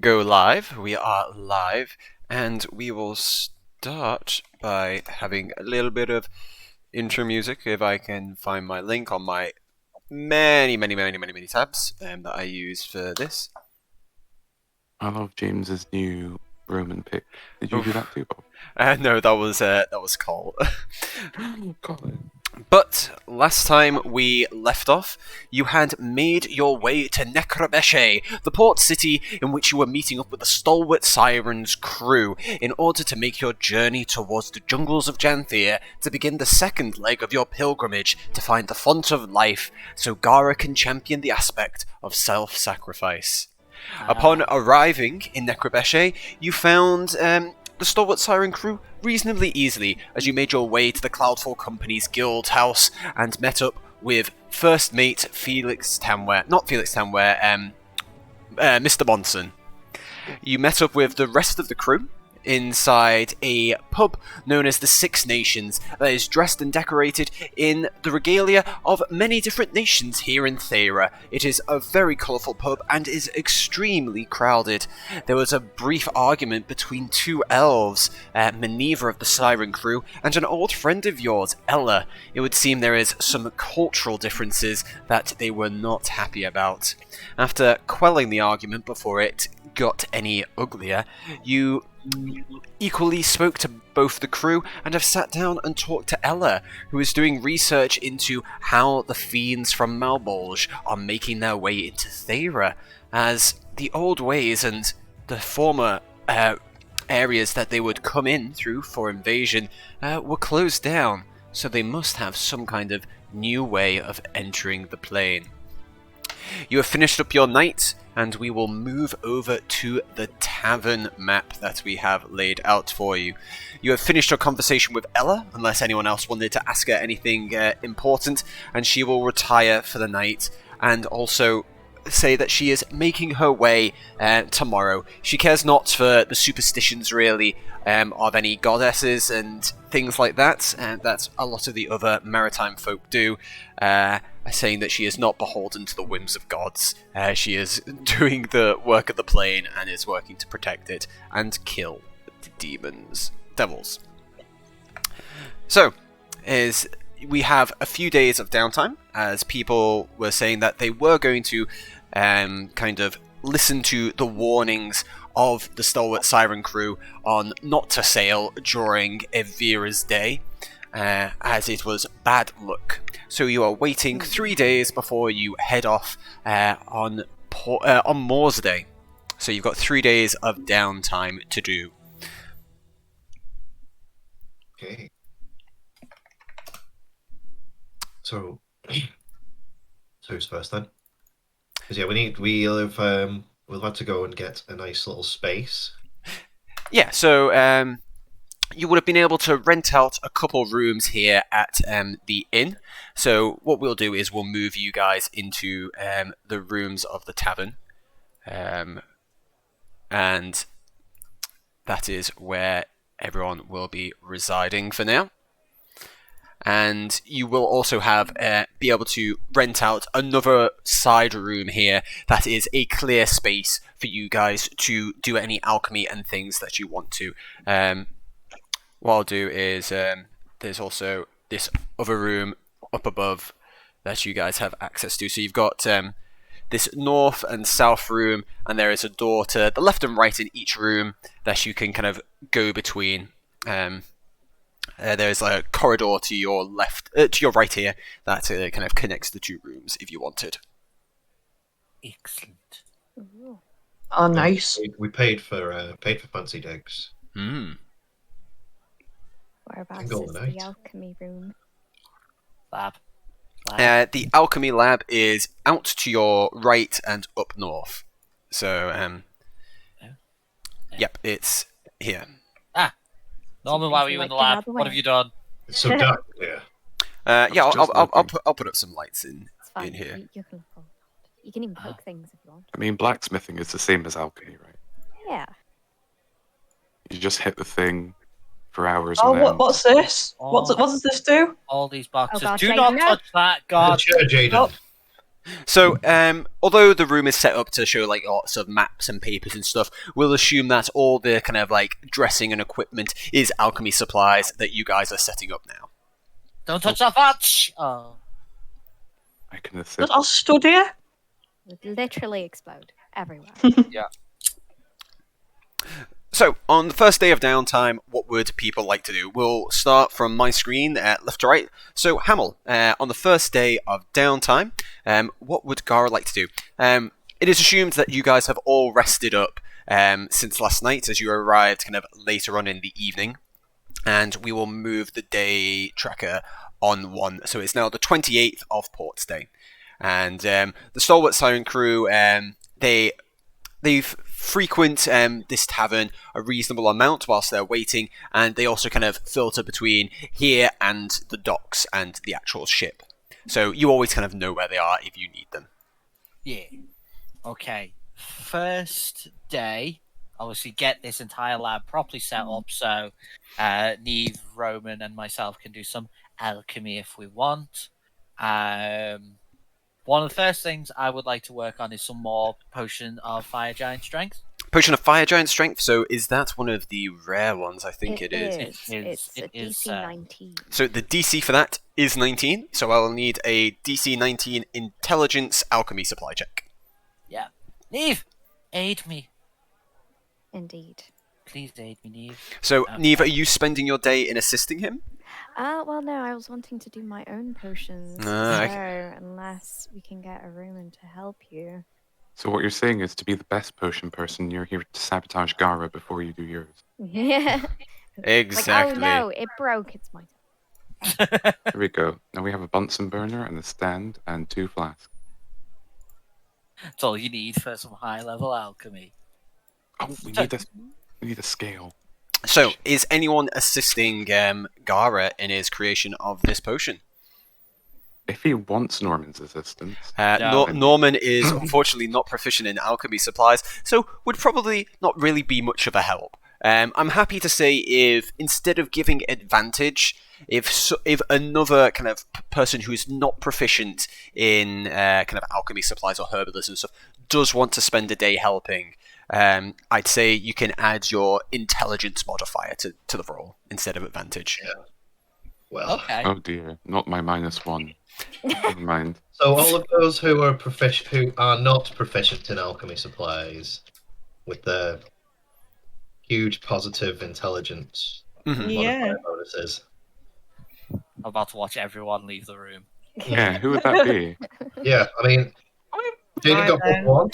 go live. We are live, and we will start by having a little bit of intro music. If I can find my link on my many tabs that I use for this. I love James's new Roman pick. Did you do that too, Bob? No, that was Cole. Colin. But last time we left off, you had made your way to Necrobeshe, the port city in which you were meeting up with the stalwart Siren's crew in order to make your journey towards the jungles of Janthea to begin the second leg of your pilgrimage to find the font of life, so Gara can champion the aspect of self-sacrifice. Upon arriving in Necrobeshe, you found the Stalwart Siren crew reasonably easily as you made your way to the Cloudfall Company's guild house and met up with first mate Mr. Monson. You met up with the rest of the crew inside a pub known as the Six Nations that is dressed and decorated in the regalia of many different nations here in Thaera. It is a very colourful pub and is extremely crowded. There was a brief argument between two elves, Minerva of the Siren crew and an old friend of yours, Ella. It would seem there is some cultural differences that they were not happy about. After quelling the argument before it got any uglier, you equally spoke to both the crew and have sat down and talked to Ella, who is doing research into how the fiends from Malbolge are making their way into Thaera, as the old ways and the former areas that they would come in through for invasion were closed down, so they must have some kind of new way of entering the plane. You have finished up your night, and we will move over to the tavern map that we have laid out for you. You have finished your conversation with Ella, unless anyone else wanted to ask her anything important, and she will retire for the night, and also say that she is making her way tomorrow. She cares not for the superstitions, really, of any goddesses and things like that, and that's a lot of the other maritime folk do, saying that she is not beholden to the whims of gods. She is doing the work of the plane and is working to protect it and kill the devils. So, we have a few days of downtime, as people were saying that they were going to kind of listen to the warnings of the Stalwart Siren crew on not to sail during Evira's day, as it was bad luck. So you are waiting 3 days before you head off on Moore's Day. So you've got 3 days of downtime to do. Okay. So who's first then? Because we'll have to go and get a nice little space. Yeah, so you would have been able to rent out a couple rooms here at the inn. So what we'll do is we'll move you guys into the rooms of the tavern. And that is where everyone will be residing for now. And you will also have be able to rent out another side room here that is a clear space for you guys to do any alchemy and things that you want to. What I'll do is there's also this other room up above that you guys have access to. So you've got this north and south room, and there is a door to the left and right in each room that you can kind of go between. There's a corridor to your left, to your right here, that kind of connects the two rooms if you wanted. Excellent. Oh, nice. We paid for fancy digs. Whereabouts is Golden the alchemy room? Lab. The alchemy lab is out to your right and up north. So, yep, it's here. Norman, why were you in the lab? What have you done? It's so dark here. Yeah, I'll put up some lights in here. You can even poke things if you want. I mean, blacksmithing is the same as alchemy, right? Yeah. You just hit the thing for hours. Oh, and then... what's this? Oh. What does this do? All these boxes. God, Do Jaden, not no. touch that, God. Sure, Jaden. Oh. So, although the room is set up to show like lots of maps and papers and stuff, we'll assume that all the kind of like dressing and equipment is alchemy supplies that you guys are setting up now. Don't touch that fudge! Oh. I can assist. I'll study it. Would literally explode everywhere. So, on the first day of downtime, what would people like to do? We'll start from my screen, left to right. So, Hamel, on the first day of downtime, what would Gara like to do? It is assumed that you guys have all rested up since last night, as you arrived kind of later on in the evening. And we will move the day tracker on one. So, it's now the 28th of Port's Day. And the Stalwart Siren crew, they frequent this tavern a reasonable amount whilst they're waiting, and they also kind of filter between here and the docks and the actual ship. So you always kind of know where they are if you need them. Yeah. Okay. First day, obviously get this entire lab properly set up so Neve, Roman, and myself can do some alchemy if we want. One of the first things I would like to work on is some more potion of fire giant strength. Potion of fire giant strength. So is that one of the rare ones? I think it is. It's a DC 19. So the DC for that is 19. So I'll need a DC 19 intelligence alchemy supply check. Yeah. Neve, aid me. Indeed. Please aid me, Neve. So Okay. Neve, are you spending your day in assisting him? Well, no, I was wanting to do my own potions. Ah, So, unless we can get a Roman to help you. So what you're saying is to be the best potion person, you're here to sabotage Gara before you do yours. Yeah. Exactly. Like, oh no, it broke. It's my Here we go. Now we have a Bunsen burner and a stand and 2 flasks. That's all you need for some high-level alchemy. Oh, we need a scale. So, is anyone assisting Gara in his creation of this potion? If he wants Norman's assistance, No. Norman is unfortunately not proficient in alchemy supplies, so would probably not really be much of a help. I'm happy to say if instead of giving advantage, if another kind of person who is not proficient in kind of alchemy supplies or herbalism and stuff does want to spend a day helping, I'd say you can add your intelligence modifier to the roll instead of advantage. Yeah. Well, Okay. oh dear, not my -1. Never mind. so all of those who are not proficient in alchemy supplies, with their huge positive intelligence Mhm. modifier bonuses. I'm about to watch everyone leave the room. Yeah, who would that be? Yeah, I mean, Jaden got then. +1,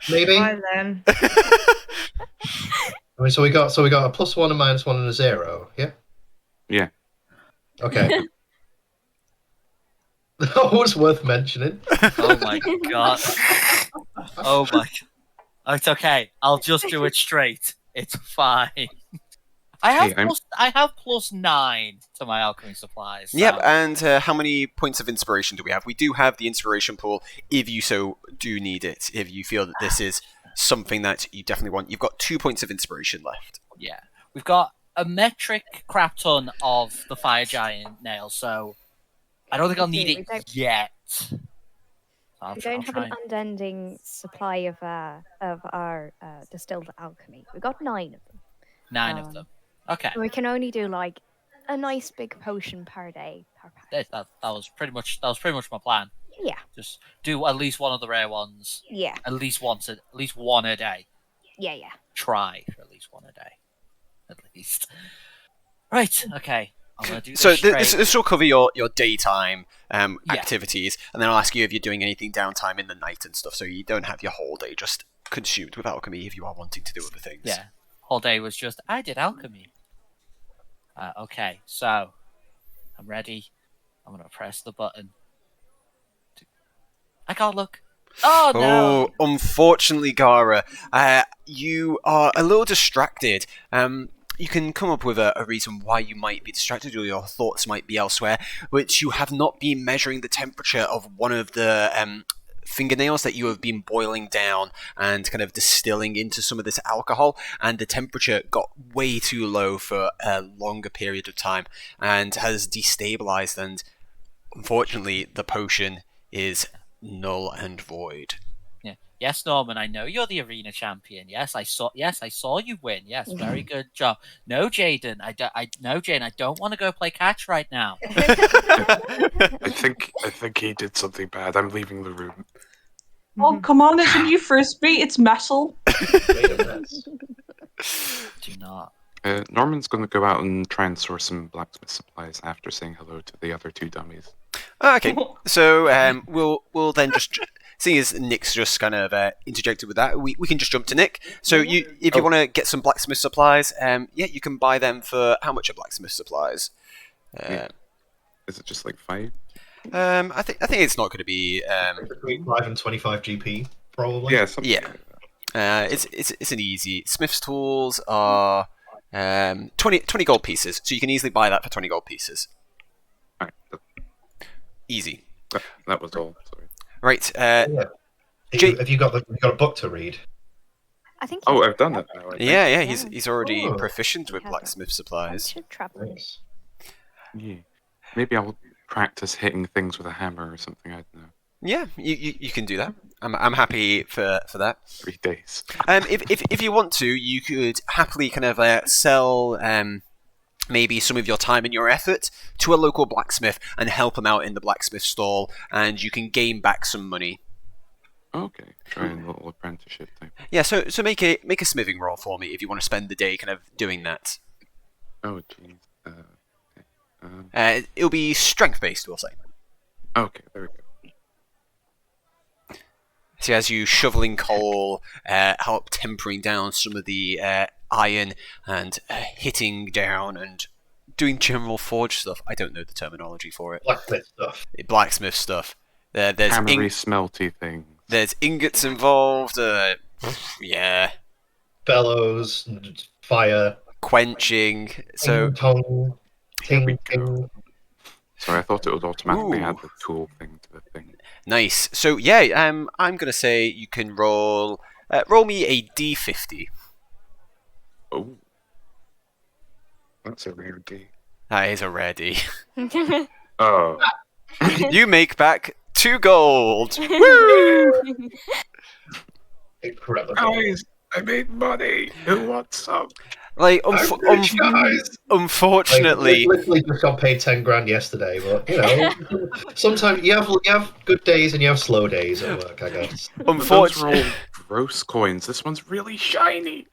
maybe. Bye then. I mean, so we got a +1, a -1, and a 0. Yeah. Yeah. Okay. That was worth mentioning. Oh my god. Oh my. It's okay. I'll just do it straight. It's fine. I have +9 to my alchemy supplies. So. Yep, and how many points of inspiration do we have? We do have the inspiration pool if you so do need it, if you feel that this is something that you definitely want. You've got 2 points of inspiration left. Yeah. We've got a metric crap ton of the fire giant nail, so I don't think I'll need it yet. So We don't have an unending supply of our distilled alchemy. We've got 9 of them. 9 of them. Okay. We can only do like a nice big potion per day per pack. That was pretty much my plan. Yeah. Just do at least one of the rare ones. Yeah. At least one a day. Yeah. Try for at least one a day. At least. Right. Okay. I'm gonna do this So straight. this will cover your daytime activities, and then I'll ask you if you're doing anything downtime in the night and stuff, so you don't have your whole day just consumed with alchemy if you are wanting to do other things. Yeah. Whole day was just I did alchemy. Okay, so I'm ready. I'm gonna press the button. I can't look. Oh no! Oh, unfortunately, Gara, you are a little distracted. You can come up with a reason why you might be distracted or your thoughts might be elsewhere, which you have not been measuring the temperature of one of the fingernails that you have been boiling down and kind of distilling into some of this alcohol, and the temperature got way too low for a longer period of time and has destabilized, and unfortunately the potion is null and void. Yeah. Yes, Norman, I know you're the arena champion. Yes, I saw you win. Yes, very good job. No, Jaden, Jane, I don't want to go play catch right now. I think he did something bad. I'm leaving the room. Oh, come on, it's a new frisbee. It's metal. Do not. Norman's going to go out and try and source some blacksmith supplies after saying hello to the other 2 dummies. Okay, so we'll then just, seeing as Nick's just kind of interjected with that, we can just jump to Nick. So if you want to get some blacksmith supplies, you can buy them for how much are blacksmith supplies? Is it just like 5? I think it's not going to be between 5 and 25 GP, probably. Yeah, something like that. it's an easy. Smith's tools are 20 gold pieces, so you can easily buy that for 20 gold pieces. Alright, Easy. that was all. Sorry. Right. Have you got a book to read? I think. Oh, I've done that now. I think. Yeah. He's already Oh. proficient with blacksmith supplies. Nice. Yeah. Maybe I'll practice hitting things with a hammer or something. I don't know. Yeah, you can do that. I'm happy for that. 3 days. If you want to, you could happily kind of sell maybe some of your time and your effort to a local blacksmith and help him out in the blacksmith stall, and you can gain back some money. Okay, try a little apprenticeship thing. Yeah, so make a smithing roll for me if you want to spend the day kind of doing that. Oh, jeez. Okay. It'll be strength based, we'll say. Okay, there we go. So as you shoveling coal, help tempering down some of the iron and hitting down and doing general forge stuff. I don't know the terminology for it. Blacksmith stuff. There's Hammery, smelty things. There's ingots involved. Yeah. Bellows, fire, quenching. So tongue, ting. Sorry, I thought it would automatically add the tool thing to the thing. Nice. So yeah, I'm gonna say you can roll me a d50. Oh, that's a rare D. That is a rare D. Oh, You make back 2 gold. Woo! Incredible. guys, I made money. Who wants some? Like, guys. unfortunately, literally just got paid 10 grand yesterday, but you know, sometimes you have good days and you have slow days at work, I guess. Those are all gross coins. This one's really shiny.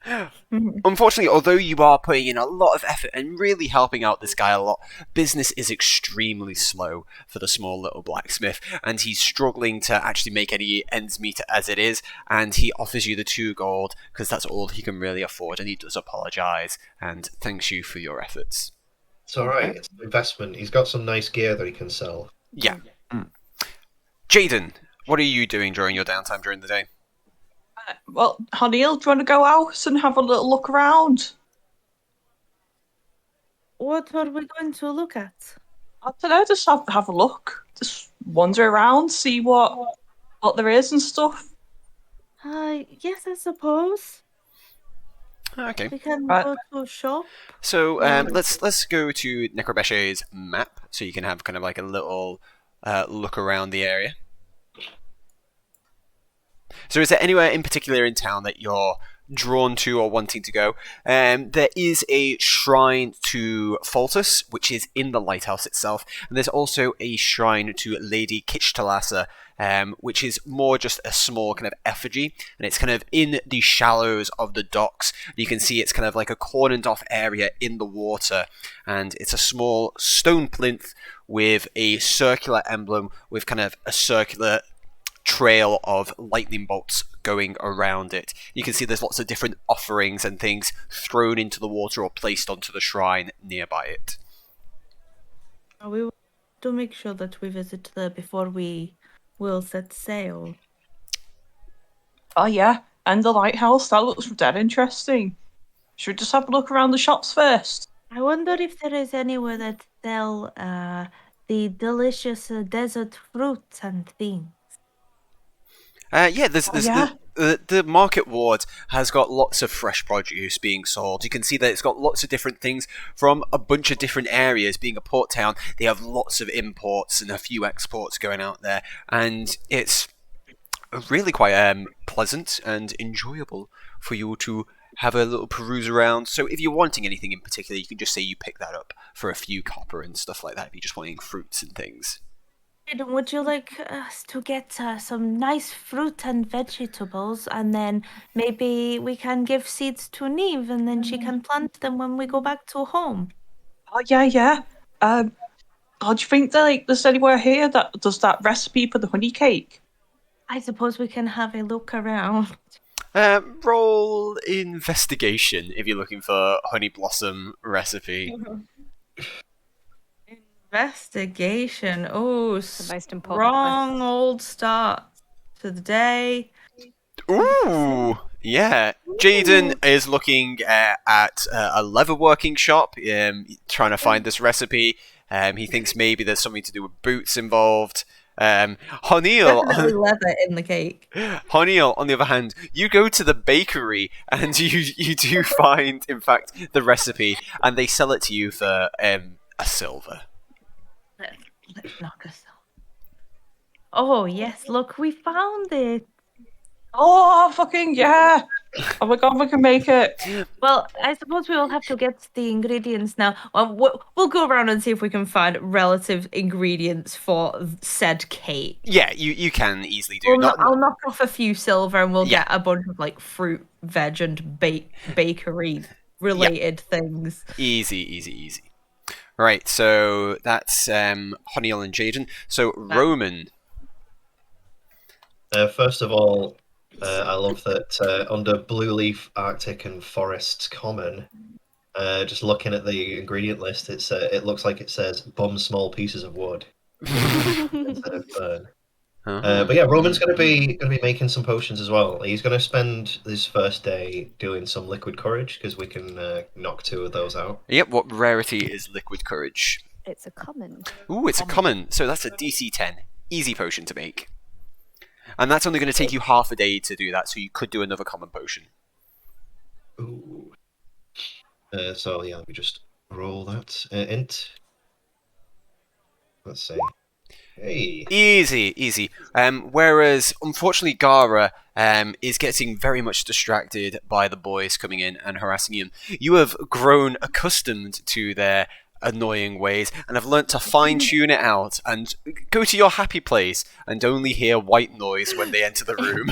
Unfortunately, although you are putting in a lot of effort and really helping out this guy a lot, business is extremely slow for the small little blacksmith, and he's struggling to actually make any ends meet as it is, and he offers you the 2 gold because that's all he can really afford, and he does apologise and thanks you for your efforts. It's alright, it's an investment. He's got some nice gear that he can sell. Yeah. Jaden, what are you doing during your downtime during the day? Well, Hanil, do you want to go out and have a little look around? What are we going to look at? I don't know, just have a look. Just wander around, see what there is and stuff. Yes, I suppose. Okay. We can Right. go to a shop. So let's go to Necrobeshe's map so you can have kind of like a little look around the area. So is there anywhere in particular in town that you're drawn to or wanting to go? There is a shrine to Faltus, which is in the lighthouse itself, and there's also a shrine to Lady Kitchtalassa, which is more just a small kind of effigy, and it's kind of in the shallows of the docks. You can see it's kind of like a cornered off area in the water, and it's a small stone plinth with a circular emblem with kind of a circular trail of lightning bolts going around it. You can see there's lots of different offerings and things thrown into the water or placed onto the shrine nearby it. We will to make sure that we visit there before we will set sail. Oh yeah, and the lighthouse, that looks dead interesting. Should we just have a look around the shops first? I wonder if there is anywhere that sell the delicious desert fruits and things. Yeah, yeah. the market ward has got lots of fresh produce being sold. You can see that it's got lots of different things from a bunch of different areas. Being a port town, they have lots of imports and a few exports going out there, and it's really quite pleasant and enjoyable for you to have a little peruse around. So if you're wanting anything in particular, you can just say you pick that up for a few copper and stuff like that. If you're just wanting fruits and things. Would you like us to get some nice fruit and vegetables, and then maybe we can give seeds to Neve, and then she can plant them when we go back to home? Oh yeah. Do you think that there's anywhere here that does that recipe for the honey cake? I suppose we can have a look around. Roll investigation if you're looking for honey blossom recipe. Investigation. Oh, The most important strong old start to the day. Ooh, yeah. Jaden is looking at a leatherworking shop, trying to find this recipe. He thinks maybe there's something to do with boots involved. Honiel, Definitely leather in the cake. Honiel, on the other hand, you go to the bakery and you do find, in fact, the recipe, and they sell it to you for a silver. Let's knock us out. Oh yes, look, we found it. Oh, fucking yeah! Oh my god, we can make it. Well, I suppose we will have to get the ingredients now. We'll go around and see if we can find relative ingredients for said cake. Yeah, you can easily do. I'll knock off a few silver, and we'll Yeah. get a bunch of like fruit, veg, and bakery related things. Easy. Right, so that's Honiel and Jaden. So Roman. First of all, I love that under Blue Leaf, Arctic, and Forests Common, just looking at the ingredient list, it looks like it says bum small pieces of wood instead of burn. But yeah, Roman's going to be making some potions as well. He's going to spend his first day doing some liquid courage because we can knock 2 of those out. Yep, what rarity is liquid courage? It's a common. Ooh, it's a common, so that's a DC 10. Easy potion to make. And that's only going to take you half a day to do that, so you could do another common potion. Ooh. So yeah, let me just roll that int. Let's see. Hey. Easy. Whereas, unfortunately, Gara is getting very much distracted by the boys coming in and harassing him. You have grown accustomed to their annoying ways and have learnt to fine-tune it out and go to your happy place and only hear white noise when they enter the room.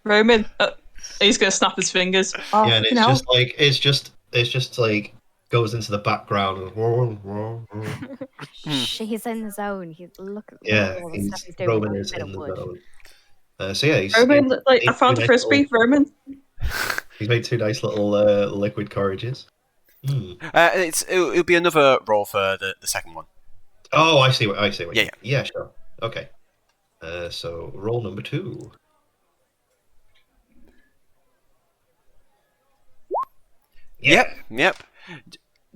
Roman. He's gonna snap his fingers. Oh, Yeah, and it's just like goes into the background. He's in the zone. He's look at Yeah, all the stuff he's doing. Roman with is a bit in of the wood. zone. So yeah, he's Roman, I he's found a made frisbee. Roman. He's made 2 nice little liquid courages. It'll be another roll for the second one. Oh, I see what Yeah. Yeah, sure. Okay. So roll number 2. Yep.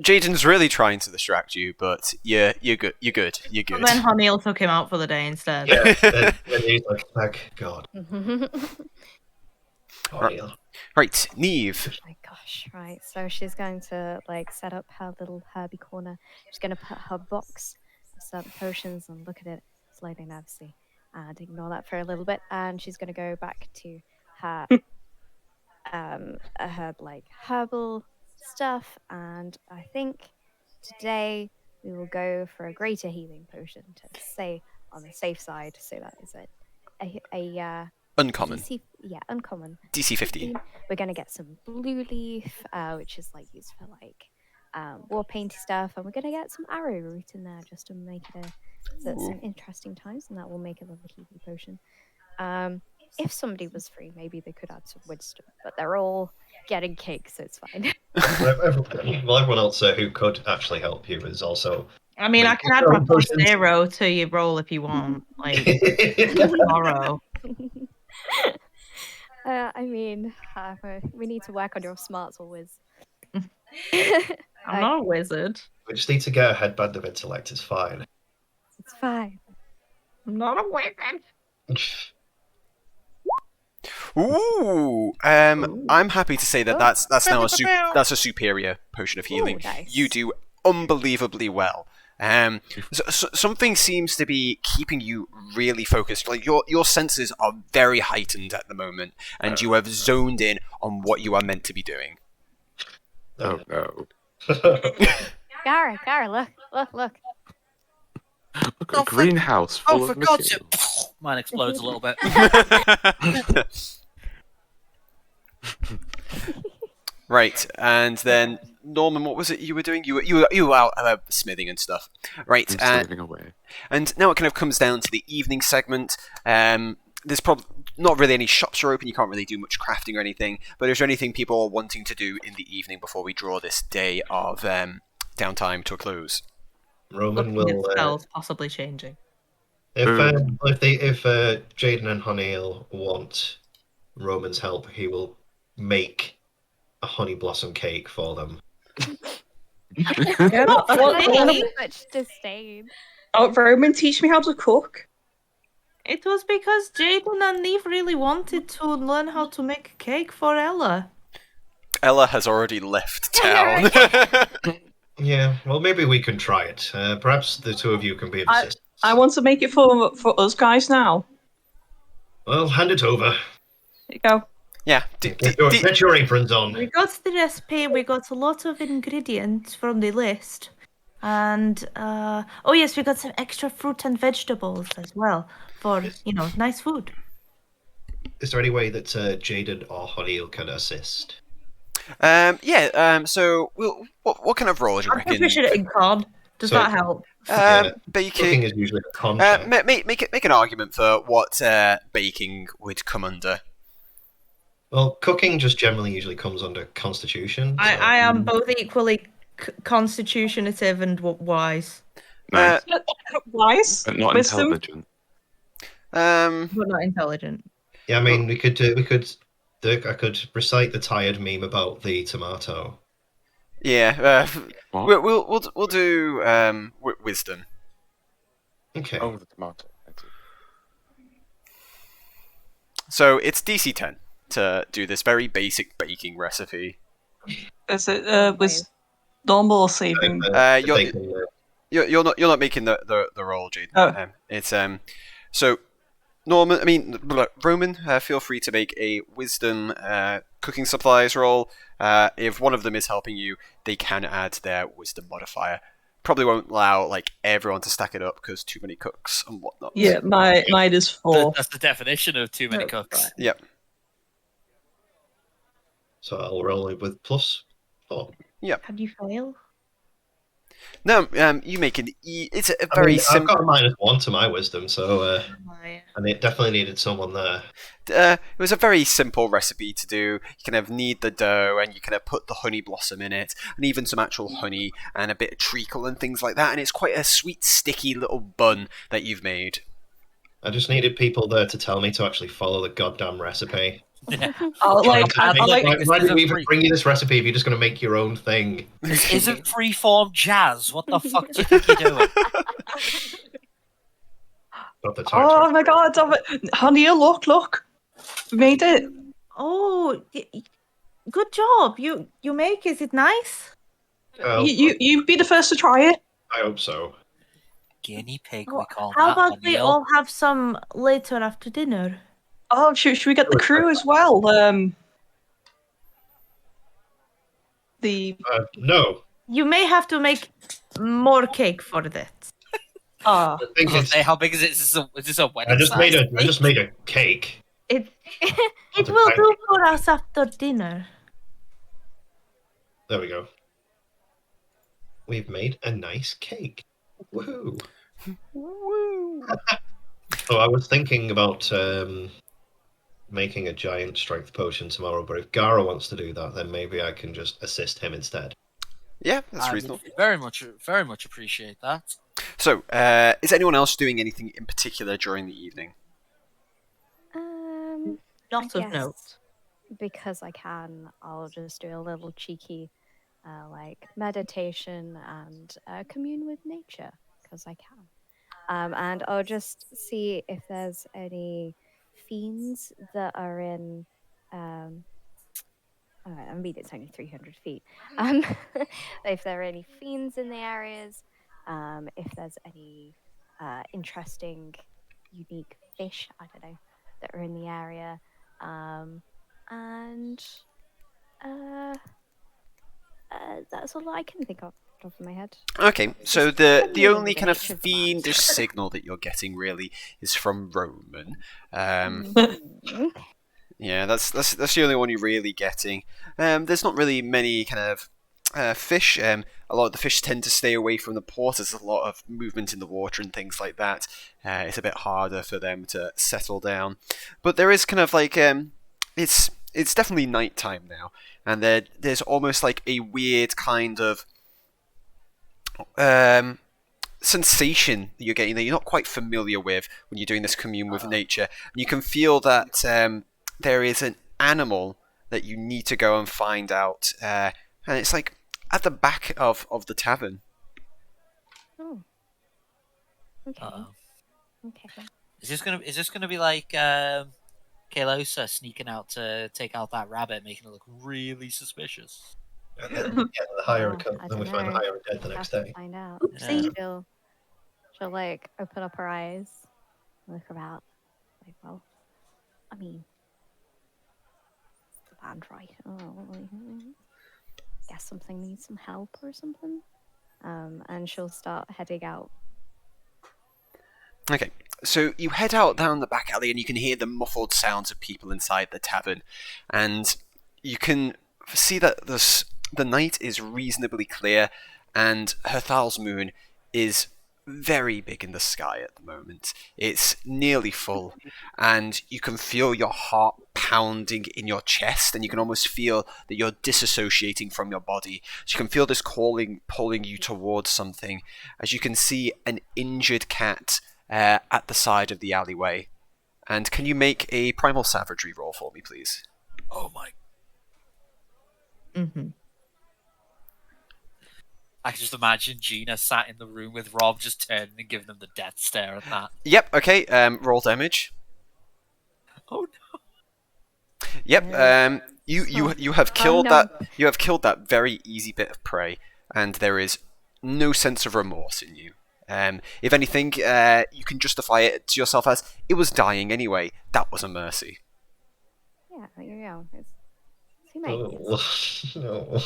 Jaden's really trying to distract you, but you're good. You're good. And then Honiel took him out for the day instead. Yeah, and he's like, thank God. Right, Neve. Oh my gosh, right. So she's going to set up her little herby corner. She's going to put her box of certain potions and look at it slowly, nervously, and ignore that for a little bit. And she's going to go back to her her herbal stuff. And I think today we will go for a greater healing potion to stay on the safe side. So that is a Uncommon. Uncommon. DC 15. We're gonna get some blue leaf, which is used for war painty stuff, and we're gonna get some arrowroot in there just to make it some interesting times, and that will make a lovely healing potion. If somebody was free, maybe they could add some wisdom, but they're all getting cake, so it's fine. Everyone else who could actually help you is also. I mean, I can add my plus 0 to your roll if you want, tomorrow. I mean, we need to work on your smarts or whiz. I'm not a wizard. We just need to get a headband of intellect. It's fine. It's fine. I'm not a wizard. Ooh, I'm happy to say that that's now that's a superior potion of healing. Ooh, nice. You do unbelievably well. Something seems to be keeping you really focused. Like your senses are very heightened at the moment, and you have zoned in on what you are meant to be doing. Oh no. Gara, look. Look, Oh, a greenhouse full for of God's material. sake! Mine explodes a little bit. Right, and then Norman, what was it you were doing? You were out smithing and stuff. Right, I'm slithering away. and now it kind of comes down to the evening segment. There's probably not really any shops are open. You can't really do much crafting or anything. But is there anything people are wanting to do in the evening before we draw this day of downtime to a close? Roman Looking will. at spells possibly changing. If Jaden and Honeyale want Roman's help, he will make a honey blossom cake for them. Yeah, Not I for want me. Such disdain. Roman, teach me how to cook. It was because Jaden and Neve really wanted to learn how to make a cake for Ella. Ella has already left town. Yeah, well, maybe we can try it. Perhaps the two of you can be of assistance. I want to make it for us guys now. Well, hand it over. There you go. Yeah. Get your aprons on. We got the recipe, we got a lot of ingredients from the list. And, oh yes, we got some extra fruit and vegetables as well for, nice food. Is there any way that Jaden or Honeyale can assist? So, what kind of role do you I'm reckon? proficient in cod. Does So- that help? Cooking Baking. is usually a concept. Make an argument for what baking would come under. Well, cooking just generally usually comes under constitution. so- I am both equally constitutionative and wise, Nice, Wise. but not Wisdom. intelligent. but not intelligent. Yeah, I mean, I could recite the tired meme about the tomato. Yeah. What? We'll do wisdom. Okay. Oh, the tomato. I see. So it's DC 10 to do this very basic baking recipe. Is it with normal or saving? You're not making the roll, Jaden. Oh. It's so Roman, feel free to make a wisdom cooking supplies roll. If one of them is helping you, they can add their wisdom modifier. Probably won't allow like everyone to stack it up because too many cooks and whatnot. Yeah, mine is 4. That's the definition of too many Oh, cooks. right. Yep. So I'll roll it with +4. Can you fail? No, you make an it's a I very mean, I've simple. got a -1 to my wisdom, so and it definitely needed someone there. It was a very simple recipe to do. You kind of knead the dough, and you kind of put the honey blossom in it, and even some actual honey and a bit of treacle and things like that. And it's quite a sweet, sticky little bun that you've made. I just needed people there to tell me to actually follow the goddamn recipe. Why Why did we even bring you this recipe if you're just going to make your own thing? This isn't freeform jazz. What the fuck do you think you're doing? Got the Oh my god, honey, look. We made it. Oh, good job. You make. Is it nice? Well, You be the first to try it. I hope so. Guinea pig, we call How that. about we O'Neill. all have some later after dinner? Oh, should we get the crew as well? No. You may have to make more cake for that. I think I was it's, gonna say, how big is it? Is this a wedding? I just made a cake. It will do for us after dinner. There we go. We've made a nice cake. Woohoo! Woo! So I was thinking about making a giant strength potion tomorrow, but if Gara wants to do that, then maybe I can just assist him instead. Yeah, that's I reasonable. would very much appreciate that. So, is anyone else doing anything in particular during the evening? Not I of note. guess because I can, I'll just do a little cheeky, like meditation and commune with nature because I can. And I'll just see if there's any fiends that are in. I mean, it's only 300 feet. If there are any fiends in the areas, if there's any interesting, unique fish, I don't know, that are in the area, and that's all I can think of off the top of my head. Okay, so Just the familiar only with the kind of nature of the fiendish monster. signal that you're getting really is from Roman. Mhm. Yeah, that's the only one you're really getting. There's not really many kind of fish. A lot of the fish tend to stay away from the port. There's a lot of movement in the water and things like that. It's a bit harder for them to settle down. But there is kind of like it's definitely nighttime now, and there's almost like a weird kind of sensation that you're getting that you're not quite familiar with when you're doing this commune with nature. And you can feel that there is an animal that you need to go and find out, and it's like at the back of the tavern. Oh. Okay. Uh-oh. Okay. Is this gonna be like Kalosa sneaking out to take out that rabbit, making it look really suspicious? And then, the higher Well, it comes, I then we don't find the know. higher are dead the Have next to day. find out. Oopsie. She'll like open up her eyes, look about, like, well, I mean, it's the band, right? Oh, guess something needs some help or something. And she'll start heading out. Okay, so you head out down the back alley and you can hear the muffled sounds of people inside the tavern, and you can see that the night is reasonably clear, and Herthal's moon is very big in the sky at the moment. It's nearly full, and you can feel your heart pounding in your chest, and you can almost feel that you're disassociating from your body. So you can feel this calling pulling you towards something, as you can see an injured cat at the side of the alleyway. And can you make a primal savagery roll for me, please? Oh my! Mm-hmm. I can just imagine Gina sat in the room with Rob, just turning and giving him the death stare at that. Yep. Okay. Roll damage. Oh no! Yep. You have killed no. that. You have killed that very easy bit of prey, and there is no sense of remorse in you. If anything, you can justify it to yourself as it was dying anyway. That was a mercy. Yeah, it's humane. Oh, no.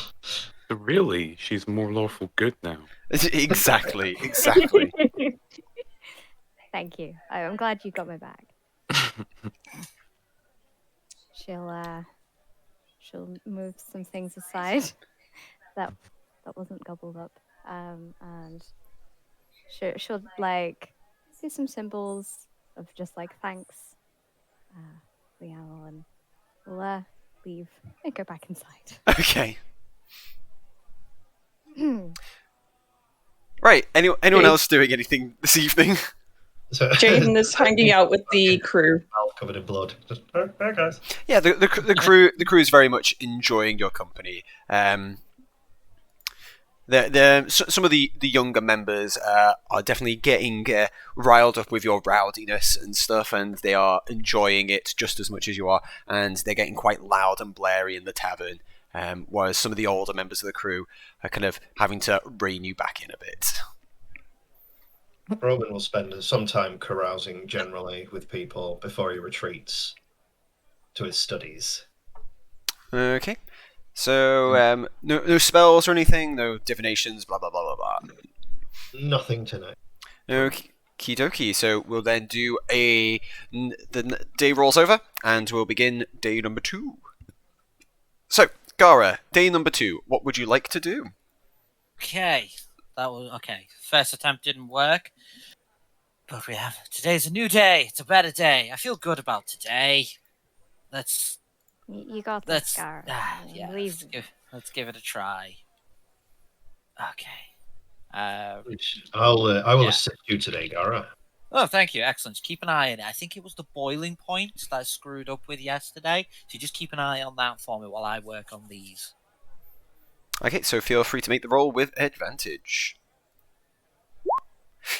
So really, she's more lawful good now. Exactly. Exactly. Thank you. I'm glad you got my back. She'll move some things aside that wasn't gobbled up, and she'll like do some symbols of just like thanks, the owl, and we'll leave and go back inside. Okay. Right. Anyone Okay. else doing anything this evening? So, Jaden is hanging out with the crew. mouth covered in blood. Just, "Oh, hey guys. Yeah, the crew is very much enjoying your company. Some of the younger members are definitely getting riled up with your rowdiness and stuff, and they are enjoying it just as much as you are, and they're getting quite loud and blary in the tavern, whereas some of the older members of the crew are kind of having to rein you back in a bit. Roman will spend some time carousing generally with people before he retreats to his studies. Okay. So, no spells or anything, no divinations, blah blah blah blah blah. Nothing tonight. Okie dokie. So we'll then do the day rolls over, and we'll begin day number 2. So, Gara, day number 2. What would you like to do? Okay, that was okay. First attempt didn't work, but today's a new day. It's a better day. I feel good about today. You got this, Let's Gar. yeah. Believe me. Let's give it a try. Okay. I will Yeah. assist you today, Gara. Oh, thank you. Excellent. Keep an eye on it. I think it was the boiling point that I screwed up with yesterday. So just keep an eye on that for me while I work on these. Okay, so feel free to make the roll with advantage.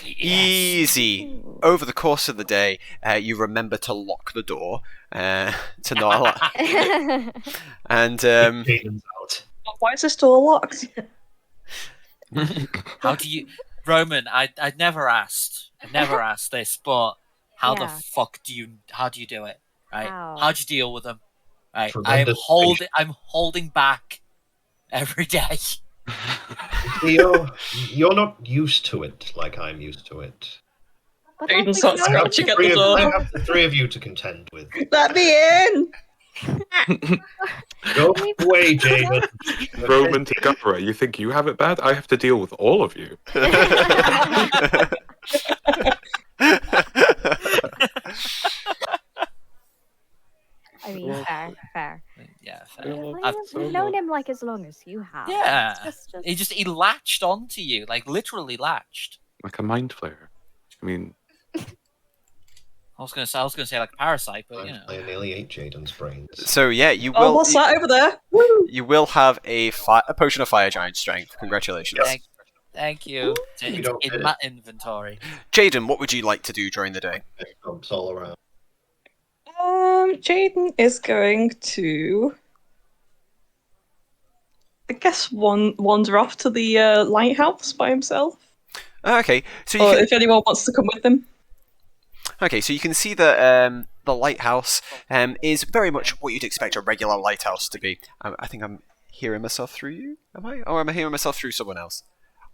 Easy. Ooh. Over the course of the day, you remember to lock the door to not allow. And Jaden's out. Why is this door locked? How do you, Roman? I never asked. I never asked this, but how the Yeah. fuck how do you do it? Right? How? How do you deal with them? Right? Tremendous I'm holding back every day. You're not used to it like I'm used to it. But Jaden like, starts we know scratching it's at the a- door. I have the three of you to contend with. Let me in! Go away, Jaden. Roman to Gabra, you think you have it bad? I have to deal with all of you. I mean, fair. Yeah. Fair. We've known him like as long as you have. Yeah. It's just... He latched onto you, like literally latched. Like a mind flayer. I mean, I was gonna say like a parasite, but you know. I nearly ate Jaden's brains. so yeah, you Oh, will. what's that over there? Woo! You will have a potion of fire giant strength. Congratulations, Thank you. You It's don't in get my inventory. Jaden. What would you like to do during the day? It bumps all around. Jaden is going to, I guess, wander off to the lighthouse by himself. Okay, so you Or can, if anyone wants to come with him. okay, so you can see that the lighthouse is very much what you'd expect a regular lighthouse to be. I think I'm hearing myself through you. Am I? Or am I hearing myself through someone else?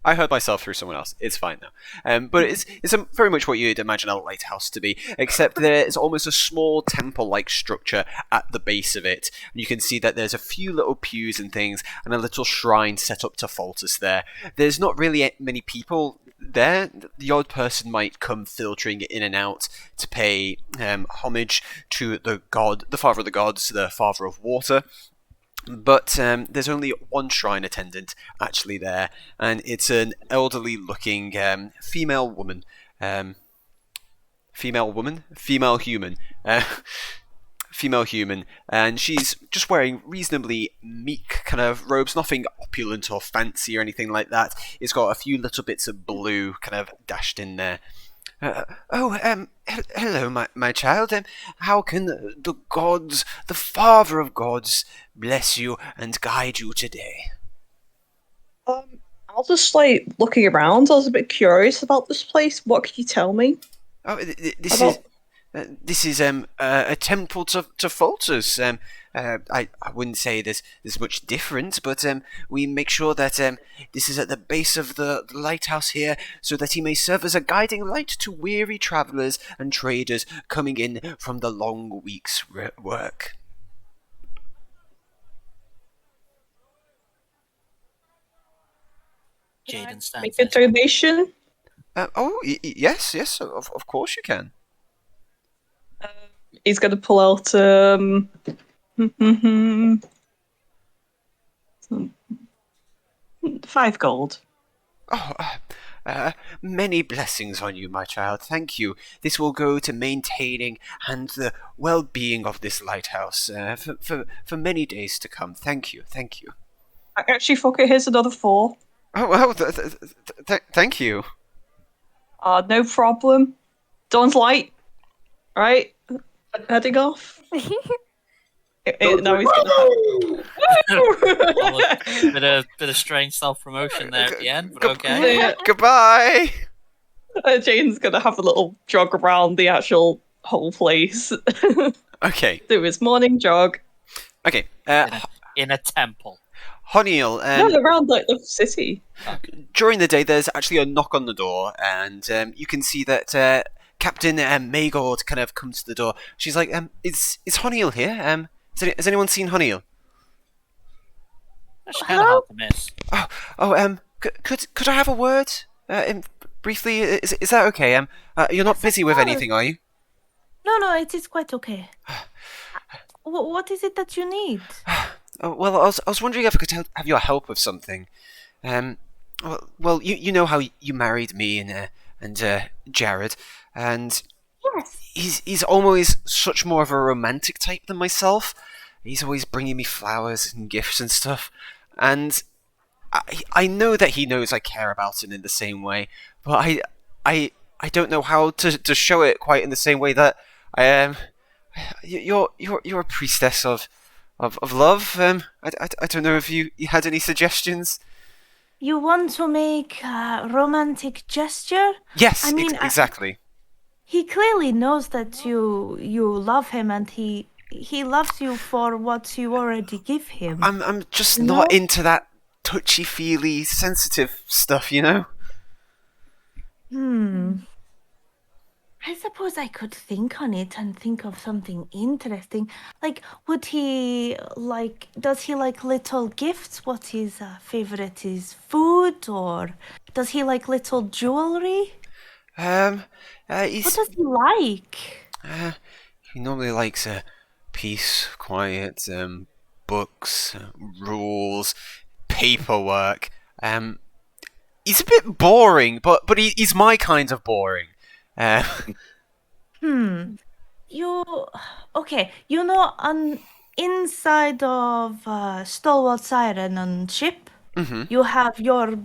I heard myself through someone else. It's fine now. But it's very much what you'd imagine a lighthouse to be, except there is almost a small temple-like structure at the base of it. And you can see that there's a few little pews and things, and a little shrine set up to Faltus there. There's not really many people there. The odd person might come filtering in and out to pay homage to the god, the father of the gods, the father of water. But there's only one shrine attendant actually there, and it's an elderly-looking female woman, female human, and she's just wearing reasonably meek kind of robes, nothing opulent or fancy or anything like that. It's got a few little bits of blue kind of dashed in there. Hello, my child. How can the gods, the Father of gods, bless you and guide you today? I was just looking around. I was a bit curious about this place. What could you tell me? Oh, this About- this is a temple to Faltus. I wouldn't say there's much different, but we make sure that this is at the base of the lighthouse here, so that he may serve as a guiding light to weary travellers and traders coming in from the long week's work. Jaden stands Make a there. donation. Yes, of course you can. He's going to pull out 5 gold. Oh, many blessings on you, my child. Thank you. This will go to maintaining and the well-being of this lighthouse for many days to come. Thank you. Actually, fuck it. Here's another 4. Oh, well, thank you. No problem. Dawn's light. Right? Heading off. Now he's gonna Bit of strange self-promotion there at the end, but okay. Yeah. Goodbye. Jane's gonna have a little jog around the actual whole place. Okay. Do his morning jog. Okay. In a temple. Honiel, No, around the city. during the day, there's actually a knock on the door, and you can see that Captain Maygord kind of comes to the door. She's like, "Is Honiel here? Has anyone seen Honiel?" That's kind of hard to miss. Could I have a word? Briefly, is that okay? You're not busy with anything, are you? No, it is quite okay. What is it that you need? Well, I was wondering if I could have your help with something. Well, you know how you married me and Jared, and Yes. he's always such more of a romantic type than myself. He's always bringing me flowers and gifts and stuff, and I know that he knows I care about him in the same way, but I don't know how to show it quite in the same way that I am. You're a priestess of love. I don't know if you had any suggestions. You want to make a romantic gesture? Yes, I mean, exactly. he clearly knows that you love him, and he loves you for what you already give him. I'm just You not know? into that touchy-feely, sensitive stuff, you know? I suppose I could think on it and think of something interesting. Like, would he like? Does he like little gifts? What his favorite is food, or does he like little jewelry? What He's does he like? he normally likes peace, quiet, books, rules, paperwork. He's a bit boring, but he's my kind of boring. You okay? You know, on inside of Stalwart Siren and ship, you have your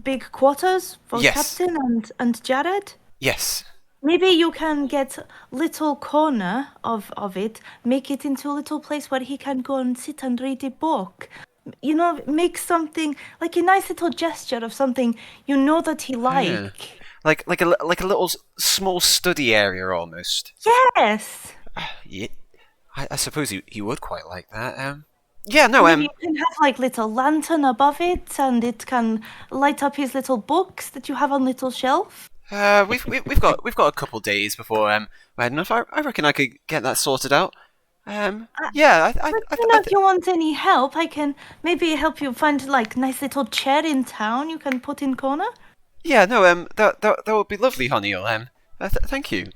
big quarters for Yes. Captain and Jared. Yes. Maybe you can get little corner of it, make it into a little place where he can go and sit and read a book. You know, make something like a nice little gesture of something you know that he like. Like a little small study area almost. Yes. Yeah, I suppose he would quite like that. Yeah, no, Maybe you can have like little lantern above it, and it can light up his little books that you have on little shelf. we've got a couple days before we're enough. I reckon I could get that sorted out. Yeah, You know, if you want any help, I can maybe help you find like nice little chair in town you can put in corner. yeah, no, that would be lovely, Honeyel. Thank you.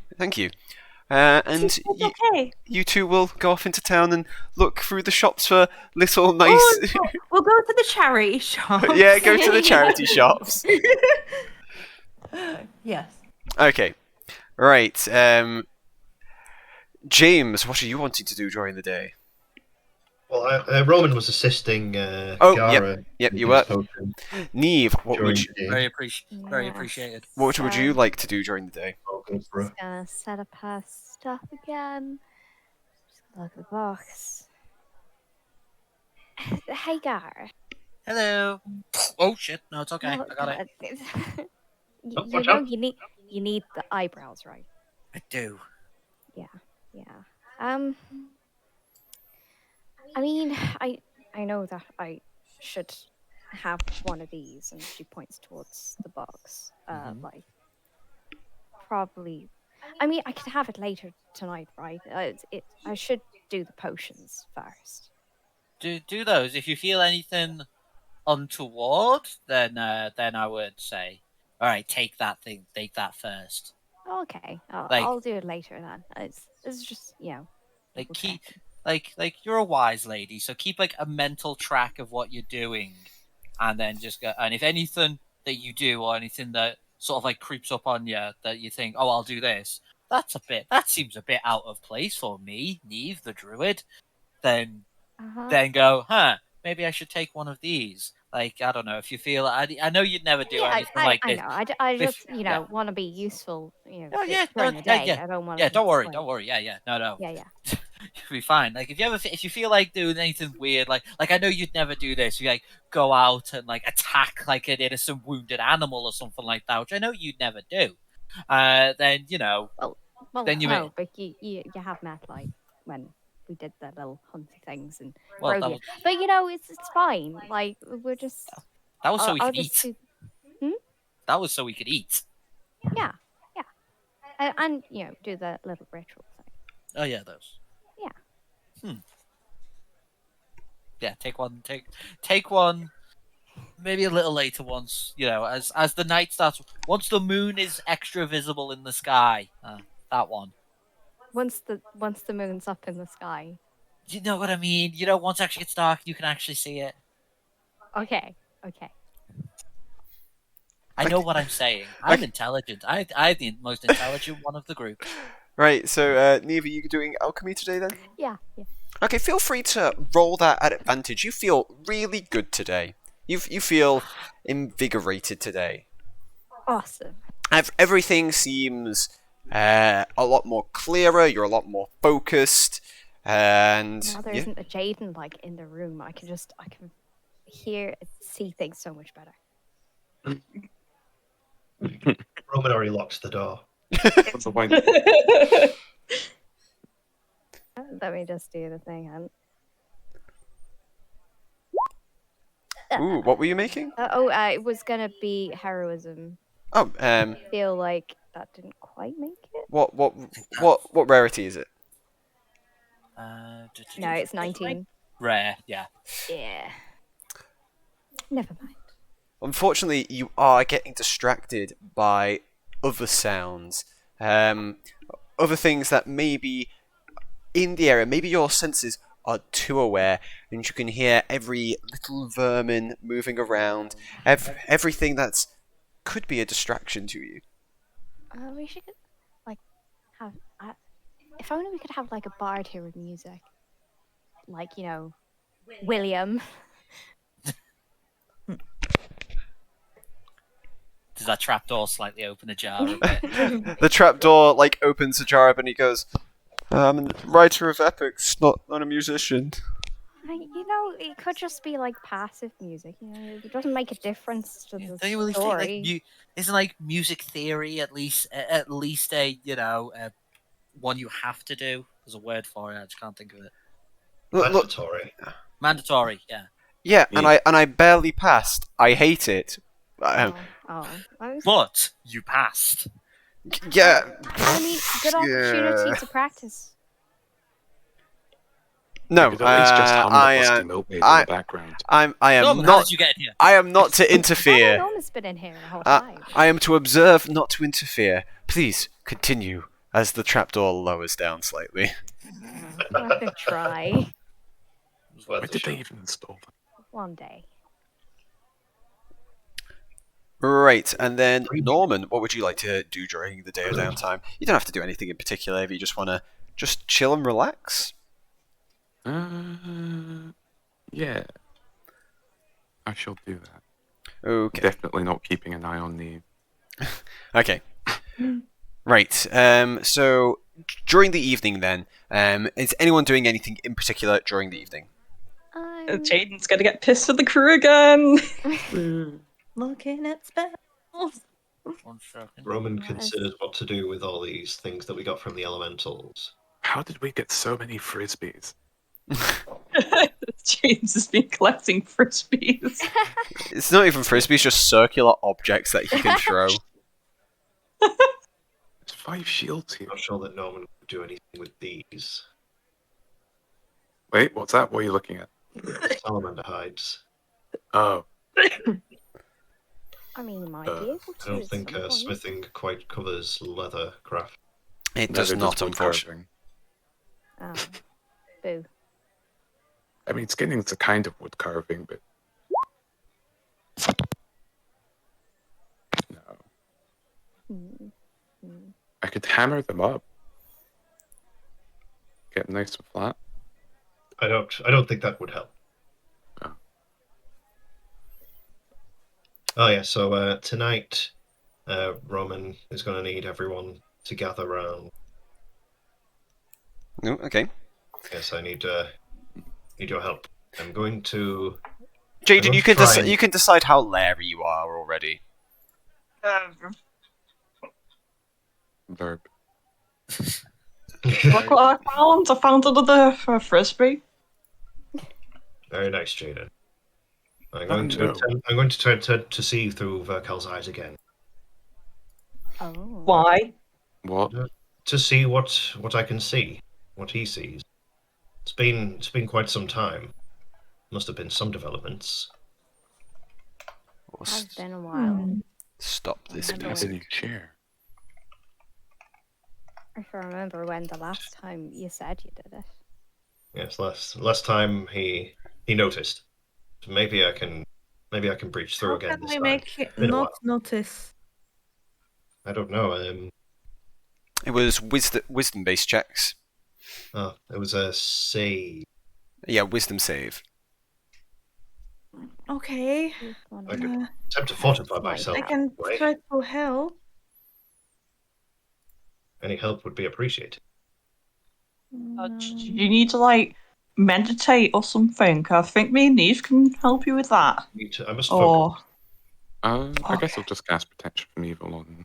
And It's okay. you two will go off into town and look through the shops for little nice. Oh, no, we'll go to the charity shop. Yeah, go to the charity shops. Yes. Okay, right. James, what are you wanting to do during the day? Well, Roman was assisting Oh, Gara. yep, with you his were. potion Very during the day. Very Yes. appreciated. What would you like to do during the day? Oh, go for it. Just gonna set up her stuff again. Just look at the box. Hey, Gar. Hello. Oh shit! No, it's okay. No, I got it. Oh, you watch know out. you need the eyebrows, right? I do. Yeah. I mean, I know that I should have one of these, and she points towards the box. Like, probably. I mean, I could have it later tonight, right? I should do the potions first. Do those. If you feel anything untoward, then I would say, all right, take that thing. Take that first. Okay, Like- I'll do it later then. It's just Like double keep checking. like you're a wise lady, so keep like a mental track of what you're doing, and then just go. And if anything that you do or anything that sort of like creeps up on you that you think, oh, I'll do this. That seems a bit out of place for me, Neve the druid. Then go, maybe I should take one of these. Like, I don't know, if you feel, I know you'd never do Yeah, anything I like know. this. I If- just yeah. want to be useful. Oh, yeah, during no, the day. yeah. I don't want. Yeah, don't worry. Yeah, no. Yeah. You'll be fine. Like, if you feel like doing anything weird, like I know you'd never do this. You like go out and like attack like an innocent wounded animal or something like that, which I know you'd never do. Then Well, Then you no, but you have met like when we did the little hunty things and Well, that rodeo. was- But it's fine. Like we're just. that was so we I'll could just eat. do- That was so we could eat. Yeah. And do the little ritual thing. Oh yeah, those. Yeah. Yeah, take one. Take one. Maybe a little later, once as the night starts. Once the moon is extra visible in the sky. That one. Once the moon's up in the sky. You know what I mean? Once it actually gets dark, you can actually see it. Okay. I know what I'm saying. I'm intelligent. I'm the most intelligent one of the group. Right, so Neve, are you doing alchemy today then? Yeah. Okay, feel free to roll that at advantage. You feel really good today. You feel invigorated today. Awesome. everything seems a lot more clearer. You're a lot more focused, and Now there yeah. isn't a Jaden like in the room. I can see things so much better. Roman already locked the door. What's the point? Let me just do the thing. Ooh, what were you making? It was gonna be heroism. Oh, I feel like that didn't quite make it. what rarity is it? No, it's 19. Rare, yeah. Yeah. Never mind. Unfortunately, you are getting distracted by other sounds, other things that may be in the area. Maybe your senses are too aware, and you can hear every little vermin moving around, everything that could be a distraction to you. We should like have. If only we could have like a bard here with music, like William. Does that trapdoor slightly open ajar a bit? The trapdoor opens ajar up, and he goes, "I'm a writer of epics, not a musician." It could just be like passive music. It doesn't make a difference to the Don't you really story. think isn't music theory at least a one you have to do? There's a word for it. I just can't think of it. Mandatory. Mandatory, yeah. Yeah, and I barely passed. I hate it. But you passed. Yeah. I mean, good opportunity to practice. No, You could at least just hum the busty milkmaid in the background. I am Norman, how not. did you get in here? I am not to interfere. Norman's been in here the whole time. I am to observe, not to interfere. Please continue. As the trapdoor lowers down slightly. Worth a try. Where did they even install them? One day. Right, and then Norman, what would you like to do during the day of downtime? You don't have to do anything in particular if you just want to just chill and relax. Yeah. I shall do that. Okay. Definitely not keeping an eye on Neve. Okay. Right. So during the evening, then, is anyone doing anything in particular during the evening? Jaden's gonna get pissed with the crew again. Looking at spells. Roman considers what to do with all these things that we got from the elementals. How did we get so many frisbees? James has been collecting frisbees. It's not even frisbees, just circular objects that he can throw. There's 5 shields here. I'm not sure that Norman would do anything with these. Wait, what's that? What are you looking at? Salamander hides. Oh. I mean, you might be able to. I don't think smithing quite covers leather craft. It does not, unfortunately. Oh, boo. I mean, skinning's a kind of wood carving, but... No. I could hammer them up. Get them nice and flat. I don't think that would help. Oh. Oh yeah, so tonight Roman is going to need everyone to gather around. No, okay. Yes, I need your help. I'm going to... Jaden, you can decide how Larry you are already. Verb. Look what I found. I found another frisbee. Very nice, Jaden. I'm Oh, going to try to see through Verkel's eyes again. Oh. Why? What? To see what I can see, what he sees. It's been quite some time. Must have been some developments. Has been a while. Stop this I Have music. a new chair. If I remember when the last time you said you did it. Yes, last time he noticed. Maybe I can breach through How again can this we time. make it Been a not while. notice? I don't know. It was wisdom-based checks. Oh, it was a save. Yeah, wisdom save. Okay. I could attempt to fortify myself. I can Wait. try to help. Any help would be appreciated. You need to like meditate or something. I think me and Neve can help you with that. I must focus. Or I guess I'll just cast protection from evil on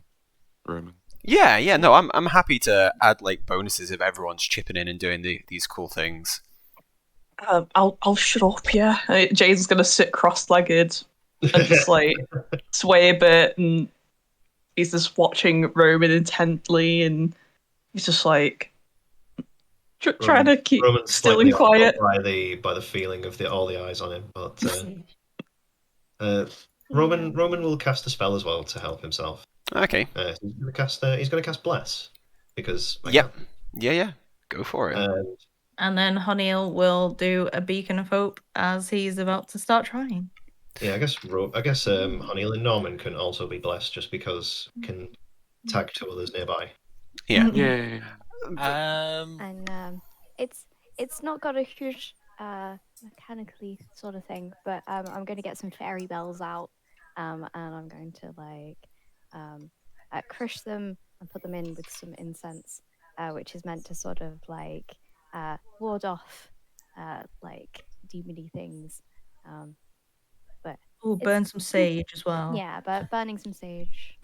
Roman. Yeah, no, I'm happy to add like bonuses if everyone's chipping in and doing these cool things. I'll shut up. Yeah, Jaden's gonna sit cross-legged and just like sway a bit, and he's just watching Roman intently, and he's just like trying to keep Roman's still slightly and quiet. by the feeling of all the eyes on him, but Roman will cast a spell as well to help himself. Okay. He's gonna cast Bless because I Yep. Yeah. Go for it. can. And then Honeyl will do a beacon of hope as he's about to start trying. Yeah, I guess Honeyl and Norman can also be blessed just because can tag two others nearby. Yeah. Yay. And it's not got a huge mechanically sort of thing, but I'm going to get some fairy bells out, and I'm going to like crush them and put them in with some incense, which is meant to sort of like ward off like demony things. But Ooh, burn some sage as well. yeah, but burning some sage.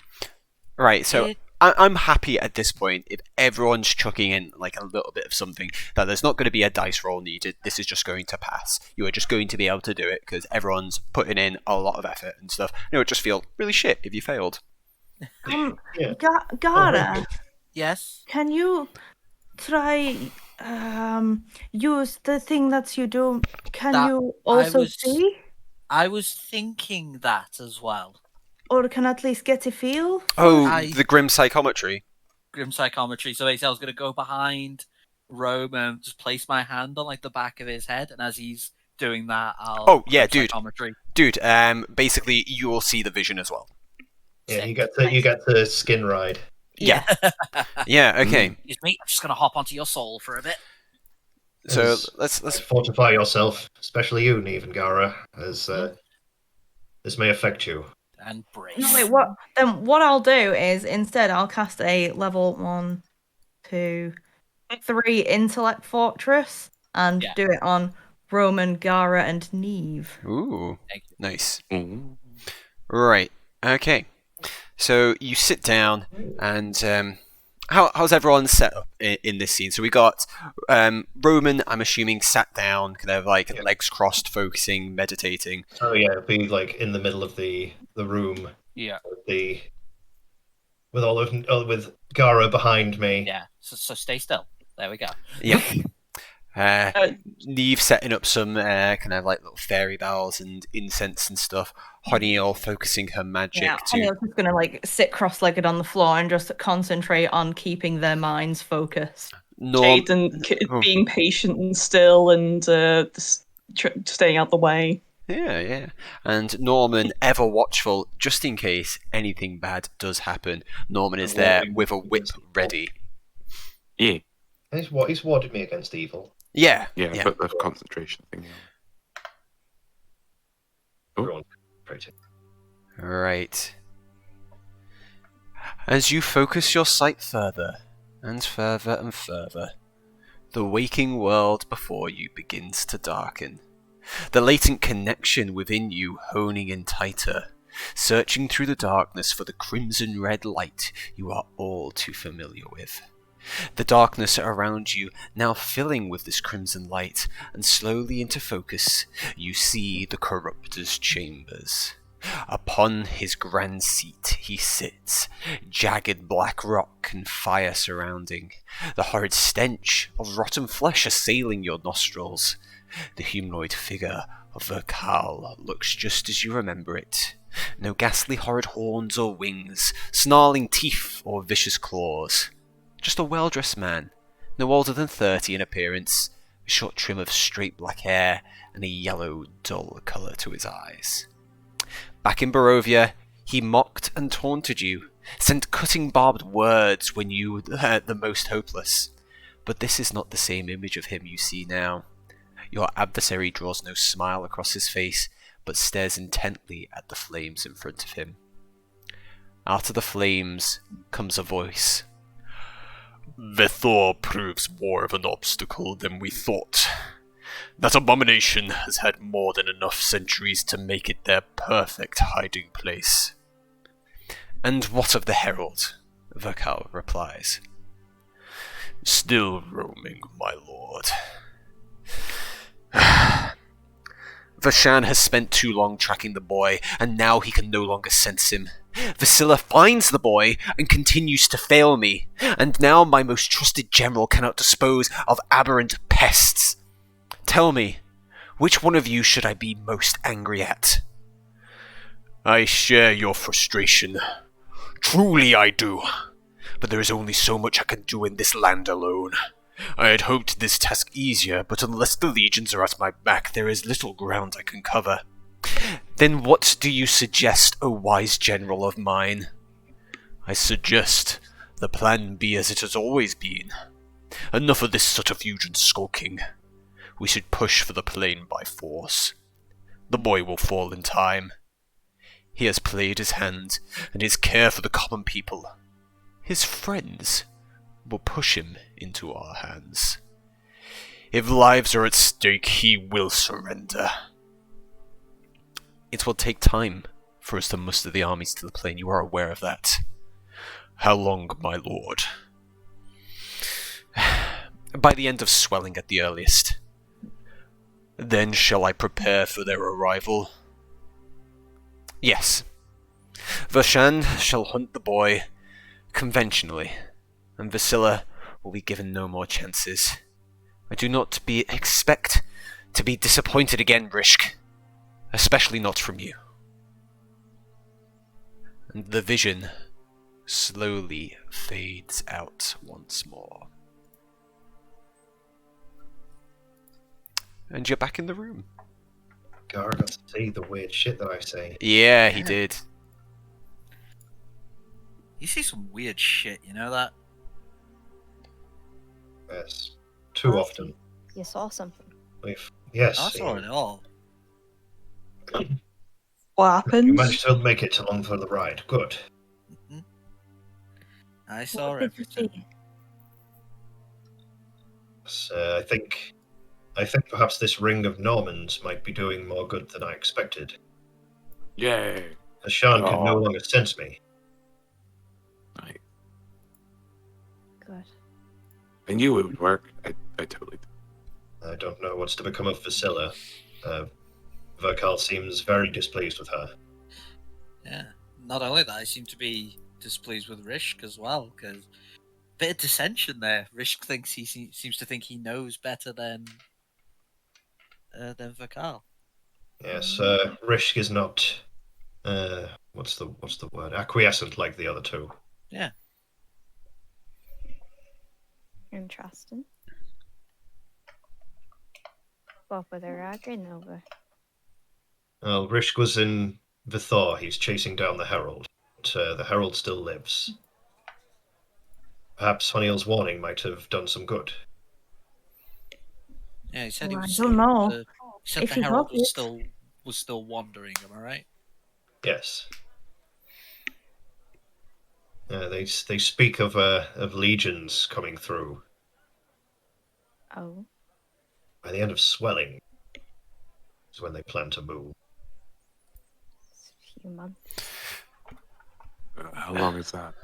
Right, so I'm happy at this point if everyone's chucking in like a little bit of something, that there's not going to be a dice roll needed. This is just going to pass. You are just going to be able to do it because everyone's putting in a lot of effort and stuff. It would just feel really shit if you failed. Yeah. Gara, Yes. can you try use the thing that you do? Can That you also see? I was thinking that as well. Or can at least get a feel? The grim psychometry. Grim psychometry. So basically, I was going to go behind Rome and just place my hand on like the back of his head, and as he's doing that, I'll. Oh yeah, grim dude. Psychometry. Dude. Basically, you will see the vision as well. Yeah, you get to skin ride. Yeah. Yeah. Okay. Excuse me. I'm just going to hop onto your soul for a bit. So As- let's. Fortify yourself, especially you, Neve and Gara, as this may affect you. And brace. No, wait, what? Then what I'll do is instead I'll cast a level 1, 2, 3 intellect fortress and Yeah. do it on Roman, Gara, and Neve. Ooh. Thank you. Nice. Ooh. Right. Okay. So you sit down, and how's everyone set up in this scene? So we got Roman, I'm assuming, sat down, kind of like legs crossed, focusing, meditating. So yeah, it'd be like in the middle of the room. Yeah. With Gara behind me. Yeah. So stay still. There we go. Yeah. Neve setting up some kind of like little fairy bells and incense and stuff. Honey all focusing her magic Yeah, to. Honey's just gonna like sit cross-legged on the floor and just concentrate on keeping their minds focused. Jaden being patient and still, and just staying out the way. Yeah. And Norman, ever watchful, just in case anything bad does happen. Norman is there with a whip ready. Yeah. He's warded me against evil. Yeah. Put the concentration thing on. Everyone, concentrating. Right. As you focus your sight further and further and further, the waking world before you begins to darken. The latent connection within you honing in tighter, searching through the darkness for the crimson red light you are all too familiar with. The darkness around you now filling with this crimson light, and slowly into focus, you see the Corruptor's chambers. Upon his grand seat he sits, jagged black rock and fire surrounding, the horrid stench of rotten flesh assailing your nostrils. The humanoid figure of Verkal looks just as you remember it. No ghastly horrid horns or wings, snarling teeth or vicious claws. Just a well-dressed man, no older than 30 in appearance, a short trim of straight black hair and a yellow, dull colour to his eyes. Back in Barovia, he mocked and taunted you, sent cutting barbed words when you were the most hopeless. But this is not the same image of him you see now. Your adversary draws no smile across his face, but stares intently at the flames in front of him. Out of the flames comes a voice. Vethor proves more of an obstacle than we thought. That abomination has had more than enough centuries to make it their perfect hiding place. And what of the Herald? Vakal replies. Still roaming, my lord. Vashan has spent too long tracking the boy, and now he can no longer sense him. Vasilla finds the boy and continues to fail me, and now my most trusted general cannot dispose of aberrant pests. Tell me, which one of you should I be most angry at? I share your frustration. Truly I do. But there is only so much I can do in this land alone. I had hoped this task easier, but unless the legions are at my back, there is little ground I can cover. Then what do you suggest, O wise general of mine? I suggest the plan be as it has always been. Enough of this subterfuge and skulking. We should push for the plain by force. The boy will fall in time. He has played his hand, and his care for the common people. His friends will push him into our hands. If lives are at stake, he will surrender. It will take time for us to muster the armies to the plain. You are aware of that. How long, my lord? By the end of swelling at the earliest. Then shall I prepare for their arrival? Yes. Vashan shall hunt the boy conventionally, and Vasilla will be given no more chances. I do not expect to be disappointed again, Rishk. Especially not from you. And the vision slowly fades out once more. And you're back in the room. Gar got to see the weird shit that I say. Yeah, he did. You see some weird shit, you know that? Yes. Too often. You saw something. Yes. I saw it all. What You managed happens? to make it along for the ride. Good. Mhm. I saw What did you everything. see? So I think perhaps this ring of Normans might be doing more good than I expected. Yay! Hashan can no Oh. longer sense me. I, Good. I knew it would work. I totally did. I don't know what's to become of Vasilla. Verkal seems very displeased with her. Yeah. Not only that, I seem to be displeased with Rishk as well, because bit of dissension there. Rishk thinks he seems to think he knows better than Vakal. Yes, Rishk is not what's the word? Acquiescent like the other two. Yeah. Interesting. What were they arguing over? Well, Rishk was in Vithor. He's chasing down the Herald. But, the Herald still lives. Perhaps Honeyell's warning might have done some good. Yeah, he said Well, I he don't know. he said If the he Herald got it. was still wandering, am I right? Yes. They speak of legions coming through. Oh, By the end of swelling is when they plan to move. it's a few months. How long is that?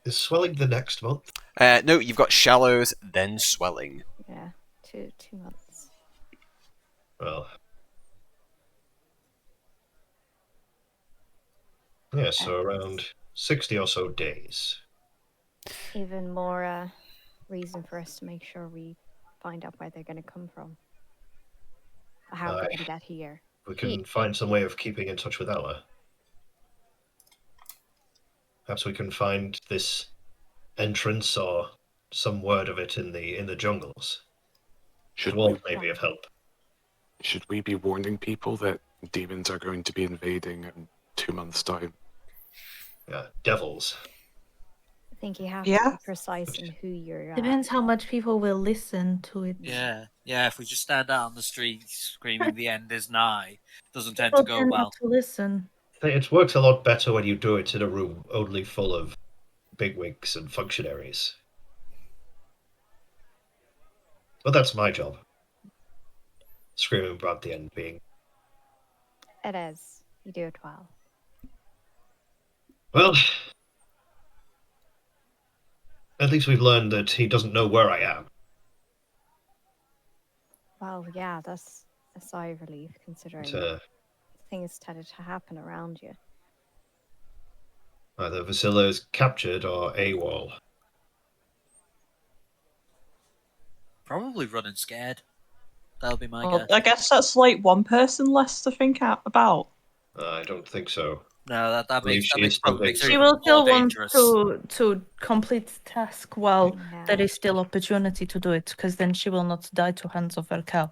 Is swelling the next month? No, you've got shallows, then swelling. Yeah, two months. Well, yeah, so around 60 or so days. Even more reason for us to make sure we find out where they're going to come from. Or how they're Aye. going to get here. We can find some way of keeping in touch with Ella. Perhaps we can find this entrance or some word of it in the jungles. Should Dwarf we, may be of help. should we be warning people that demons are going to be invading in 2 months' time? Yeah, devils. I think you have to Yeah. be precise in who you're. Depends how much people will listen to it. Yeah. Yeah, if we just stand out on the street screaming the end is nigh, doesn't tend People to go tend well. not to listen. It works a lot better when you do it in a room only full of bigwigs and functionaries. But that's my job. Screaming about the end being. It is. You do it well. Well, at least we've learned that he doesn't know where I am. Well, yeah, that's a sigh of relief considering But, things tended to happen around you. either Vasilla is captured or AWOL. Probably running scared. That'll be my Well, guess. I guess that's like one person less to think about. I don't think so. No, that believe makes she that is makes, still probably makes her being She even will more still want dangerous. to complete the task while Yeah. there is still opportunity to do it, because then she will not die to hands of her cow. I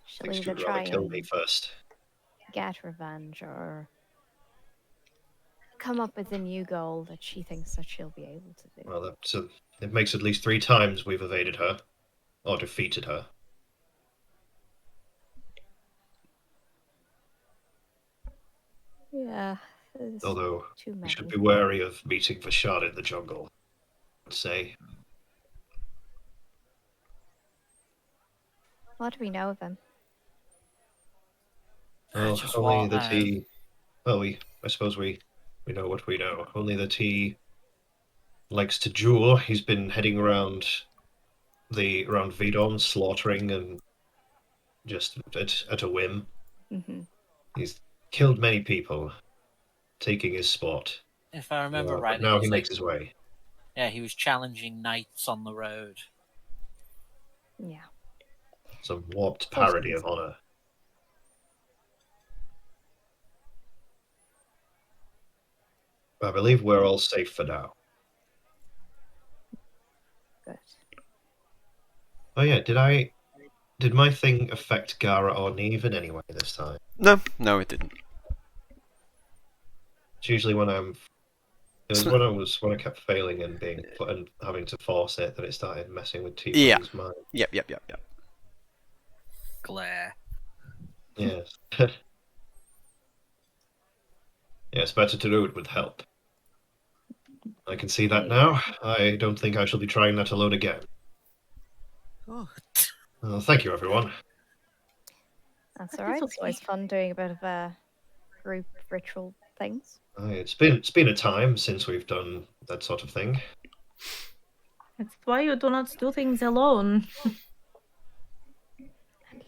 She'll think she either would try rather kill me and first. get revenge or come up with a new goal that she thinks that she'll be able to do. Well, it makes at least 3 times we've evaded her. Or defeated her. Yeah. there's Although, too we many. should be wary of meeting Vashad in the jungle. I'd say. What do we know of him? Well, Just only what, that he... Well, I suppose we know what we know. Only that he likes to jewel. He's been heading around Vidon, slaughtering and just at a whim. Mm-hmm. He's killed many people, taking his spot. if I remember But right, now it he was makes like, his way. yeah, he was challenging knights on the road. Yeah. Some warped Close parody of ones. honor. I believe we're all safe for now. Good. Oh yeah, did my thing affect Gara or Neve in any way this time? No, it didn't. It's usually when it was when I kept failing and being put and having to force it that it started messing with Tiefling's mind. Yep. Glare. Yes. Yeah, it's better to do it with help. I can see that now. I don't think I shall be trying that alone again. Oh. Well, thank you, everyone. That's That all is right. It's always okay. fun doing a bit of group ritual things. It's been a time since we've done that sort of thing. That's why you do not do things alone.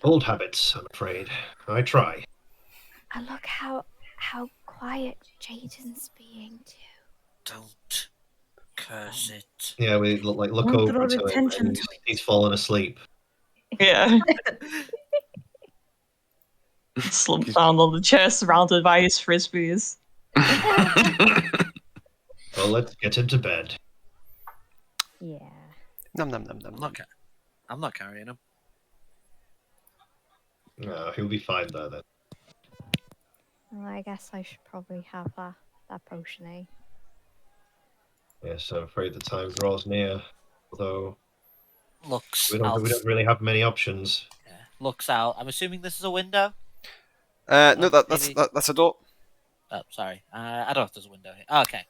Old habits, I'm afraid. I try. And look how quiet Jaden's being too. Don't curse it. Yeah, we look Don't over draw to him attention and to it. he's fallen asleep. Yeah. Slumped down on the chair surrounded by his frisbees. Well, let's get him to bed. Yeah. Nom. I'm not carrying him. No, he'll be fine there then. Well, I guess I should probably have that potion, eh? Yes, I'm afraid the time draws near. Although Looks we out. don't really have many options. Yeah. Looks out. I'm assuming this is a window. No, Maybe- that's a door. Oh, sorry. I don't know if there's a window here. Oh, okay.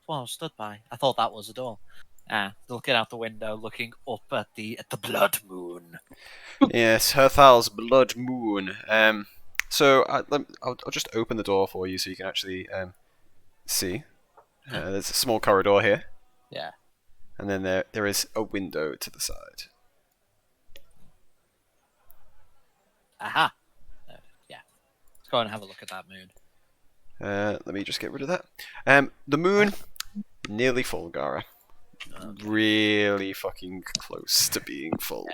Well, I was stood by. I thought that was a door. Looking out the window, looking up at the blood moon. Yes, Herthal's blood moon. So I'll just open the door for you so you can actually see. There's a small corridor here, Yeah. and then there is a window to the side. Aha. Yeah. Let's go and have a look at that moon. Let me just get rid of that. The moon, nearly full, Gara. Really fucking close to being full.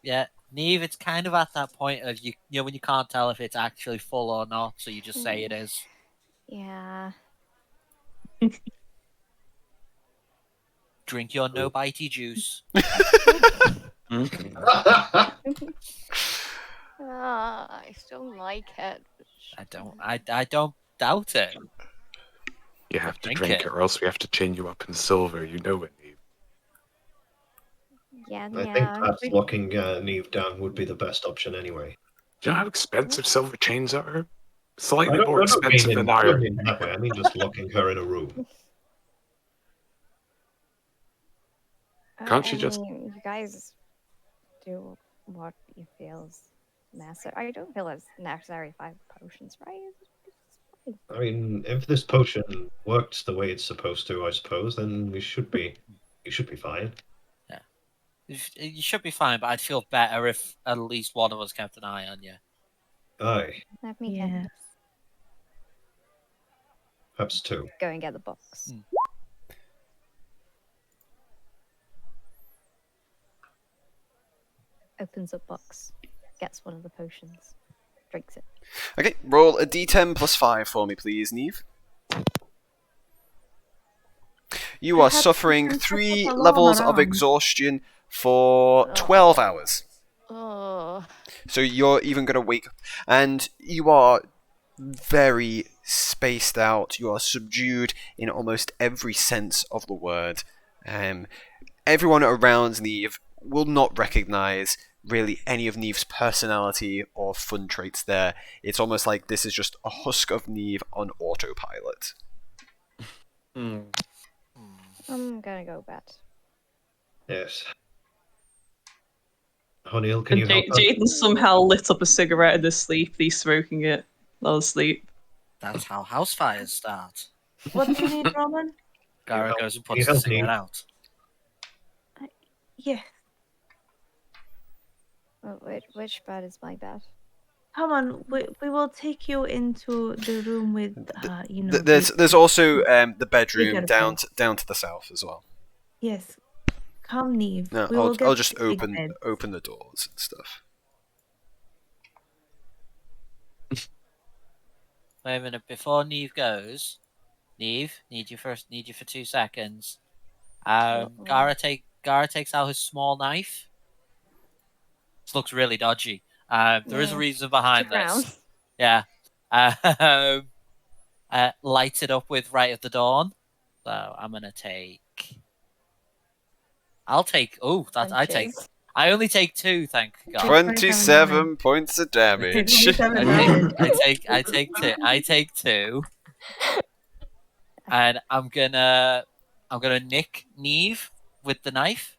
Yeah. Neve, it's kind of at that point of you know when you can't tell if it's actually full or not, so you just say it is. Yeah. Drink your no bitey juice. I still like it. I don't doubt it. You have to Drink drink it. it, or else we have to chain you up in silver. You know it, Neve. Yeah, I think yeah. perhaps locking Neve down would be the best option anyway. Do you know how expensive silver chains are? I Slightly don't, more I don't expensive mean than I don't iron. mean that way. I mean just locking her in a room. Can't she just- mean, you guys do what you feel's necessary. I don't feel it's necessary 5 potions, right? It's fine. I mean, if this potion worked the way it's supposed to, I suppose, then you should be fine. You should be fine, but I'd feel better if at least one of us kept an eye on you. Aye, Let me Yeah. perhaps 2. go and get the box. Opens up box, gets one of the potions, drinks it. Okay, roll a d10 plus 5 for me, please, Neve. You are Perhaps suffering we can 3 put a levels alarm of around. exhaustion for 12 hours. Oh, So you're even going to wake up. And you are very spaced out. You are subdued in almost every sense of the word. Everyone around Neve will not recognize really any of Neve's personality or fun traits there. It's almost like this is just a husk of Neve on autopilot. Hmm. I'm gonna go bed. Yes. O'Neill, can you And help us? Jaden somehow lit up a cigarette in his sleep. He's smoking it while asleep. That's how house fires start. What do you need, Roman? Gara help- goes and can you puts the help cigarette me? out. Yeah. Which bed is my bed? Come on, we will take you into the room with, There's also the bedroom Bigger down to the south as well. Yes. Come, Neve. No, We will get I'll just the big open bed. the doors and stuff. Wait a minute, before Neve goes, Neve, need you for 2 seconds. Gara takes out his small knife. This looks really dodgy. There is a Yeah. reason behind Look around. this. Yeah. Lights it up with Right at the Dawn. So I'm gonna take. I Punches. only take 2, thank God. 27 points of damage. 27 damage. I take 2. And I'm gonna nick Neve with the knife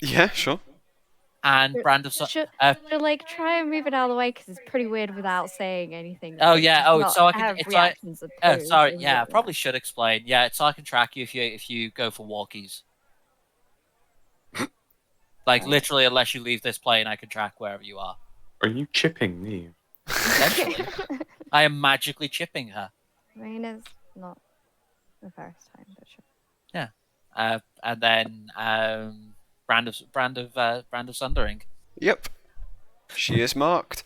Yeah, sure. and Brand of Should uh, like try and move it out of the way because it's pretty weird without saying anything. Oh, like, yeah, just oh, not so I can- have it's like- reactions. Oh, approved, sorry. isn't Yeah, I it? probably should explain. Yeah, it's so I can track you if you go for walkies. Like literally, unless you leave this plane, I can track wherever you are. Are you chipping Neve? Essentially, I am magically chipping her. I mean, it's not the first time, but sure. And then brand of sundering. Yep. She is marked.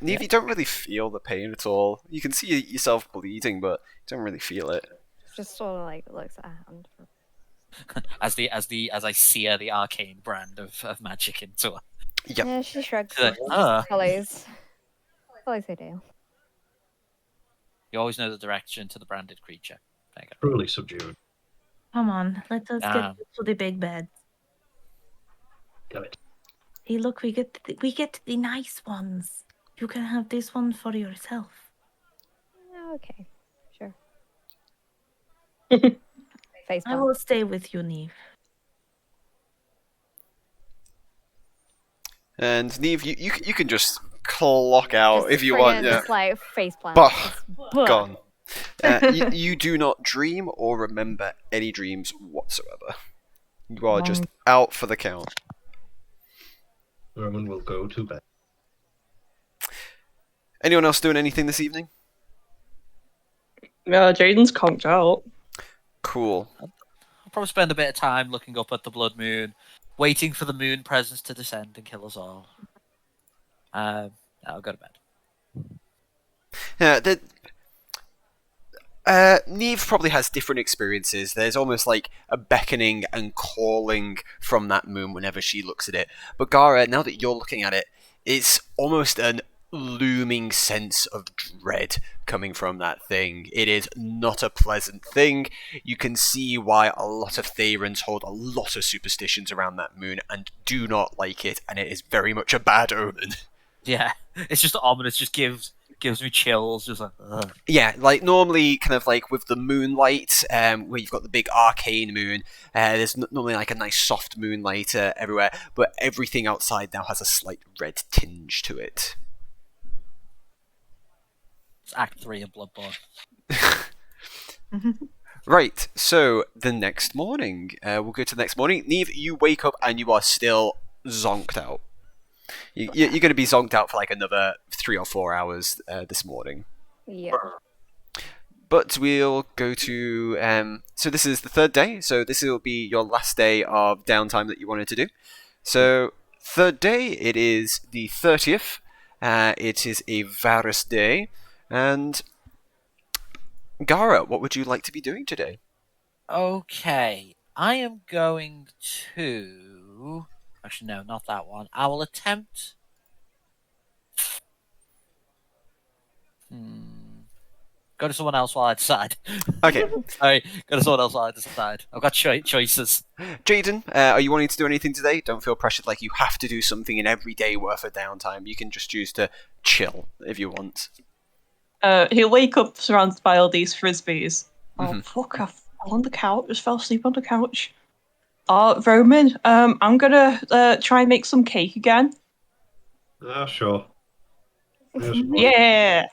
Neve, you don't really feel the pain at all. You can see yourself bleeding, but you don't really feel it. Just sort of like looks at her hand. As I sear the arcane brand of magic into her. Yep. Yeah, she shrugs. She's like, and "Ah." follows her tail. You always know the direction to the branded creature. There you go. Truly subdued. Come on, let us Um, get to the big bed. Damn it. Hey, look, we get the nice ones. You can have this one for yourself. Okay, sure. Face I palm. will stay with you, Neve. And Neve, you can just clock out Just if you want. friggin' Yeah. Just like face plant. Bah, Just bah. Gone. You do not dream or remember any dreams whatsoever. You are just out for the count. Roman will go to bed. Anyone else doing anything this evening? Yeah, Jaden's conked out. Cool. I'll probably spend a bit of time looking up at the blood moon, waiting for the moon presence to descend and kill us all. I'll go to bed. Yeah, Neve probably has different experiences. There's almost like a beckoning and calling from that moon whenever she looks at it. But Gara, now that you're looking at it, it's almost an looming sense of dread coming from that thing. It is not a pleasant thing. You can see why a lot of Thaerans hold a lot of superstitions around that moon and do not like it, and it is very much a bad omen. Yeah, it's just ominous. Just gives gives me chills. Just like, ugh. Yeah, like normally, kind of like with the moonlight, where you've got the big arcane moon. There's normally like a nice soft moonlight everywhere, but everything outside now has a slight red tinge to it. It's Act 3 of Bloodborne. Right, so the next morning, we'll go to the next morning. Neve, you wake up and you are still zonked out. You're going to be zonked out for like another 3 or 4 hours this morning. Yeah. But we'll go to... so this is the third day, so this will be your last day of downtime that you wanted to do. So, third day, it is the 30th. It is a Varus day. And... Gara, what would you like to be doing today? Okay, I am going to. Actually, no, not that one. I will attempt. Go to someone else while I decide. Okay. Sorry, go to someone else while I decide. I've got choices. Jaden, are you wanting to do anything today? Don't feel pressured like you have to do something in every day worth of downtime. You can just choose to chill if you want. He'll wake up surrounded by all these frisbees. Oh, Mhm. fuck, I fell on the couch. Just fell asleep on the couch. Roman, I'm gonna try and make some cake again. Sure. Yeah!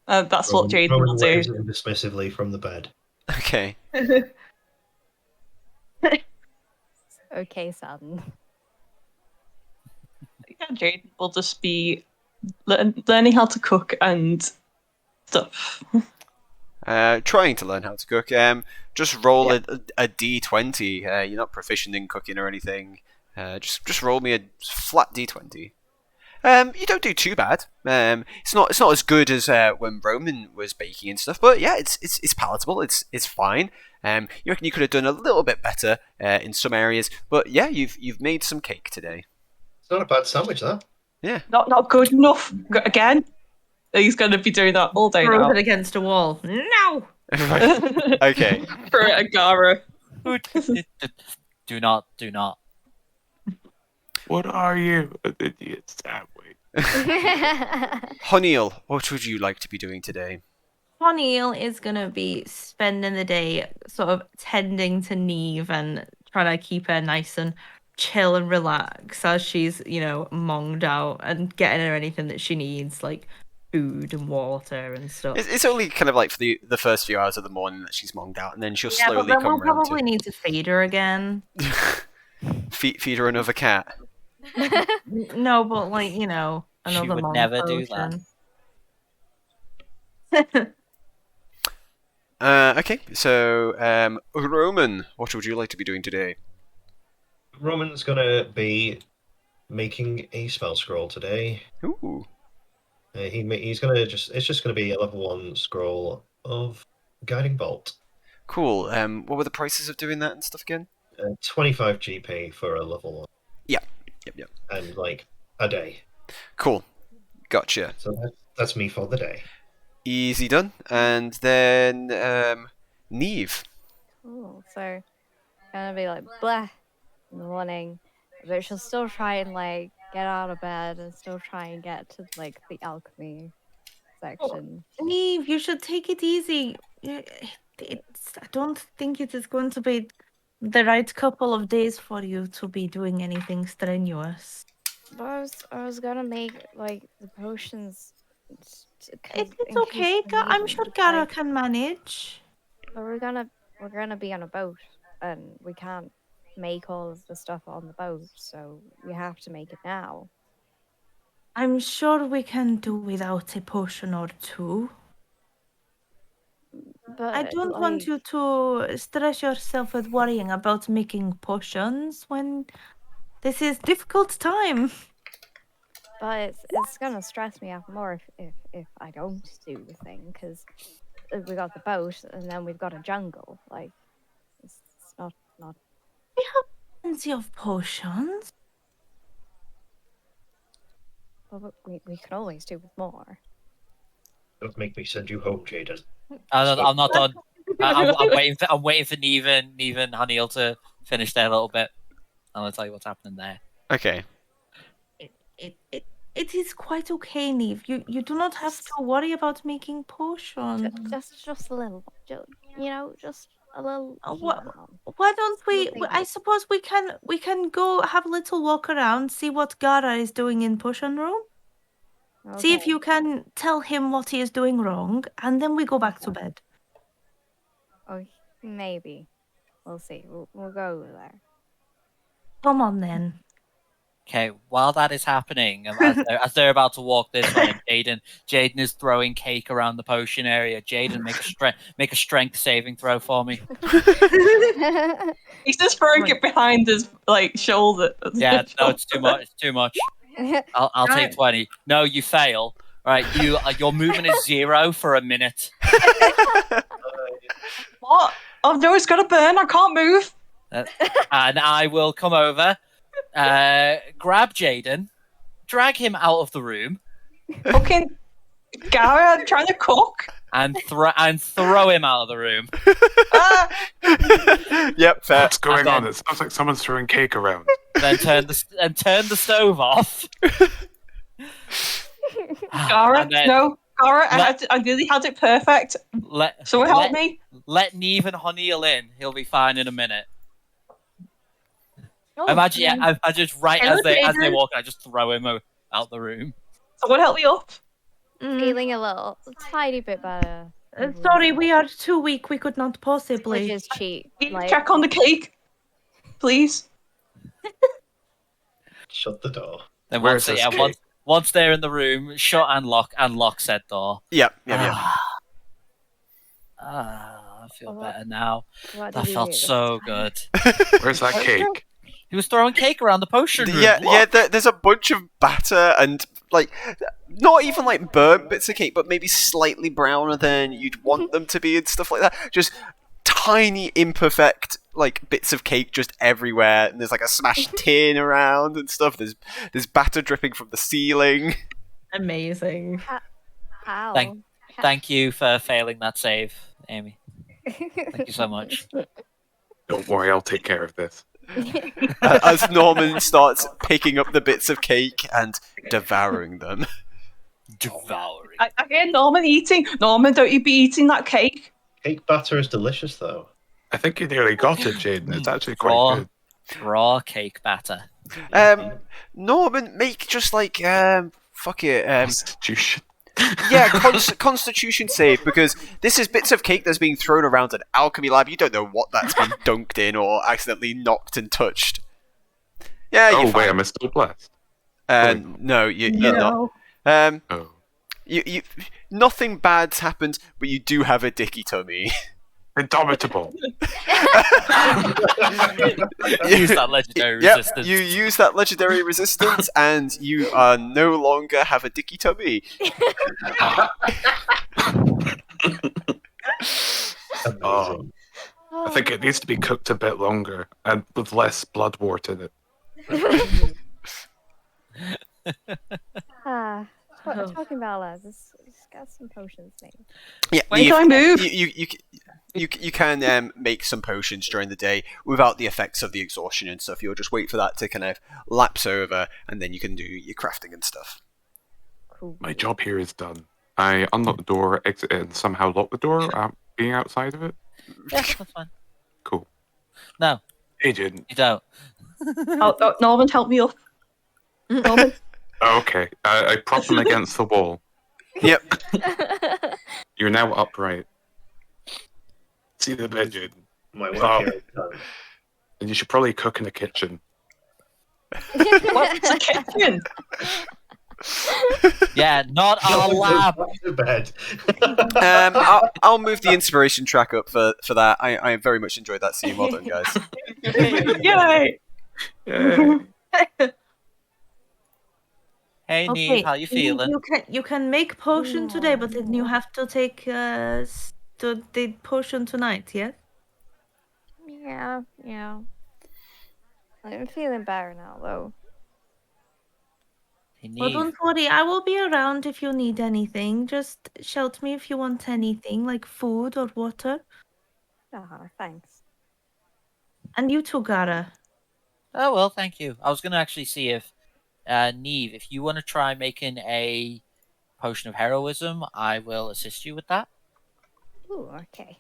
That's what Jaden will Roman do. waves him dismissively from the bed. Okay. Okay, son. Yeah, Jaden will just be learning how to cook and stuff. Trying to learn how to cook. Just roll a d20. You're not proficient in cooking or anything. Just roll me a flat d20. You don't do too bad. It's not as good as when Roman was baking and stuff, but yeah, it's palatable. It's fine. You reckon you could have done a little bit better in some areas, but yeah, you've made some cake today. It's not a bad sandwich, that. Yeah. Not good enough. Again? He's going to be doing that all day Throw now. it against a wall. No! Right. Okay. For Agara. Do not. What are you? An idiot sandwich. Honiel, what would you like to be doing today? O'Neill is going to be spending the day sort of tending to Neve and trying to keep her nice and chill and relax as she's, monged out and getting her anything that she needs, like food and water and stuff. It's only kind of like for the first few hours of the morning that she's monged out, and then she'll Yeah, but slowly then come we'll around probably need to feed her again. feed her another cat. No, but another would mom never do that. potion. Okay, so Roman, what would you like to be doing today? Roman's gonna be making a spell scroll today. Ooh, He's gonna it's just gonna be a level 1 scroll of Guiding Bolt. cool. What were the prices of doing that and stuff again? 25 GP for a level 1. Yep. And a day. Cool. Gotcha. So that's me for the day. Easy done. And then Neve. Cool. So, gonna be like blah in the morning, but she'll still try and get out of bed and still try and get to the alchemy section. Neve, you should take it easy. I don't think it is going to be the right couple of days for you to be doing anything strenuous. But I was gonna make the potions. It's okay. I'm sure Gara can manage. But we're gonna be on a boat, and we can't make all of the stuff on the boat, so we have to make it now. I'm sure we can do without a potion or two. But I don't want you to stress yourself with worrying about making potions when this is difficult time. But it's gonna stress me out more if I don't do the thing, because we got the boat and then we've got a jungle. It's not. We have plenty of potions. Well, we can always do with more. Don't make me send you home, Jaden. I'm not done. I'm waiting for Neve and Haniel to finish their little bit. I'm gonna tell you what's happening there. Okay. It is quite okay, Neve. You do not have to worry about making potions. Just a little, just a little. Why don't we? Nothing. I suppose we can go have a little walk around, see what Gara is doing in potion room. See if Okay. you can tell him what he is doing wrong, and then we go back to bed. Oh, maybe. We'll see. We'll go over there. Come on then. Okay, while that is happening, as they're about to walk this way, Jaden is throwing cake around the potion area. Jaden, make a strength saving throw for me. He's just throwing it behind his shoulder. Yeah, no, it's too much. It's too much. I'll take 20. No, you fail. Right, your movement is 0 for a minute. What? Oh no, it's gonna burn. I can't move. And I will come over, grab Jaden, drag him out of the room, Fucking Gara, I'm trying to cook. and throw him out of the room. Yep, fair. What's going And on? then- It sounds like someone's throwing cake around. Then turn the stove off. Gara, And then no. Gara, I really had it perfect. Someone help me. Let Neve and Honeyal in. He'll be fine in a minute. Oh, Imagine, I just Hello, as they Jaden. walk, I just throw him out the room. Someone help me up. feeling a tiny bit better. Sorry, we are too weak. We could not possibly. Which is cheap. Can you Like, check on the cake, please. Shut the door. Then Where's this cake? once they're in the room, shut and lock said door. Yep. I feel better now. what That did you felt do this so time? good. Where's that cake? He was throwing cake around the potion room. Yeah, Look. there's a bunch of batter and not even burnt bits of cake, but maybe slightly browner than you'd want them to be and stuff like that. Just tiny, imperfect bits of cake just everywhere, and there's a smashed tin around and stuff. There's batter dripping from the ceiling. Amazing. How? Thank you for failing that save, Amy. Thank you so much. Don't worry, I'll take care of this. As Norman starts picking up the bits of cake and devouring them. Devouring. I hear Norman eating. Norman, don't you be eating that cake. Cake batter is delicious, though. I think you nearly got it, Jaden. It's actually Raw. quite good. Raw cake batter. Norman, make just fuck it. Constitution. Yeah, Constitution save, because this is bits of cake that's being thrown around an alchemy lab. You don't know what that's been dunked in or accidentally knocked and touched. Yeah, Oh, you're wait, fine. am I still blessed? No, you're not. Oh. You nothing bad's happened, but you do have a dicky tummy. Indomitable. Use that legendary Yep, resistance. you use that legendary resistance, and you no longer have a dicky tummy. Amazing. I think it needs to be cooked a bit longer and with less blood wort in it. Talking about lads, let's get some potions made. Yeah, When can I move? You can make some potions during the day without the effects of the exhaustion and stuff. You'll just wait for that to kind of lapse over, and then you can do your crafting and stuff. Cool. My job here is done. I unlock the door, exit it, and somehow lock the door, being outside of it. Yeah, that's fine. Cool. No, Hey, Jaden. you don't. Norman, help me up. Norman. Oh, okay. I prop them against the wall. Yep. You're now upright. See the bed, Jaden. My work Oh. here is done. And you should probably cook in the kitchen. What's the kitchen? Yeah, not our lab. Back to bed. I'll move the inspiration track up for that. I very much enjoyed that scene. Well done, guys. Yay! Yay. Hey, Neve, how you feeling? You can make potion today, but then you have to take the potion tonight. Yes. Yeah. I'm feeling better now, though. Hey, Well, Neve. don't worry. I will be around if you need anything. Just shout me if you want anything, like food or water. Thanks. And you too, Gara. Oh well, thank you. I was gonna actually see if Neve, if you want to try making a potion of heroism, I will assist you with that. Ooh, okay.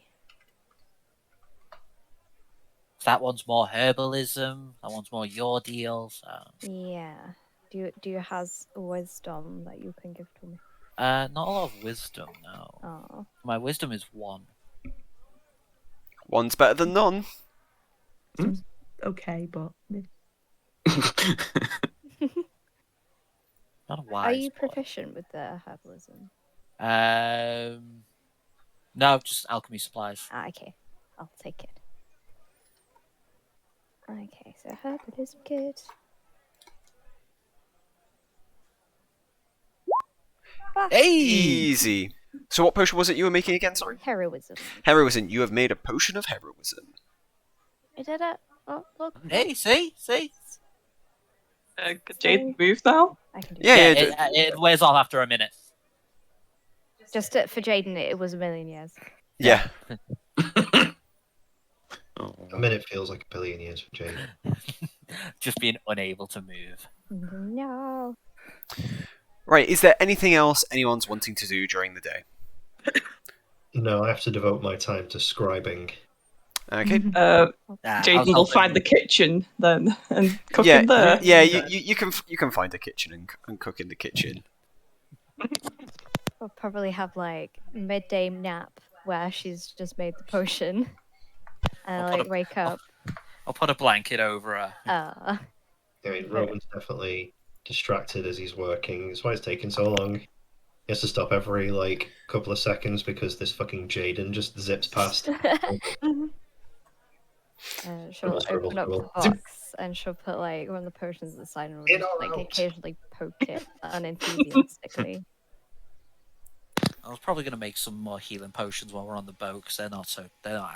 That one's more herbalism. That one's more your deal. So, Yeah. Do you has wisdom that you can give to me? not a lot of wisdom, no. Oh. My wisdom is 1. One's better than none. Okay, but Not a Are wise you boy. proficient with the herbalism? No, just alchemy supplies. Ah, okay. I'll take it. Okay, so herbalism good. Ah, Easy. So what potion was it you were making again, sorry? heroism. Heroism. You have made a potion of heroism. I did it. Oh, look. Hey, see? Could Jade move now? I can do Yeah, it. It wears off after a minute. Just for Jaden, it was a million years. Yeah. A minute feels like a billion years for Jade. Just being unable to move. No. Right, is there anything else anyone's wanting to do during the day? No, I have to devote my time to scribing. Okay. I was Jaden will hoping- find the kitchen then and cook yeah, in there. yeah. You can find a kitchen and cook in the kitchen. We'll probably have like midday nap where she's just made the potion. And I'll I'll put like wake up. I'll put a blanket over her. I mean, Roman's definitely distracted as he's working. That's why it's taking so long. He has to stop every couple of seconds because this fucking Jaden just zips past. She'll Scribble, open up the scribble. box and she'll put like one of the potions at the side and will In just or like out? occasionally poke it unenthusiastically. I was probably going to make some more healing potions while we're on the boat because they're not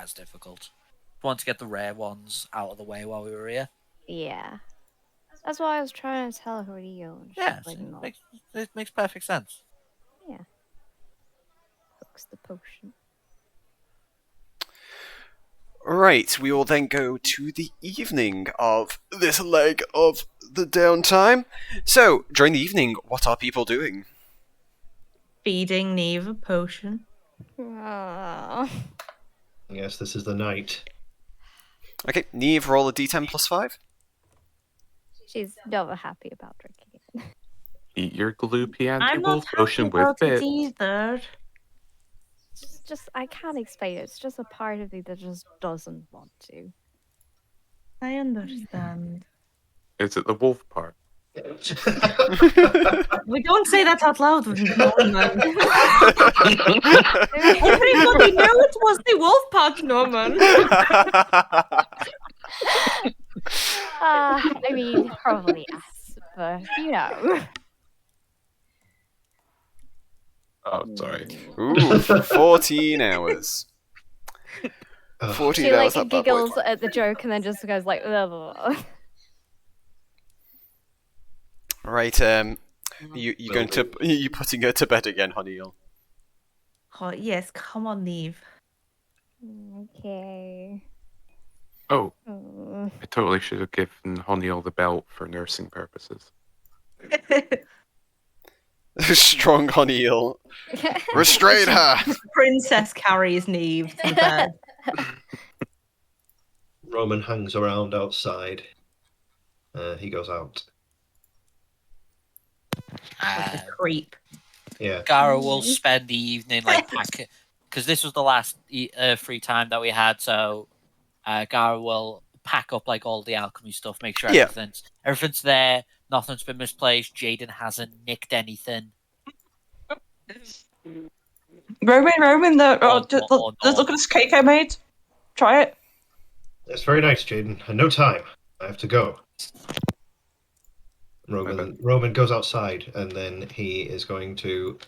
as difficult. Want to get the rare ones out of the way while we were here. Yeah. That's why I was trying to tell her Rio. And she's Yeah, like, no. it makes perfect sense. Yeah. Cooks the potion. Right, we will then go to the evening of this leg of the downtime. So, during the evening, what are people doing? feeding Neve a potion. Aww. Yes, this is the night. Okay, Neve, roll a d10 plus 5. She's never happy about drinking it. Eat your gloopy I'm not anti-wolf happy potion with about it bits. either. It's just, I can't explain it. It's just a part of me that just doesn't want to. I understand. Is it the wolf part? We don't say that out loud. Norman. Everybody knew it was the wolf part, Norman. I mean, probably yes, but you know. Oh, sorry. Ooh, 14 hours. Ugh. 14 She hours, like that bad boy. giggles at the joke and then just goes like, blah, blah, blah. Right, you going to you putting her to bed again, honey? Oh, yes, come on, Neve. Okay. Oh, Mm. I totally should have given Honiel the belt for nursing purposes. Strong honey eel. Restrain her! Princess carries Neve to the bed. Roman hangs around outside. He goes out. Like a creep. Yeah. Gara will spend the evening like packing because this was the last free time that we had. So Gara will pack up like all the alchemy stuff, make sure Yeah. everything's there, nothing's been misplaced. Jaden hasn't nicked anything. Roman, Or just not. look at this cake I made. Try it. It's very nice, Jaden. And no time. I have to go. Roman goes outside, and then he is going to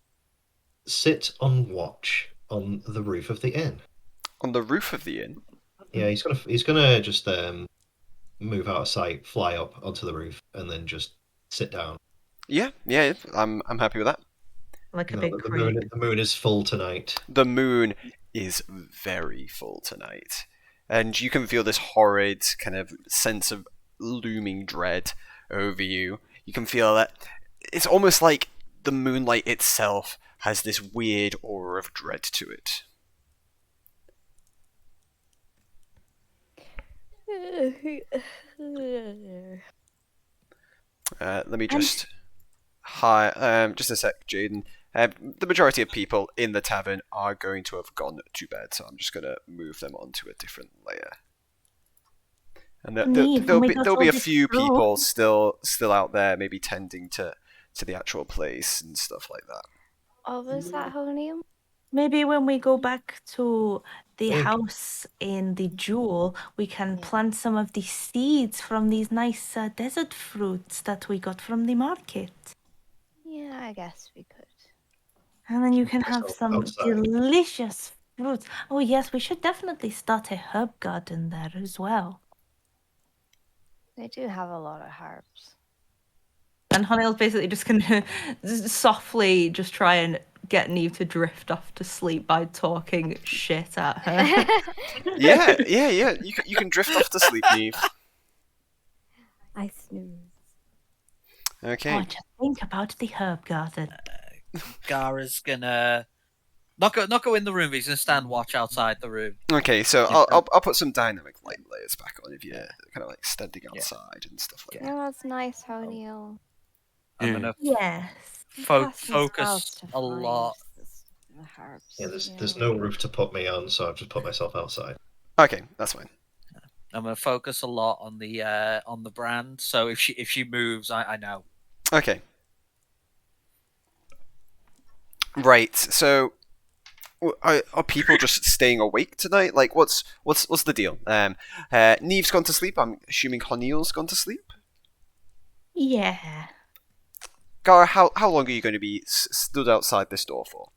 sit on watch on the roof of the inn. On the roof of the inn? Yeah, he's gonna just move out of sight, fly up onto the roof, and then just sit down. Yeah, I'm happy with that. Like a No, big the creep. moon is full tonight. The moon is very full tonight. And you can feel this horrid kind of sense of looming dread over you. you can feel that it's almost like the moonlight itself has this weird aura of dread to it. Let me just just a sec, Jaden. The majority of people in the tavern are going to have gone to bed, so I'm just going to move them onto a different layer. And there'll be a few people still out there, maybe tending to the actual place and stuff like that. Oh, was that O'Neill? Maybe when we go back to the Think. house in the jewel, we can plant some of the seeds from these nice desert fruits that we got from the market. Yeah, I guess we could. And then you can have Myself some outside. delicious fruits. Oh, yes, we should definitely start a herb garden there as well. They do have a lot of herbs. And Honeyl's basically just going to softly just try and get Neve to drift off to sleep by talking shit at her. Yeah. You can drift off to sleep, Neve. I snooze. Okay. Oh, just think about the herb garden. Gara's gonna not go in the room. But he's gonna stand watch outside the room. Okay, so I'll put some dynamic light layers back on if you're kind of like standing outside and stuff like that. Oh, that's nice, O'Neill. I'm gonna Yes. focus a lot. The herbs. Yeah, there's no roof to put me on, so I've just put myself outside. Okay, that's fine. I'm gonna focus a lot on the brand. So if she moves, I know. Okay. Right. So, are people just staying awake tonight? Like, what's the deal? Neve's gone to sleep. I'm assuming Honeyl's gone to sleep. Yeah. Gara, how long are you going to be stood outside this door for?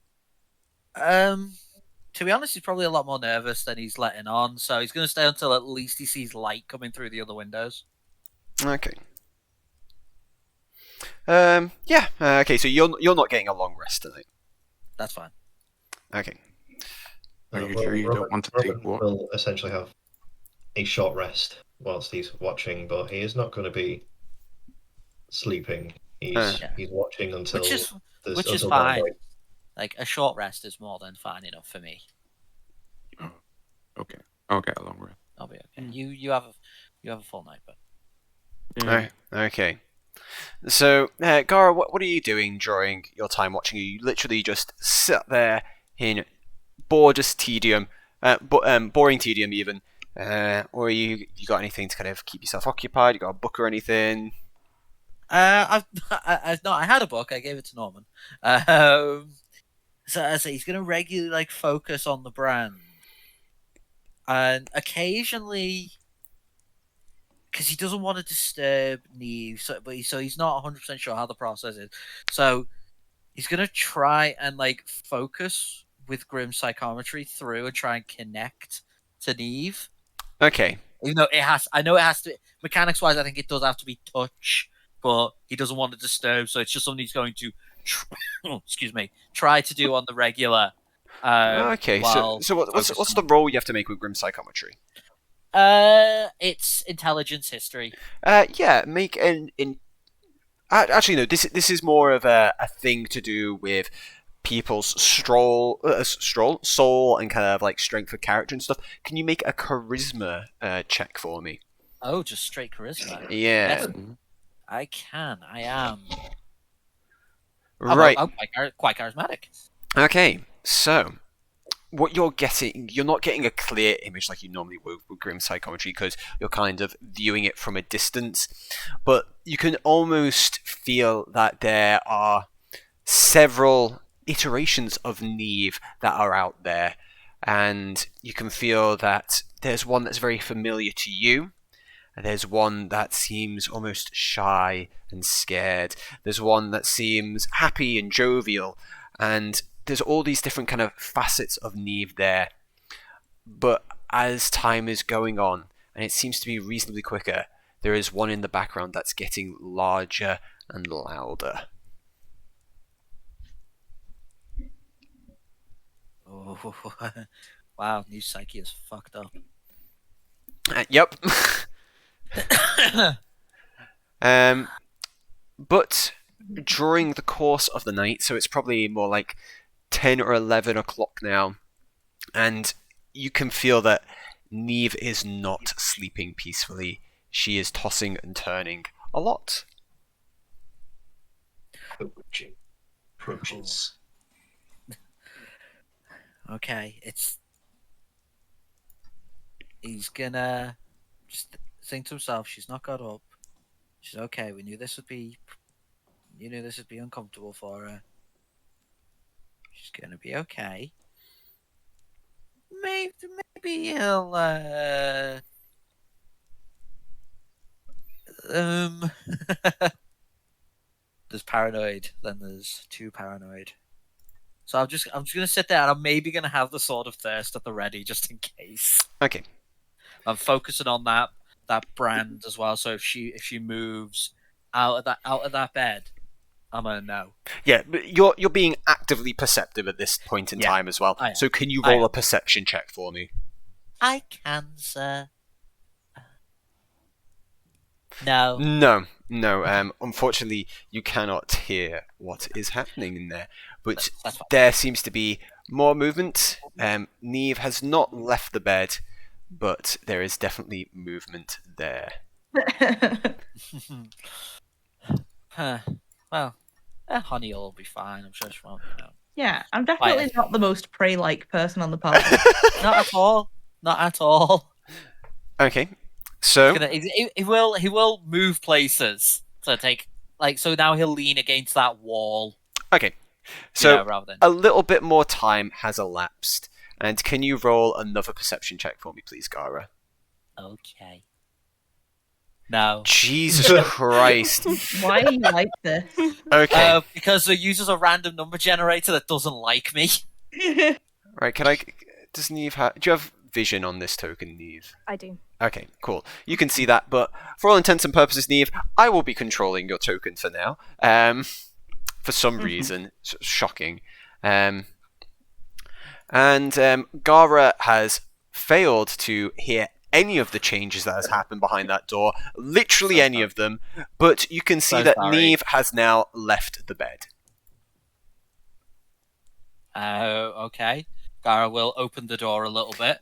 To be honest, he's probably a lot more nervous than he's letting on. So he's gonna stay until at least he sees light coming through the other windows. Okay. Yeah. Okay. So you're not getting a long rest tonight. That's fine. Okay. Are you sure you don't want to take Robin what? will essentially have a short rest whilst he's watching, but he is not going to be sleeping. He's watching until Which is until fine. dawnlight. Like a short rest is more than fine enough for me. Okay, I'll get a long rest. I'll be okay. You have a full night, but Okay. So, Gara, what are you doing during your time watching? You literally just sit there in boring tedium even, or you got anything to kind of keep yourself occupied? You got a book or anything? I had a book. I gave it to Norman. So I say he's going to regularly focus on the brand, and occasionally, because he doesn't want to disturb Neve, so he's not 100% sure how the process is. So he's going to try and focus with grim psychometry through and try and connect to Neve. Okay. Even though I know it has to, mechanics wise, I think it does have to be touch, but he doesn't want to disturb, so it's just something he's going to try to do on the regular. Okay, so what's the roll you have to make with grim psychometry? It's intelligence history. Yeah, make actually no. This is more of a thing to do with people's soul, and kind of strength of character and stuff. Can you make a charisma check for me? Oh, just straight charisma. Yeah. Yes, I can. I am. Right. I'm quite charismatic. Okay, so what you're not getting a clear image like you normally would with grim psychometry because you're kind of viewing it from a distance, but you can almost feel that there are several iterations of Neve that are out there, and you can feel that there's one that's very familiar to you. There's one that seems almost shy and scared. There's one that seems happy and jovial. And there's all these different kind of facets of Neve there. But as time is going on, and it seems to be reasonably quicker, there is one in the background that's getting larger and louder. Oh, wow, new psyche is fucked up. Yep. but during the course of the night, so it's probably more like 10 or 11 o'clock now, and you can feel that Neve is not sleeping peacefully. She is tossing and turning a lot. Approaches. Okay, he's gonna just think to himself, she's not got up. She's okay. We knew this would be uncomfortable for her. She's gonna be okay. Maybe he'll there's paranoid, then there's too paranoid. So I'm just gonna sit there and I'm maybe gonna have the Sword of Thirst at the ready just in case. Okay. I'm focusing on that brand as well. So if she moves out of that bed, I'm gonna know. Yeah, but you're being actively perceptive at this point in Yeah, time as well. I am. So can you I roll am. a perception check for me? I can, sir. No. No. Unfortunately, you cannot hear what is happening in there. But That's fine. there seems to be more movement. Neve has not left the bed, but there is definitely movement there. Huh. Well, Honey will be fine. I'm sure she won't. Yeah, I'm definitely not the most prey-like person on the party. Not at all. Not at all. Okay, so He will move places. So so now he'll lean against that wall. okay, so rather than a little bit more time has elapsed. And can you roll another perception check for me, please, Gara? okay. No. Jesus Christ. Why are you like this? Okay. Because it uses a random number generator that doesn't like me. Right, does Neve do you have vision on this token, Neve? I do. Okay, cool. You can see that, but for all intents and purposes, Neve, I will be controlling your token for now. For some reason. Shocking. And Gara has failed to hear any of the changes that has happened behind that door. Literally any of them. But you can see that Neve has now left the bed. Okay. Gara will open the door a little bit.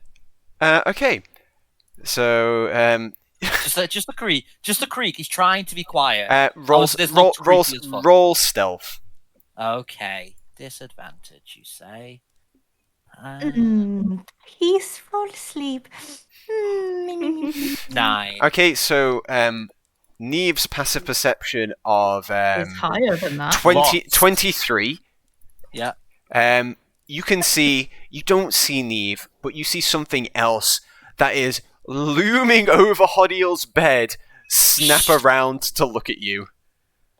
Okay. So, just a creak. Just a creak. He's trying to be quiet. roll stealth. Okay. Disadvantage, you say? Peaceful sleep. 9. Okay, so Neve's passive perception of It's higher than that. 23. Yeah. You can see, you don't see Neve, but you see something else that is looming over Hodiel's bed, snap around to look at you.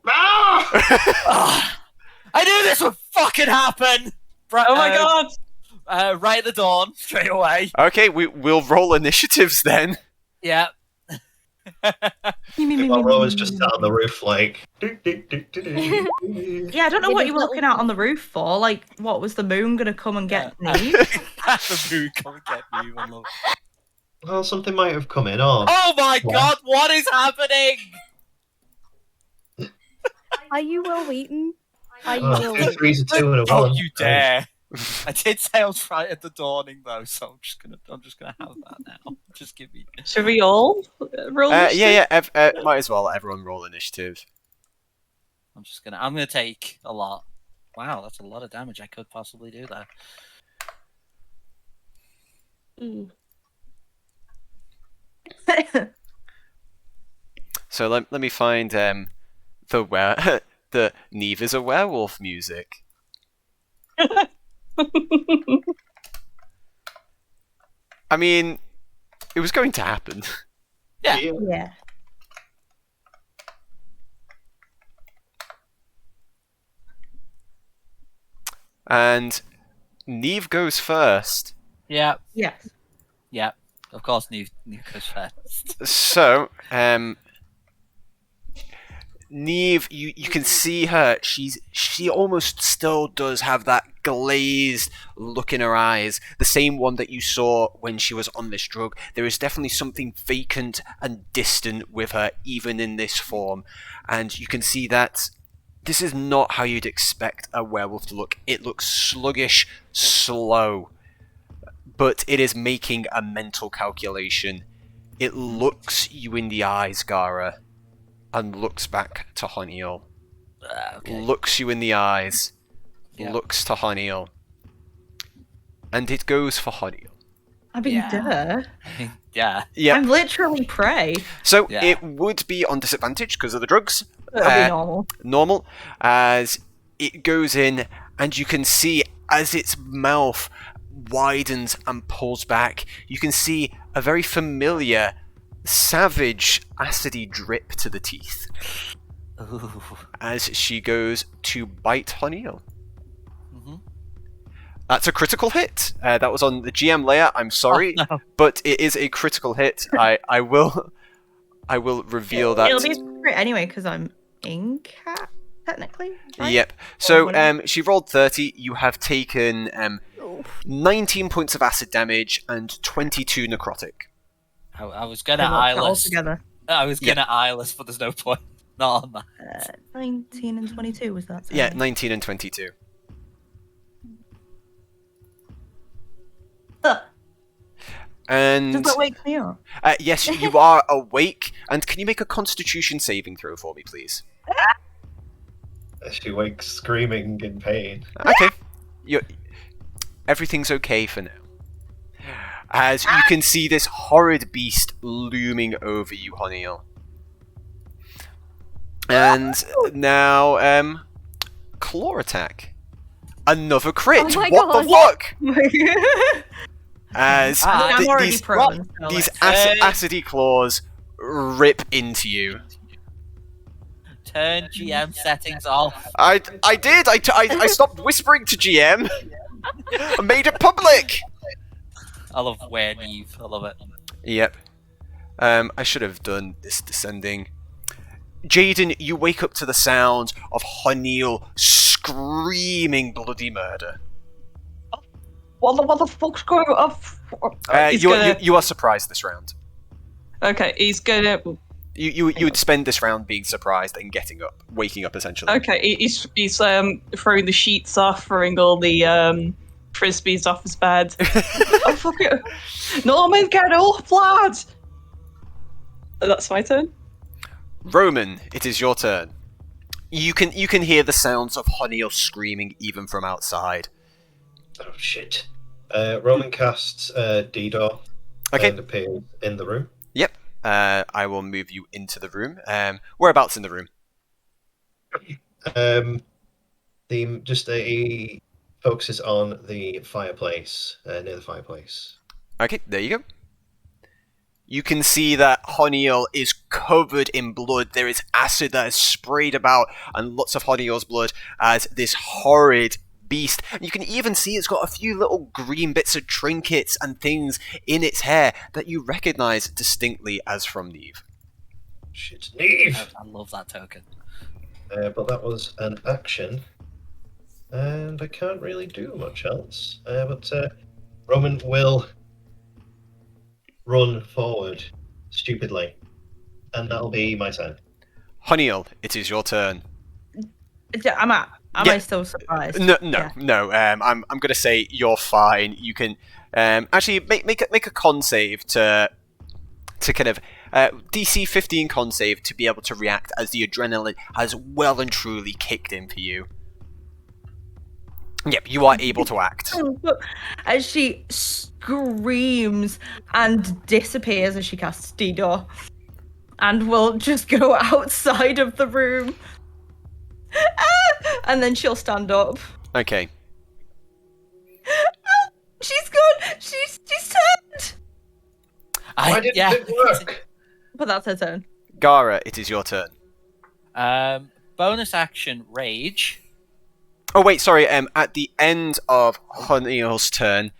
I knew this would fucking happen! Oh my god! Right at the dawn, straight away. Okay, we'll roll initiatives then. Yeah. While Rowan's just sat on the roof, like. Yeah, I don't know what you were looking out on the roof for. Like, what was the moon gonna come and get me? The moon come and get me. I love it. Well, something might have come in. Oh my god, what is happening? Are you Will Wheaton? Are you Will 2 Wheaton? 3s and 2 and a 1. Don't you dare. I did say I was right at the dawning though, so I'm just gonna have that now. Just give me. Should we all roll? Yeah. Might as well let everyone roll initiative. I'm gonna take a lot. Wow, that's a lot of damage I could possibly do there. So let me find the Neve is a werewolf music. I mean, it was going to happen. Yeah. Yeah. And Neve goes first. Yeah. Yes. Yeah. Of course, Neve goes first. So, Neve, you can see her. She almost still does have that glazed look in her eyes, the same one that you saw when she was on this drug. There is definitely something vacant and distant with her, even in this form. And you can see that this is not how you'd expect a werewolf to look. It looks sluggish, slow, but it is making a mental calculation. It looks you in the eyes, Gara, and looks back to Honiel. Okay. Looks you in the eyes, Yeah. looks to Honiel, and it goes for Honiel. I mean, Yeah. duh. Yeah. Yep. I'm literally prey. So Yeah. it would be on disadvantage because of the drugs. That'll be normal. Normal, as it goes in, and you can see as its mouth widens and pulls back, you can see a very familiar, savage, acidy drip to the teeth Ooh. as she goes to bite Honiel. Mhm. That's a critical hit. That was on the GM layer. I'm sorry, Oh, no. but it is a critical hit. I will reveal that. It'll be secret anyway because I'm in cat technically. Right? Yep. So whatever. she rolled 30. You have taken 19 points of acid damage and 22 necrotic. I was gonna I looked at all eyeless. together. I was gonna eyeless, but there's no point. Not on that. 19 and 22 was that? Yeah, Sorry. 19 and 22. Ugh, And does that wake me up? yes, you are awake. And can you make a Constitution saving throw for me, please? She wakes screaming in pain. Okay. Everything's okay for now. As you can see this horrid beast looming over you, Honiel. And now, claw attack. Another crit. Oh my What the fuck? As Ah, I'm already these prone. So these let's- acidy claws rip into you. Turn GM settings off. I did. I stopped whispering to GM. I made it public. I love where Neve. I love it. Yep. I should have done this descending. Jaden, you wake up to the sound of Honiel screaming bloody murder. What the fuck's going on? He's gonna- You are surprised this round. Okay, he's gonna. You would spend this round being surprised and getting up, waking up essentially. Okay, he's throwing the sheets off, throwing all the frisbees off his bed. Oh fuck it! Norman, get up, lad! That's my turn. Roman, it is your turn. You can hear the sounds of Honiel screaming even from outside. Oh shit. Roman casts D-Door Okay. and appears in the room. Yep. I will move you into the room. Whereabouts in the room? He focuses on the fireplace, near the fireplace. Okay, there you go. You can see that Honiel is covered in blood. There is acid that is sprayed about, and lots of Honiel's blood as this horrid beast. And you can even see it's got a few little green bits of trinkets and things in its hair that you recognize distinctly as from Neve. Shit, Neve! I love that token. But that was an action, and I can't really do much else. But Roman will run forward stupidly, and that'll be my turn. Honiel, it is your turn. Am Yeah. I still surprised? No. Yeah. I'm gonna say you're fine. You can actually make a con save to kind of DC 15 con save to be able to react as the adrenaline has well and truly kicked in for you. Yep, you are able to act. As she screams and disappears as she casts D-Door, and will just go outside of the room. And then she'll stand up. Okay. She's gone. She's turned. Why didn't it work? But that's her turn. Gara, it is your turn. Bonus action rage. Oh wait, sorry. At the end of Honiel's turn,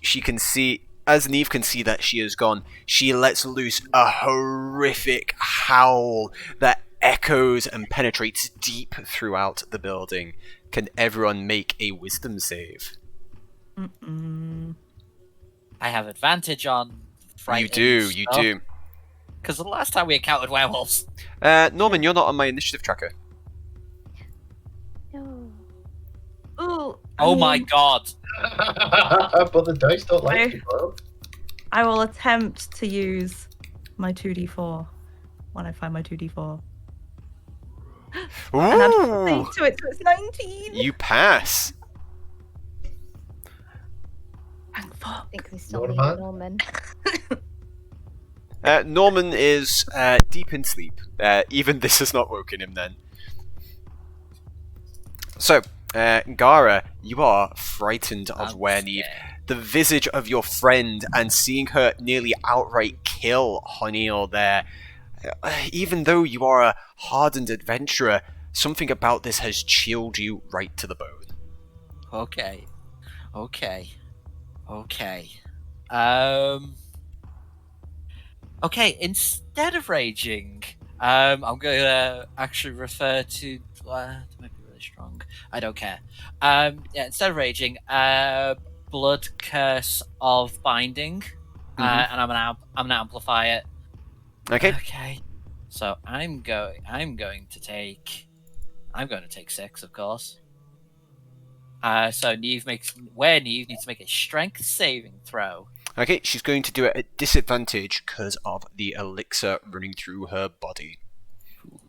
she can see, as Neve can see that she is gone, she lets loose a horrific howl that echoes and penetrates deep throughout the building. Can everyone make a wisdom save? Mm-mm. I have advantage on You do. Because the last time we encountered werewolves. Norman, you're not on my initiative tracker. No. Ooh. Oh my mean, god. But the dice don't like you, bro. I will attempt to use my 2d4 when I find my 2d4. And add Ooh! 14 to it, so it's 19. You pass. Thank I fuck. think we still Norman? need Norman. Norman is deep in sleep. Even this has not woken him then. So, Gara, you are frightened of I'm Wernive. scared. The visage of your friend and seeing her nearly outright kill Honiel there. Even though you are a hardened adventurer, something about this has chilled you right to the bone. Okay. Okay, instead of raging, I'm gonna actually refer to make it really strong. I don't care. Yeah, instead of raging, blood curse of binding, and I'm gonna amplify it. Okay. Okay. So I'm going to take 6, of course. So Neve needs to make a strength saving throw. Okay, she's going to do it at disadvantage because of the elixir running through her body.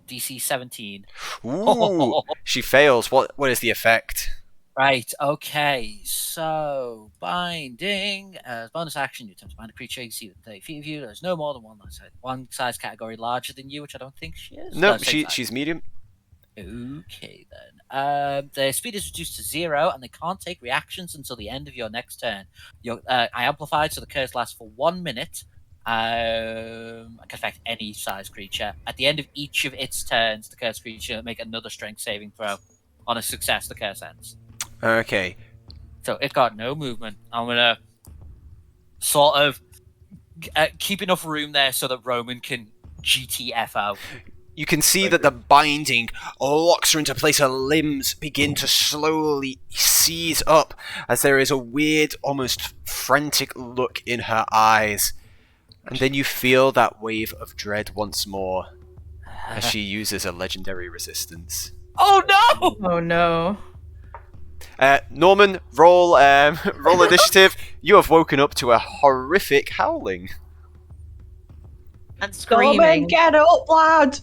DC 17. Ooh, she fails. What is the effect? Right, okay. So, binding. As bonus action, you attempt to bind a creature you see within 30 feet of you. There's no more than one size category larger than you, which I don't think she is. No, same size. she's medium. Okay, then. Their speed is reduced to 0, and they can't take reactions until the end of your next turn. I amplified, so the curse lasts for 1 minute. I can affect any size creature. At the end of each of its turns, the cursed creature make another strength saving throw. On a success, the curse ends. Okay. So it got no movement. I'm gonna sort of keep enough room there so that Roman can GTFO. You can see that the binding locks her into place. Her limbs begin to slowly seize up as there is a weird, almost frantic look in her eyes. And then you feel that wave of dread once more as she uses a legendary resistance. Oh no! Oh no. Norman, roll initiative. You have woken up to a horrific howling. And Norman, screaming. get up, lad!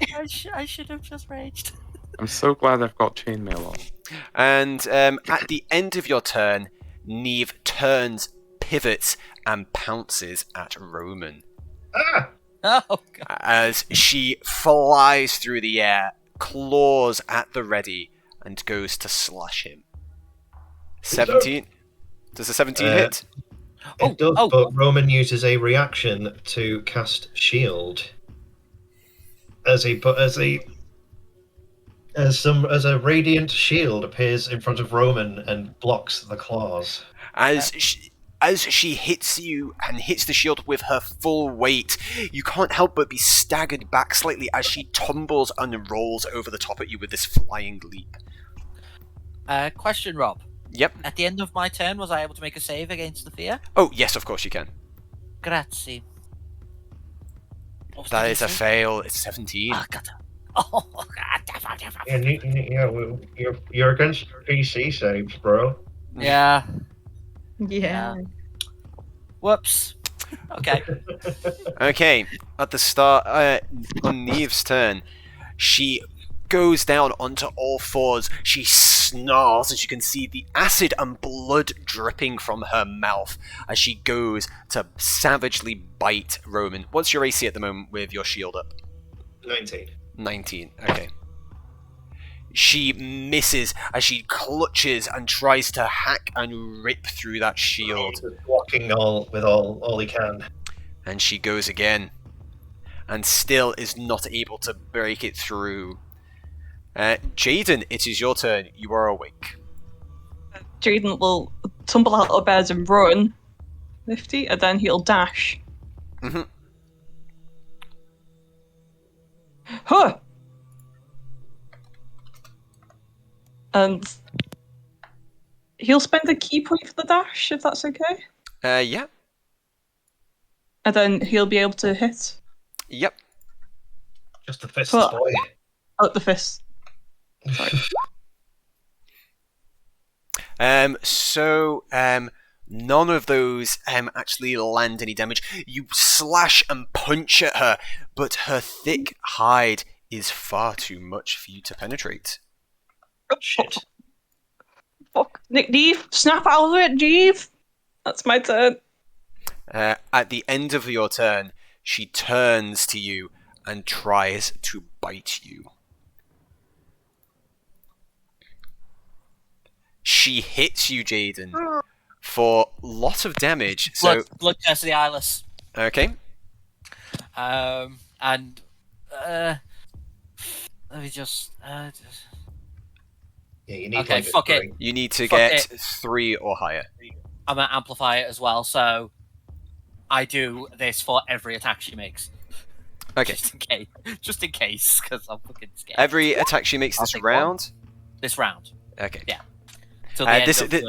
I should have just raged. I'm so glad I've got chainmail on. And at the end of your turn, Neve turns, pivots, and pounces at Roman. Ah! Oh god. As she flies through the air, claws at the ready, and goes to slash him. 17. Does a 17 hit? It does, but Roman uses a reaction to cast shield. As a radiant shield appears in front of Roman and blocks the claws. As she hits you and hits the shield with her full weight, you can't help but be staggered back slightly as she tumbles and rolls over the top at you with this flying leap. Question, Rob. Yep. At the end of my turn, was I able to make a save against the fear? Oh, yes, of course you can. Grazie. That is a fail. It's 17. Oh god. Oh god. You're against PC saves, bro. Yeah. Yeah. Whoops. Okay. Okay, at the start, on Neve's turn, she goes down onto all fours. She snarls as you can see the acid and blood dripping from her mouth as she goes to savagely bite Roman. What's your AC at the moment with your shield up? 19. 19, okay. She misses as she clutches and tries to hack and rip through that shield. He's blocking all he can. And she goes again. And still is not able to break it through. Jaden, it is your turn. You are awake. Jaden will tumble out of bed and run 50, and then he'll dash. Mm-hmm. Huh! And he'll spend a key point for the dash, if that's okay. Yeah. And then he'll be able to hit. Yep. Just the fists, But- boy. Oh, the fist. Sorry. None of those actually land any damage. You slash and punch at her, but her thick hide is far too much for you to penetrate. Shit. Fuck. Nick, Neve, snap out of it, Jeeve. That's my turn. At the end of your turn, she turns to you and tries to bite you. She hits you, Jaden, for a lot of damage. So, Blood test of the eyeless. okay. And let me just. Yeah, you need Okay, like fuck a it. drink. You need to Fuck get it. 3 or higher. I'm gonna amplify it as well, so I do this for every attack she makes. Okay. Just in case, because I'm fucking scared. Every attack she makes I'll this take round. This round. Okay. Yeah. Till the end This of the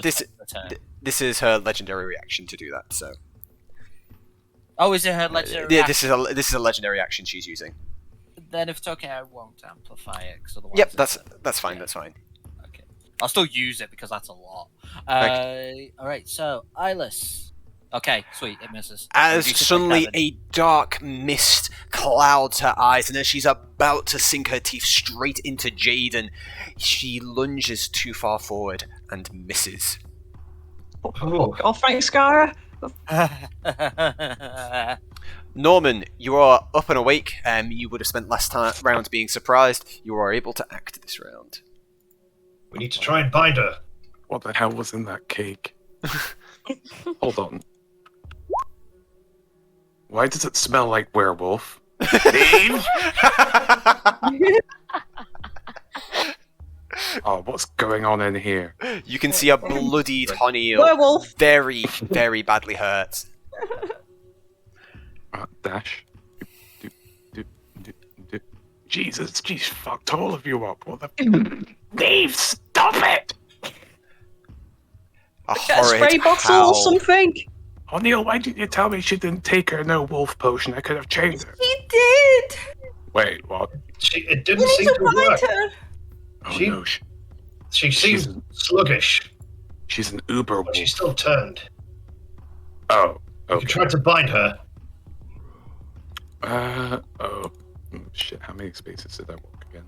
turn. this is her legendary reaction to do that. So. Oh, is it her legendary? Yeah, reaction? this is a legendary action she's using. Then if it's okay, I won't amplify it, because otherwise. Yep, it's that's fine. yeah. That's fine. Okay. I'll still use it because that's a lot. All right. So Eyeless. Okay, sweet. It misses. As Reduce it by suddenly 7. a dark mist clouds her eyes, and as she's about to sink her teeth straight into Jaden, she lunges too far forward and misses. Oh. Oh, thanks, Gara. Norman, you are up and awake. You would have spent last round being surprised. You are able to act this round. We need to try and bind her. What the hell was in that cake? Hold on. Why does it smell like werewolf? Dave? Oh, what's going on in here? You can see a bloodied Honeyeel, Werewolf. very, very badly hurt. Dash. Jesus, she's fucked all of you up. What the? Dave, stop it! A Get a spray horrid bottle howl. or something. O'Neill, why didn't you tell me she didn't take her no wolf potion? I could have changed her. He did. Wait, what? It didn't You need seem to to work. bind her. Oh She- no, She She's- seemed sluggish, she's an uber wolf. but she still turned. Oh, You okay. tried to bind her. Shit, how many spaces did I walk again?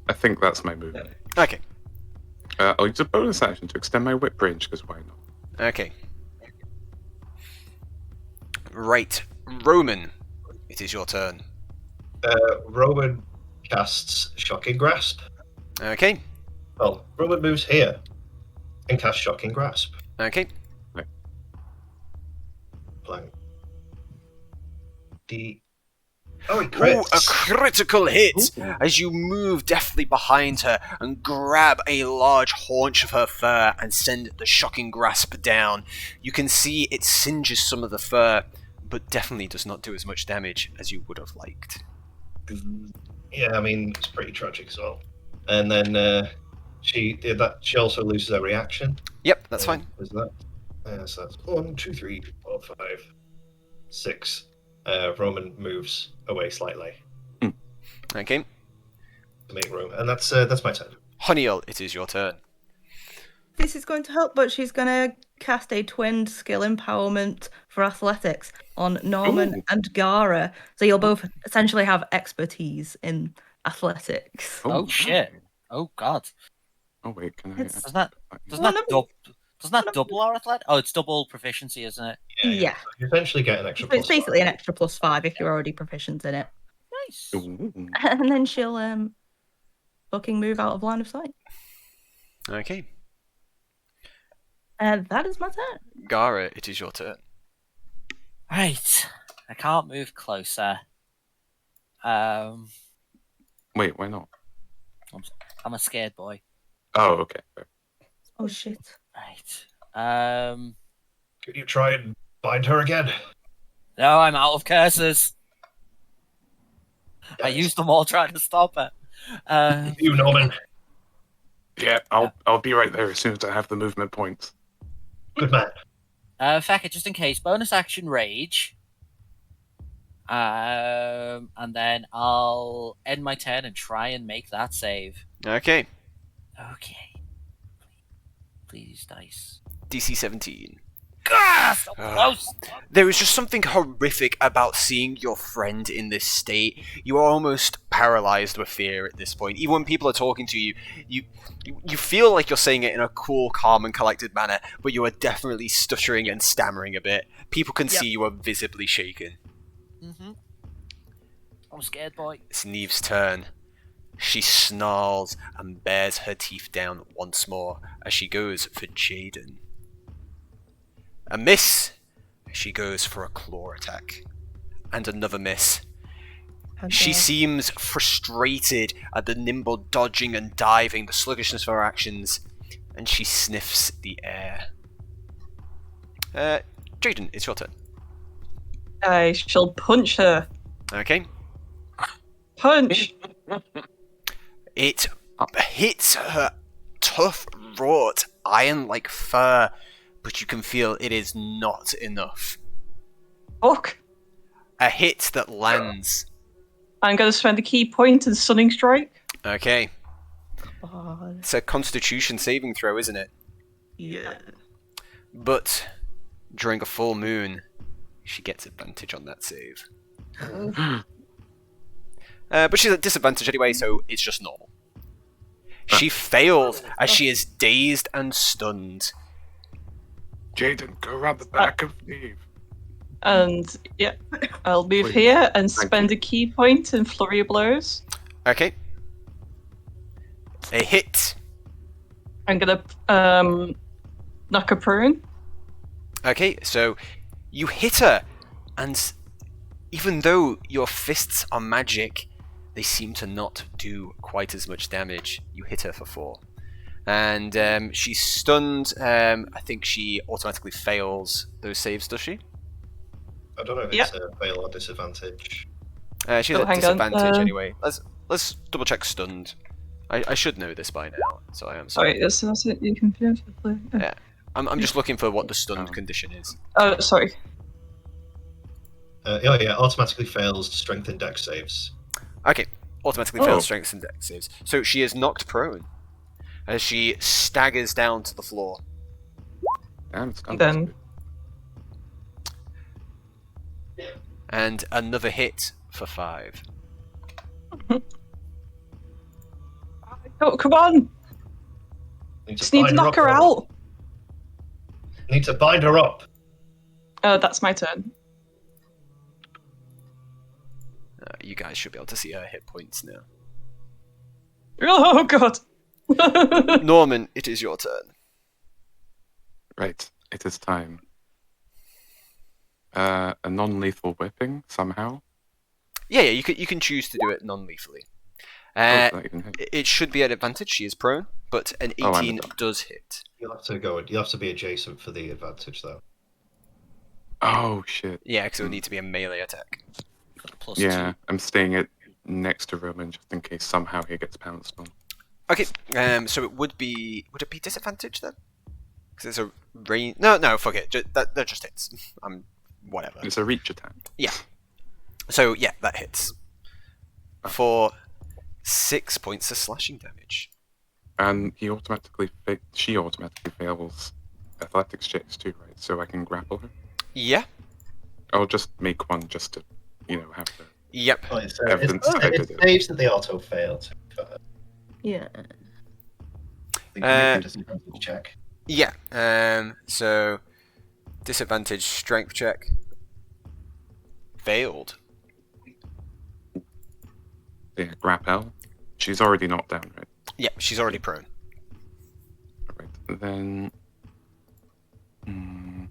I think that's my move. Okay, I'll use a bonus action to extend my whip range, because why not? okay. Right, Roman, it is your turn. Roman casts Shocking Grasp. Okay, Well, Roman moves here and casts Shocking Grasp. okay. Blank. Oh, it Ooh, crits. a critical hit as you move deftly behind her and grab a large haunch of her fur and send the shocking grasp down. You can see it singes some of the fur, but definitely does not do as much damage as you would have liked. Yeah, I mean, it's pretty tragic as well. And then she also loses her reaction. Yep, that's fine. Is that? So that's 1, 2, 3, 4, 5, 6. Roman moves away slightly Okay. to make room, and that's my turn. Honeyel, it is your turn. This is going to help, but she's going to cast a twinned skill empowerment for athletics on Norman Ooh. and Gara. So you'll both essentially have expertise in athletics. Oh shit! Oh god! Oh wait, can I? It's- Doesn't that double our athletic? Oh, it's double proficiency, isn't it? Yeah. So you essentially get an extra. So it's plus basically an 5. extra +5 if you're already proficient in it. Nice. Ooh. And then she'll fucking move out of line of sight. Okay. And that is my turn. Gara, it is your turn. Right. I can't move closer. Wait, why not? I'm a scared boy. Oh, okay. Fair. Oh shit. Right. Could you try and bind her again? No, I'm out of curses. I Yes. used them all trying to stop her. You, Norman. Yeah, I'll be right there as soon as I have the movement points. Good man. Fecker, just in case, bonus action rage. And then I'll end my turn and try and make that save. Okay. Okay. Please, dice. DC 17. Ah, so close! There is just something horrific about seeing your friend in this state. You are almost paralyzed with fear at this point. Even when people are talking to you, you feel like you're saying it in a cool, calm, and collected manner, but you are definitely stuttering and stammering a bit. People can see you are visibly shaken. Mm-hmm. I'm scared, boy. It's Neve's turn. She snarls and bares her teeth down once more as she goes for Jaden. A miss! She goes for a claw attack. And another miss. She seems frustrated at the nimble dodging and diving, the sluggishness of her actions, and she sniffs the air. Jaden, it's your turn. I shall punch her. Okay. Punch! It hits her tough, wrought, iron-like fur, but you can feel it is not enough. Fuck. A hit that lands. I'm going to spend a key point and stunning strike. Okay. God. It's a constitution saving throw, isn't it? Yeah. But during a full moon, she gets advantage on that save. But she's at disadvantage anyway, so it's just normal. She fails as she is dazed and stunned. Jaden, go around the back of Neve. And yeah, I'll move Please. here and Thank spend you. a key point and flurry of blows. Okay. A hit. I'm gonna knock her prone. Okay, so you hit her, and even though your fists are magic, they seem to not do quite as much damage. You hit her for 4. And she's stunned. I think she automatically fails those saves, does she? I don't know if it's a fail or disadvantage. She's Oh, at hang on, disadvantage anyway. Let's double check stunned. I should know this by now, so I am sorry. Sorry, that's it. You confused. Yeah. I'm just looking for what the stunned Oh. condition is. Oh, sorry. Automatically fails strength and dex saves. Okay, automatically fails strength and dex saves. So she is knocked prone as she staggers down to the floor. Damn, it's done. Then- And another hit for 5. Oh, come on! Just need to bind knock her up, out. Need to bind her up. That's my turn. You guys should be able to see her hit points now. Oh god. Norman, it is your turn. Right, it is time. A non-lethal whipping, somehow. Yeah, you can choose to do it non-lethally. It's not even hit. It should be an advantage. She is prone, but an Oh, I'm 18 advanced. does hit. You'll have to be adjacent for the advantage, though. Oh, shit. Yeah, because it would need to be a melee attack. Plus Yeah, 2. I'm staying it next to Roman just in case somehow he gets pounced on. Okay, so it would be... Would it be disadvantage then? Because it's a range... No, fuck it. That just hits. Whatever. It's a reach attack. So, yeah, that hits. For 6 points of slashing damage. And she automatically fails athletics checks too, right? So I can grapple her. Yeah. I'll just make one just to, have the... Yep. Oh, it's Evidence I did it. saves that they auto failed. Yeah. You can make a disadvantage check. Yeah. So, disadvantage strength check. Failed. Yeah, grapple. She's already knocked down, right? Yeah, she's already prone. Right. Then... Another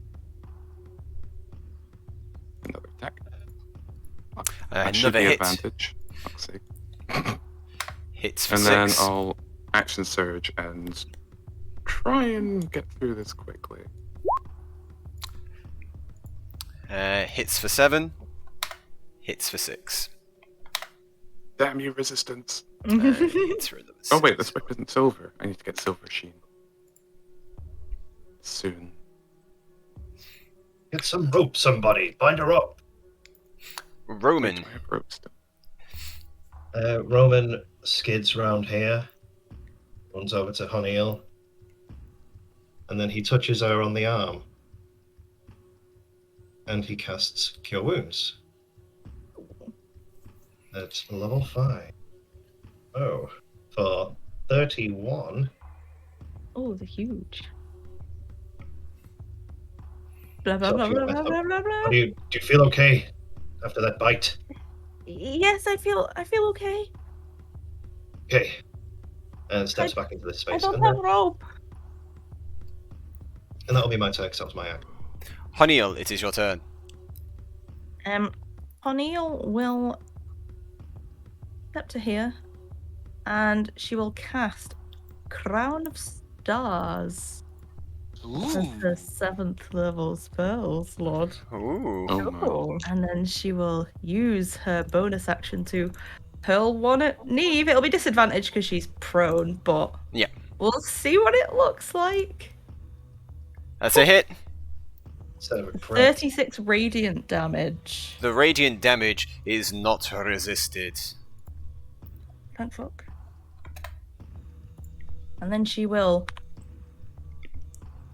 attack. That should Another be hit. advantage. Fuck's sake. Hits for And 6. then I'll action surge and try and get through this quickly. Hits for 7. Hits for 6. Damn you, resistance. It's for the Oh wait, this whip isn't silver. I need to get silver sheen. Soon. Get some rope, somebody. Bind her up. Roman. Wait, do I have rope still? Roman skids round here, runs over to Honeyhill, and then he touches her on the arm. And he casts Cure Wounds. At level 5. Oh, for 31. Oh, they're huge. Blah blah blah blah blah blah blah blah. Do you feel okay after that bite? Yes, I feel okay. Okay. And steps back into this I space. don't And, have rope. and that'll be my turn, because that was my act. Honeyhill, it is your turn. O'Neill will step to here, and she will cast Crown of Stars as her 7th level spell slot. Ooh. Oh my. And then she will use her bonus action to hurl one at Neve. It'll be disadvantaged because she's prone, but Yeah. we'll see what it looks like. That's a hit. So, 36 radiant damage. The radiant damage is not resisted. Don't fuck. And then she will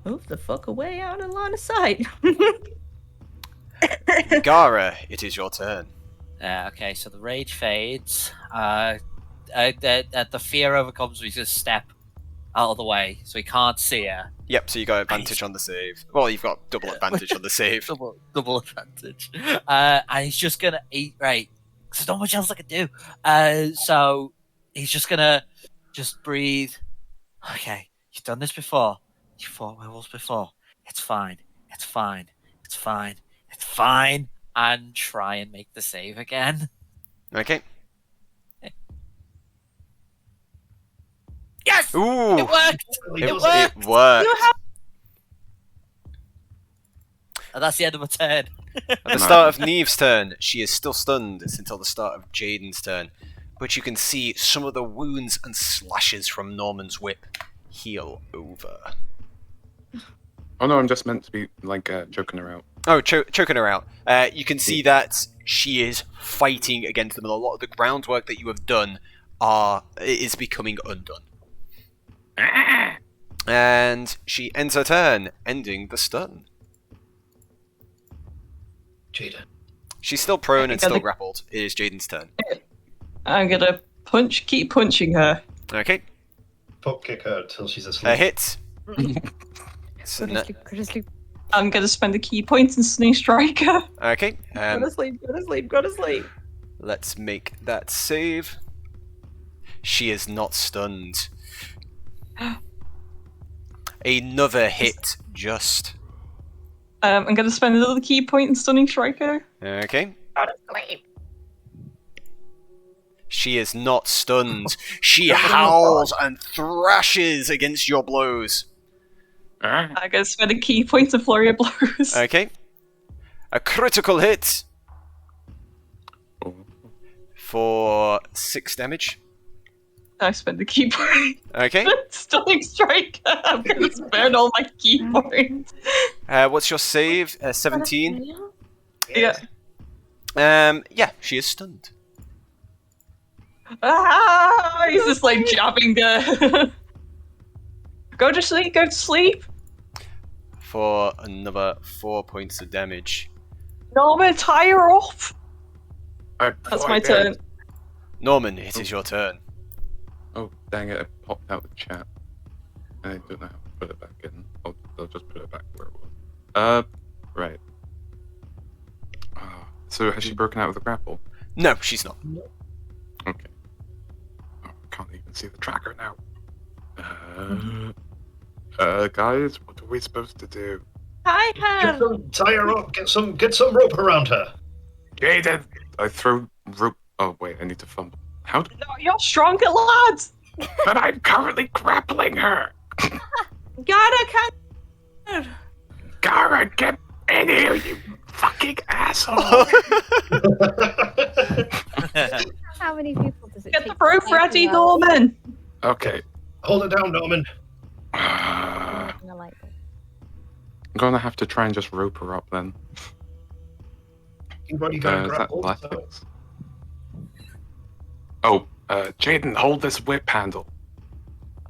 move the fuck away out of line of sight. Gara, it is your turn. Okay, so the rage fades. The fear overcomes me. Just step out of the way so he can't see her. Yep, so you got advantage on the save. Well, you've got double advantage on the save. Double advantage. And he's just gonna eat. Right, there's not much else I can do. So he's just gonna breathe. Okay, you've done this before. You fought werewolves before. It's fine. It's fine. It's fine. It's fine. And try and make the save again. Okay. Yes! Ooh! It worked! It worked! And that's the end of my turn. At the start of Neve's turn, she is still stunned until the start of Jaden's turn. But you can see some of the wounds and slashes from Norman's whip heal over. Oh no, I'm just meant to be like choking her out. Oh, choking her out. You can see that she is fighting against them, and a lot of the groundwork that you have done is becoming undone. And she ends her turn, ending the stun. Jada. She's still prone and still grappled. It is Jaden's turn. I'm gonna keep punching her. Okay, Fuck kick her till she's a asleep. hit. Go to sleep. I'm gonna spend a key point and stunning strike her. Okay, Go to sleep, go to sleep, go to sleep. let's make that save. She is not stunned. Another hit, just. I'm gonna spend another key point and stunning strike her. Okay. Go to sleep. She is not stunned. She howls and thrashes against your blows. I'm gonna spend a key point and flurry of blows. Okay. A critical hit Oh. for 6 damage. I spend the key point. Okay. Stunning strike. I'm gonna spend all my key points. What's your save? 17. Yeah. Yeah, she is stunned. Ah! He's just like jabbing her. Go to sleep. Go to sleep. For another 4 points of damage. Norman, tie her off. That's my turn. Norman, it is your turn. Oh, dang it, I popped out the chat. I don't know how to put it back in. I'll just put it back where it was. Right. So has she broken out of the grapple? No, she's not. Okay. Oh, I can't even see the tracker now. Guys, what are we supposed to do? Hi, Tie her up. Get some rope around her. Jaden! I throw rope. Oh, wait, I need to fumble. How? No, you're stronger, lads. But I'm currently grappling her! Gara can't. Gara, get in here, you fucking asshole! How many people does it Get take the Proof ready, Norman. Okay. Hold it down, Norman. I'm I like it. gonna have to try and just rope her up then. You've already got a Is that grapple. So... athletics? Oh, Jaden, hold this whip handle.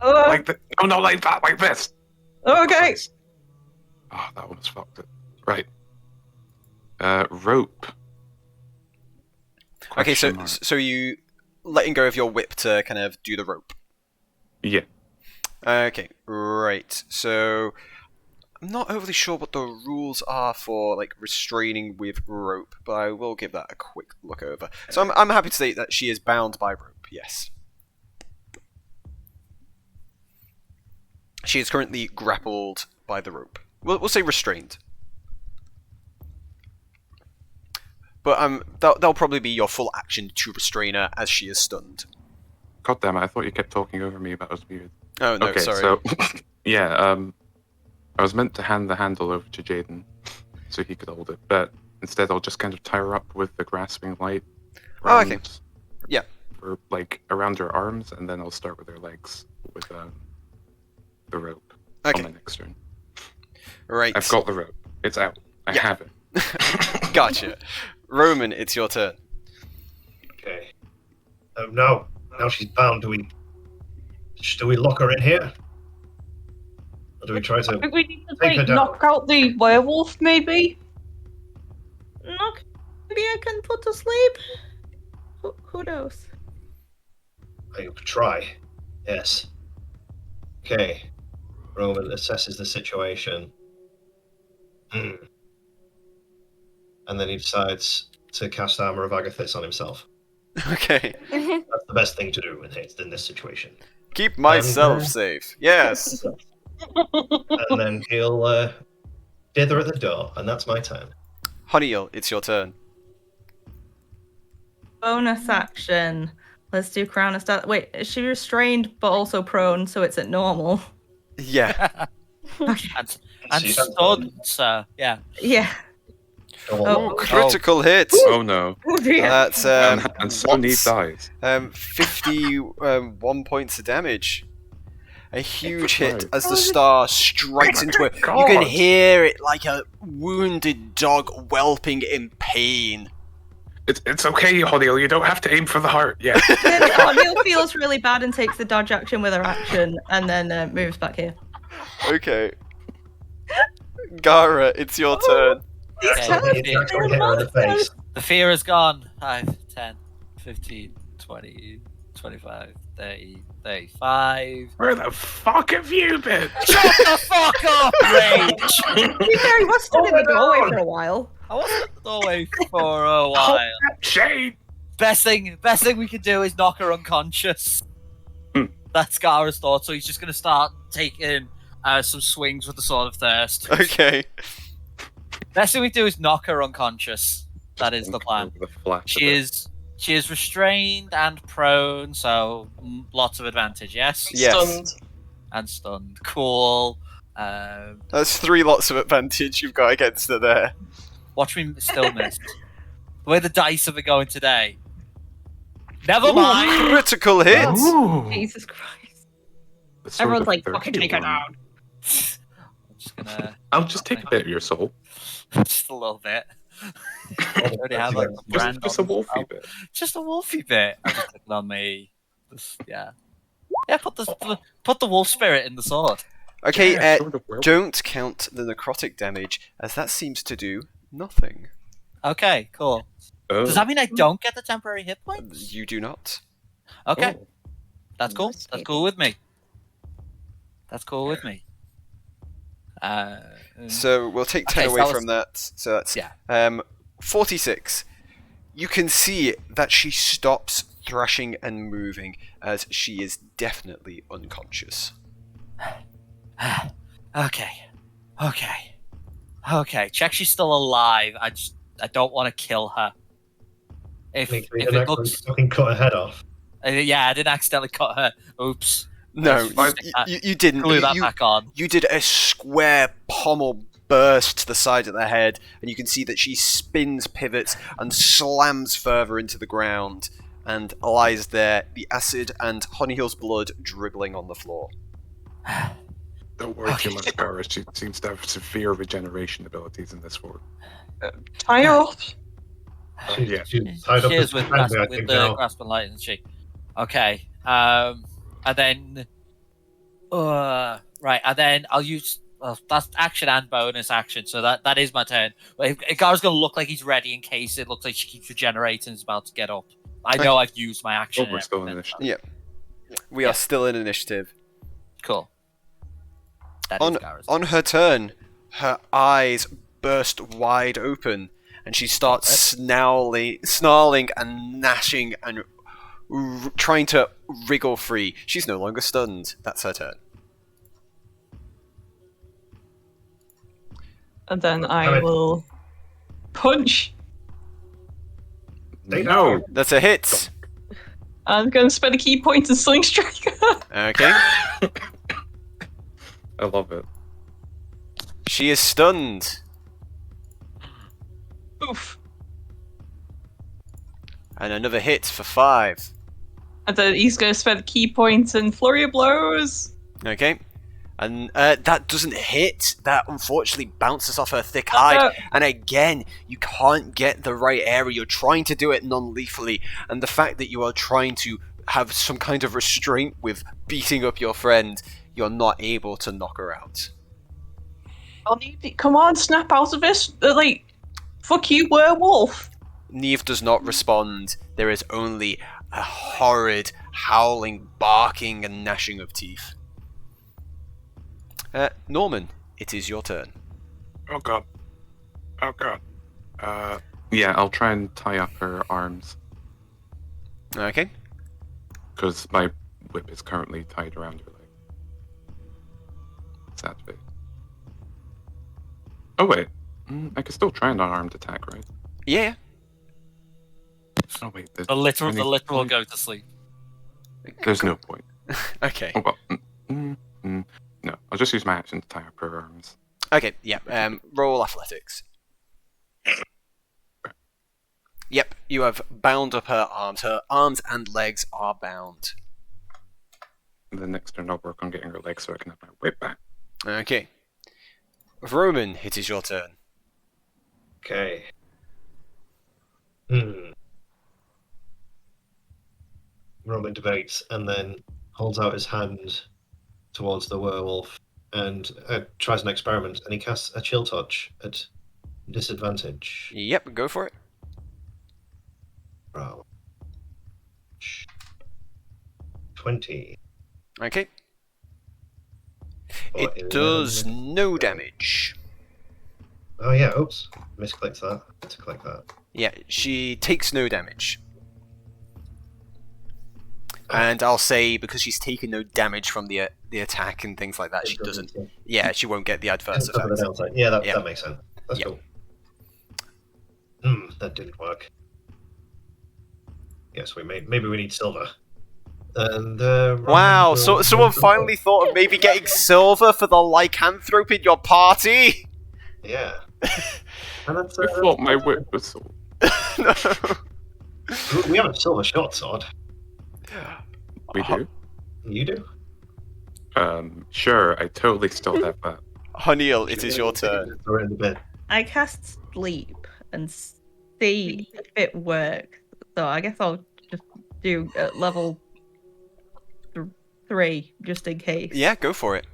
Like the, oh no, like that, like this. Okay. Christ. Oh, that almost fucked it. Right. Rope. Okay, Question mark. so you letting go of your whip to kind of do the rope. Yeah. Okay, right. So I'm not overly sure what the rules are for like restraining with rope, but I will give that a quick look over. So I'm happy to state that she is bound by rope. Yes. She is currently grappled by the rope. We'll say restrained. But that'll probably be your full action to restrain her as she is stunned. God damn it! I thought you kept talking over me. That was weird. Oh no, Okay, sorry. so yeah, I was meant to hand the handle over to Jaden so he could hold it, but instead I'll just kind of tie her up with the grasping light. Oh, okay. Yeah. Or like around her arms, and then I'll start with her legs with the rope Okay. on my next turn. Right. I've got the rope. It's out. I Yeah. have it. Gotcha. Roman, it's your turn. Okay. Now she's bound. Do we lock her in here? Or do we try I to think we need to take her down? knock out the werewolf, maybe. Knock. Maybe I can put to sleep. Who knows? I could try. Yes. Okay. Roman assesses the situation. And then he decides to cast Armor of Agathis on himself. Okay. That's the best thing to do in this situation. Keep myself And, safe. Yes. And then he'll dither at the door, and that's my turn. Honeyle, it's your turn. Bonus action. Let's do Crown of Star. Wait, is she restrained but also prone, so it's at normal? Yeah. And She's stunned, so yeah. Yeah. Oh, Critical hit. Oh no. Oh dear. That's And so Neve once, dies. 51 points of damage. A huge hit Right. as the star strikes into it. You can hear it like a wounded dog whelping in pain. It's okay, Honeyle. You don't have to aim for the heart. Yeah. O'Neill feels really bad and takes the dodge action with her action, and then moves back here. Okay. Gara, it's your turn. Actually, he actually hit her in the face. The fear is gone. 5, 10, 15, 20, 25, 30, 35. Where the fuck have you been? Shut the fuck up, Rage! To be fair, he was stood in the doorway for a while. I wasn't at the doorway for a while. Shade. Best thing we can do is knock her unconscious. That's Gara's thought, so he's just gonna start taking some swings with the Sword of Thirst. Okay. Best thing we do is knock her unconscious. That is the plan. The flash She of it. is restrained and prone, so lots of advantage. Yes. Yes. Stunned. And stunned. Cool. That's 3 lots of advantage you've got against her there. Watch me still miss. The way the dice have been going today. Never mind. Critical hit. Ooh. Jesus Christ. The Sword Everyone's of like, fucking take her 31. down. I'm just gonna I'll just take a bit of your soul. just a little bit. I already have like a brand Just a on wolfy myself. bit. Just a wolfy bit. I'm just clicking on me. Yeah. Yeah, put the wolf spirit in the sword. Okay, Yeah, Sword of Werewolf. don't count the necrotic damage, as that seems to do nothing. Okay, cool. Oh. Does that mean I don't get the temporary hit points? You do not. Okay, Oh. that's cool. That's cool with me. That's cool with me. So we'll take 10 Okay, so away that was- from that. So that's Yeah. 46. You can see that she stops thrashing and moving as she is definitely unconscious. Okay. Check she's still alive. I don't want to kill her. If We it didn't actually looks, fucking cut her head off. yeah, I didn't accidentally cut her. Oops. No, Let's you didn't. glue that You, back on. you did a square pommel burst to the side of the head, and you can see that she spins, pivots, and slams further into the ground and lies there, the acid and Honeyhill's blood dribbling on the floor. Don't worry too much, Garrus. She seems to have severe regeneration abilities in this form. Tie her up. She's tied up She as is with, can be, I with think, the now. grasp and light, isn't she? Okay. And then, right, and then I'll use. Well, that's action and bonus action, so that is my turn. But Gar's gonna look like he's ready in case it looks like she keeps regenerating and is about to get up. I know I've used my action. Oh, we're still in and initiative. Yeah. We are still in initiative. Cool. That is Gar's. On her turn, her eyes burst wide open, and she starts snarling and gnashing and trying to wriggle free. She's no longer stunned. That's her turn. And then I will punch. No! That's a hit. I'm going to spend a key point and Sling Strike. Okay. I love it. She is stunned. Oof. And another hit for 5. And then he's going to spend a key point and Flurry of Blows. Okay. And that doesn't hit. That unfortunately bounces off her thick hide. And again, you can't get the right area. You're trying to do it non-lethally. And the fact that you are trying to have some kind of restraint with beating up your friend, you're not able to knock her out. Come on, snap out of this. Fuck you, werewolf. Neve does not respond. There is only a horrid, howling, barking, and gnashing of teeth. Norman, it is your turn. Oh god. Oh god. Yeah, I'll try and tie up her arms. Okay. Because my whip is currently tied around her leg. Sad bit. Oh wait. I can still try an unarmed attack, right? Yeah. Oh wait. The literal will go to sleep. There's no point. Okay. Oh well. No, I'll just use my action to tie up her arms. Okay, yeah. Roll athletics. Yep, you have bound up her arms. Her arms and legs are bound. And the next turn I'll work on getting her legs so I can have my whip back. Okay. Roman, it is your turn. Okay. Roman debates and then holds out his hand towards the werewolf and tries an experiment, and he casts a chill touch at disadvantage. Yep, go for it. Wow. 20. Okay. Or It does no damage. Oh yeah, oops. Misclicked that. I had to click that. Yeah, she takes no damage. And I'll say, because she's taken no damage from the attack and things like that, she doesn't... Yeah, she won't get the adverse effects. Yeah, that makes sense. That's cool. That didn't work. Yes, maybe we need silver. And wow, so someone finally thought of maybe getting silver for the lycanthrope in your party? Yeah. And that's, I thought my whip was so... No. We have a silver short sword. We do? You do? Sure, I totally still have that. Honeyhill, it is your turn. Throw it in the bin. I cast sleep and see if it works. So I guess I'll just do level 3 just in case. Yeah, go for it.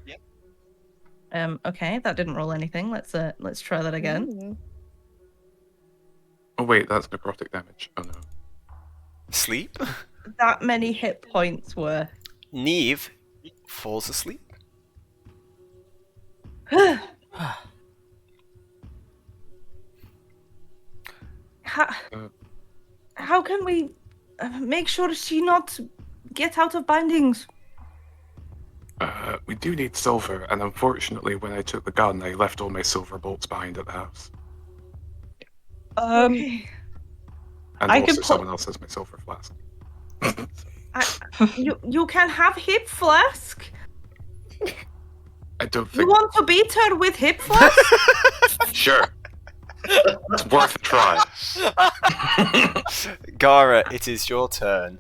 Okay, that didn't roll anything. Let's try that again. Oh wait, that's necrotic damage. Oh no. Sleep? That many hit points worth. Neve falls asleep. How can we make sure she not get out of bindings? We do need silver, and unfortunately when I took the gun, I left all my silver bolts behind at the house. Okay. And I also could someone else has my silver flask. You can have hip flask. I don't You think... want to beat her with hip flask? Sure. It's worth a try. Gara, it is your turn.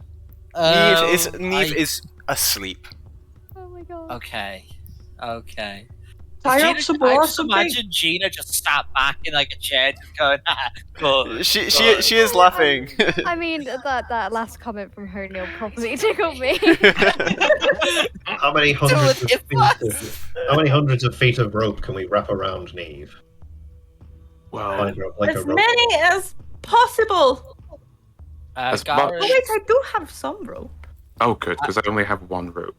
Neve is asleep. Oh my god. Okay. Okay. Tie up some more I or just something. imagine Gina just sat back in like a chair, just going, good. She is laughing. I mean, that last comment from Herniel probably tickled me. How many hundreds of it how many hundreds of feet of rope can we wrap around Neve? Well, Find her like a As rope. many as possible. As Gara, much- Oh wait, I do have some rope. oh, good, because I only have one rope.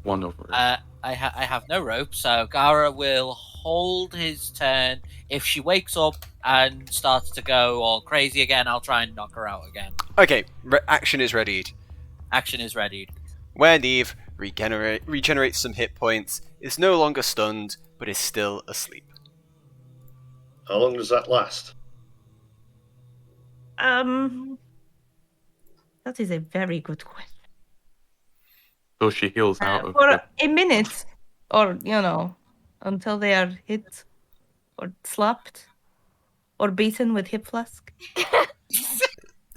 One over rope. I have no rope, so Gara will hold his turn. If she wakes up and starts to go all crazy again, I'll try and knock her out again. Okay, action is readied. Action is ready. Where Neve regenerates some hit points, is no longer stunned, but is still asleep. How long does that last? That is a very good question. So she heals out of For it. a minute, or until they are hit, or slapped, or beaten with hip flask.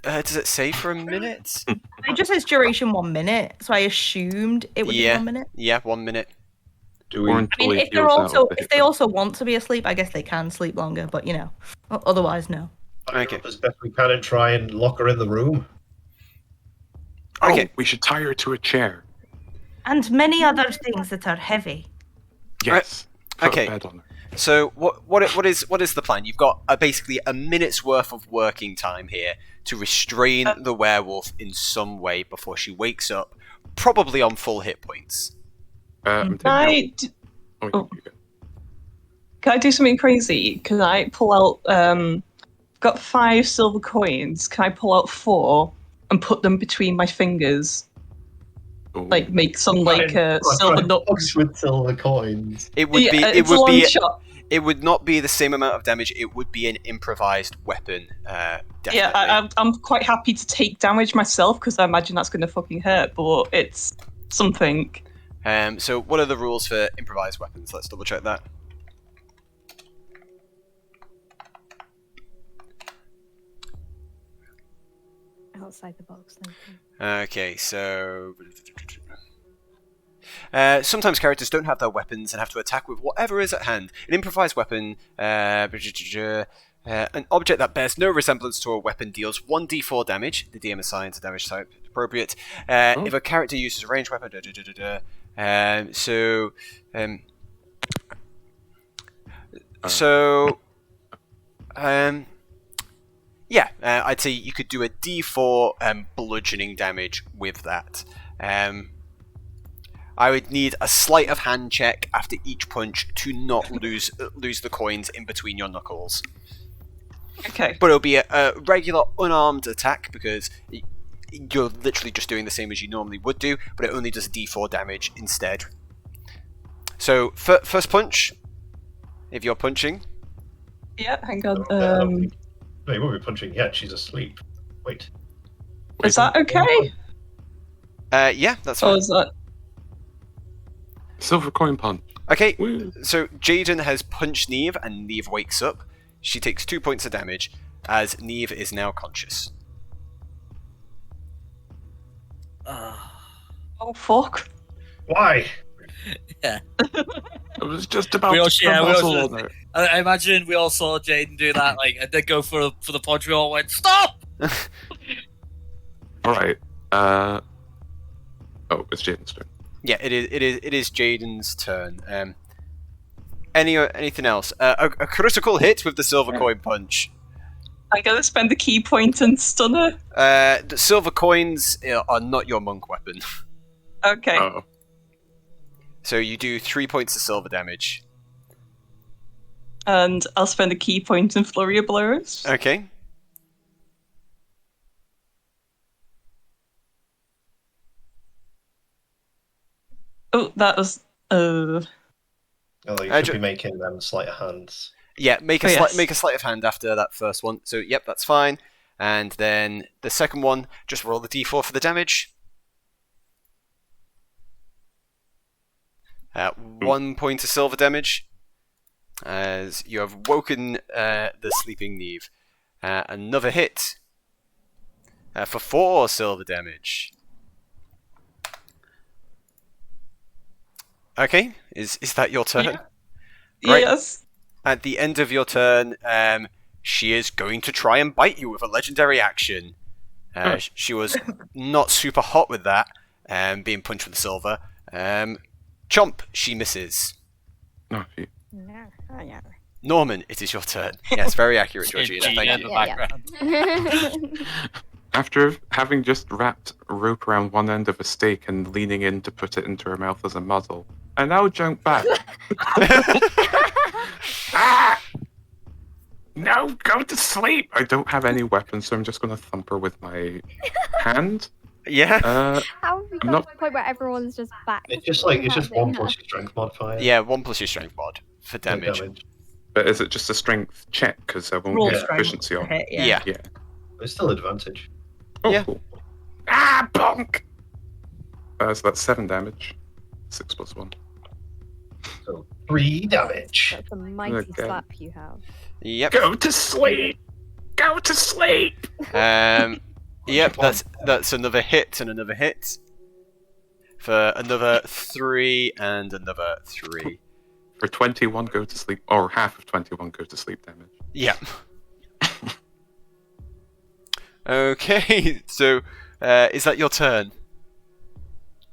Does it say for a minute? It just says duration 1 minute, so I assumed it would be 1 minute. Yeah, 1 minute. Do Or we? I until mean, he if they're heals out also of the if hit they point. also want to be asleep, I guess they can sleep longer. But otherwise, no. Tie her Okay. up as best we can and try and lock her in the room. Okay. Oh, we should tie her to a chair. And many other things that are heavy. Yes. Put okay. a bed on her. So what is the plan? You've got basically a minute's worth of working time here to restrain the werewolf in some way before she wakes up, probably on full hit points. I'm Can I, can I do something crazy? Can I pull out? Got 5 silver coins. Can I pull out 4 and put them between my fingers? Like make some silver nuts with silver coins. It would be. It it's a would long be. shot. It would not be the same amount of damage. It would be an improvised weapon. Definitely. Yeah, I'm quite happy to take damage myself because I imagine that's going to fucking hurt. But it's something. So what are the rules for improvised weapons? Let's double check that. Outside the box, thank you. Okay, so sometimes characters don't have their weapons and have to attack with whatever is at hand. An improvised weapon, an object that bears no resemblance to a weapon deals 1d4 damage. The DM assigns a damage type appropriate. If a character uses a ranged weapon, yeah, I'd say you could do a d4 bludgeoning damage with that. I would need a sleight of hand check after each punch to not lose the coins in between your knuckles. Okay. But it'll be a regular unarmed attack because you're literally just doing the same as you normally would do, but it only does d4 damage instead. So first punch, if you're punching. Yeah, hang on. No, you won't be punching yet. She's asleep. Wait. Is that okay? Yeah, that's fine. Or is that? Silver coin punch. Okay, Woo. so Jaden has punched Neve and Neve wakes up. She takes 2 points of damage as Neve is now conscious. Oh fuck! Why? I was just about We all- to yeah, we muzzle also- on her. I imagine we all saw Jaden do that, and then go for the punch. We all went, "Stop!" All right. Oh, it's Jaden's turn. Yeah, it is Jaden's turn. Anything else? A critical hit with the silver coin punch. I gotta spend the key point and stun her. The silver coins are not your monk weapon. Okay. Oh. So you do 3 points of silver damage. And I'll spend a key point in flurry of blows. Okay. Oh, that was. Although you I should ju- be making them sleight of hands. Yeah, make a Oh, yes. make a sleight of hand after that first one. So yep, that's fine. And then the second one, just roll the d4 for the damage. 1 point of silver damage. as you have woken the sleeping Neve. Another hit for 4 silver damage. Okay, is that your turn? Great. Yes. At the end of your turn, she is going to try and bite you with a legendary action. She was not super hot with that, being punched with the silver. Chomp, she misses. No, she... Norman, it is your turn. Yes, very accurate, Georgina. Gina Thank in you. the background. After having just wrapped a rope around one end of a stake and leaning in to put it into her mouth as a muzzle, I now jump back. Ah! No, go to sleep! I don't have any weapons, so I'm just going to thump her with my hand. Yeah. How have we got not- to the point where everyone's just back? It's just like it's just 1 plus your strength modifier. Yeah, 1 plus your strength mod for for damage. But is it just a strength check? Because I won't Roll get strength efficiency on it. Yeah. Yeah. It's still advantage. Oh, Yeah. cool. Ah, bonk! So that's 7 damage. 6 plus 1. So 3 damage. That's a mighty Okay. slap you have. Yep. Go to sleep! Go to sleep! Yep, that's another hit and another hit. For another 3 and another 3. For 21, go to sleep. Or half of 21, go to sleep damage. Yep. Okay, so is that your turn?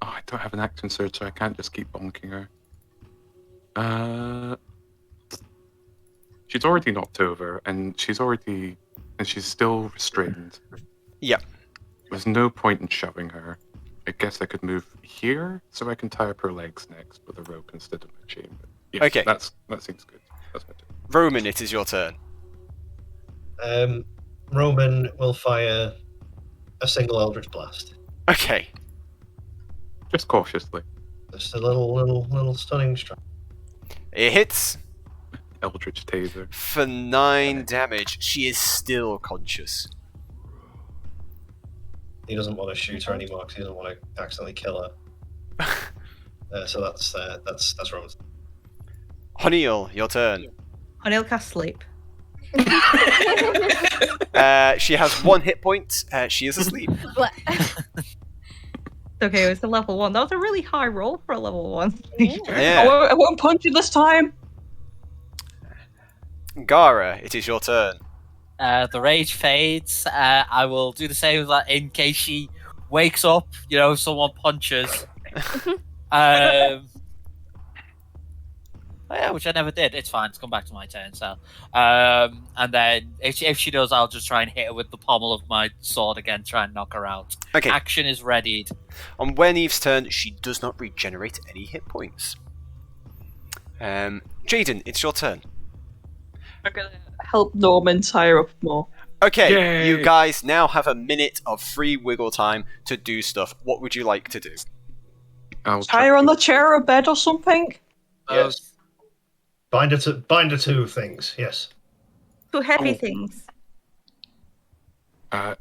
Oh, I don't have an action surge, so I can't just keep bonking her. She's already knocked over, and she's still restrained. Yep. There's no point in shoving her. I guess I could move here, so I can tie up her legs next with a rope instead of my chain. But yes, Okay. that seems good. That's my turn. Roman, it is your turn. Roman will fire a single Eldritch Blast. Okay. Just cautiously. Just a little stunning strike. It hits Eldritch Taser. for 9 damage. She is still conscious. He doesn't want to shoot her anymore because he doesn't want to accidentally kill her. So that's Roman's. Honeal, your turn. And he'll cast sleep. She has 1 hit point. She is asleep. But- Okay, it's a level 1. That was a really high roll for a level 1. Yeah. I won't punch you this time. Gara, it is your turn. The rage fades. I will do the same as that in case she wakes up. You know, someone punches. Yeah, which I never did. It's fine. It's come back to my turn. So, and then if she does, I'll just try and hit her with the pommel of my sword again, try and knock her out. Okay. Action is readied. On Weneve's turn, she does not regenerate any hit points. Jaden, it's your turn. I'm gonna help Norman tie her up more. Okay, Yay. you guys now have a minute of free wiggle time to do stuff. What would you like to do? I'll Tie her on the chair or bed or something. Yes. Bind her to things. Yes. Two heavy Oh. things.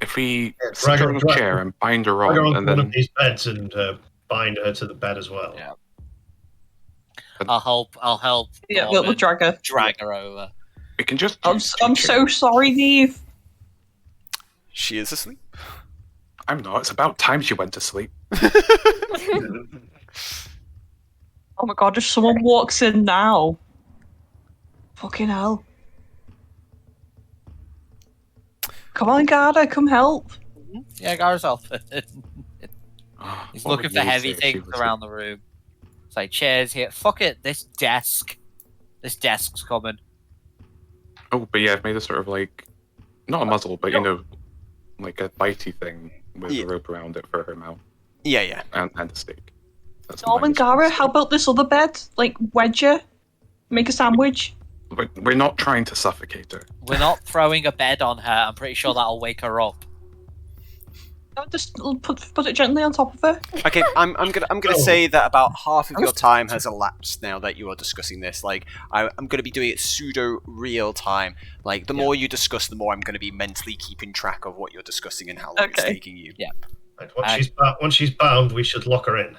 If we Yeah, sit drag her her- on a drag- chair and bind her Drag her on, onto and one then of these beds and bind her to the bed as well. Yeah. I'll help. Yeah, Norman we'll drag her. drag her over. we can just. I'm use 2 I'm so chairs. sorry, Neve. She is asleep. I'm not. It's about time she went to sleep. Oh my god, if someone walks in now. Fucking hell. Come on, Garda, come help. Yeah, Gar's off. He's What looking would for you heavy say if she things was around the room. It's like chairs here. Fuck it. This desk. This desk's coming. Oh, but yeah, I've made a sort of like, not a muzzle, but you know, like a bitey thing with Yeah. a rope around it for her mouth Yeah. and a stake. That's my Norman, Gara, response. how about this other bed? Like, wedge her? Make a sandwich? We're not trying to suffocate her. We're not throwing a bed on her. I'm pretty sure that'll wake her up. No, just put it gently on top of her. Okay, I'm gonna Oh. say that about half of your time has elapsed now that you are discussing this. Like, I'm gonna be doing it pseudo real time. Like, the more you discuss, the more I'm gonna be mentally keeping track of what you're discussing and how long it's Okay. taking you. Right, once she's bound, we should lock her in.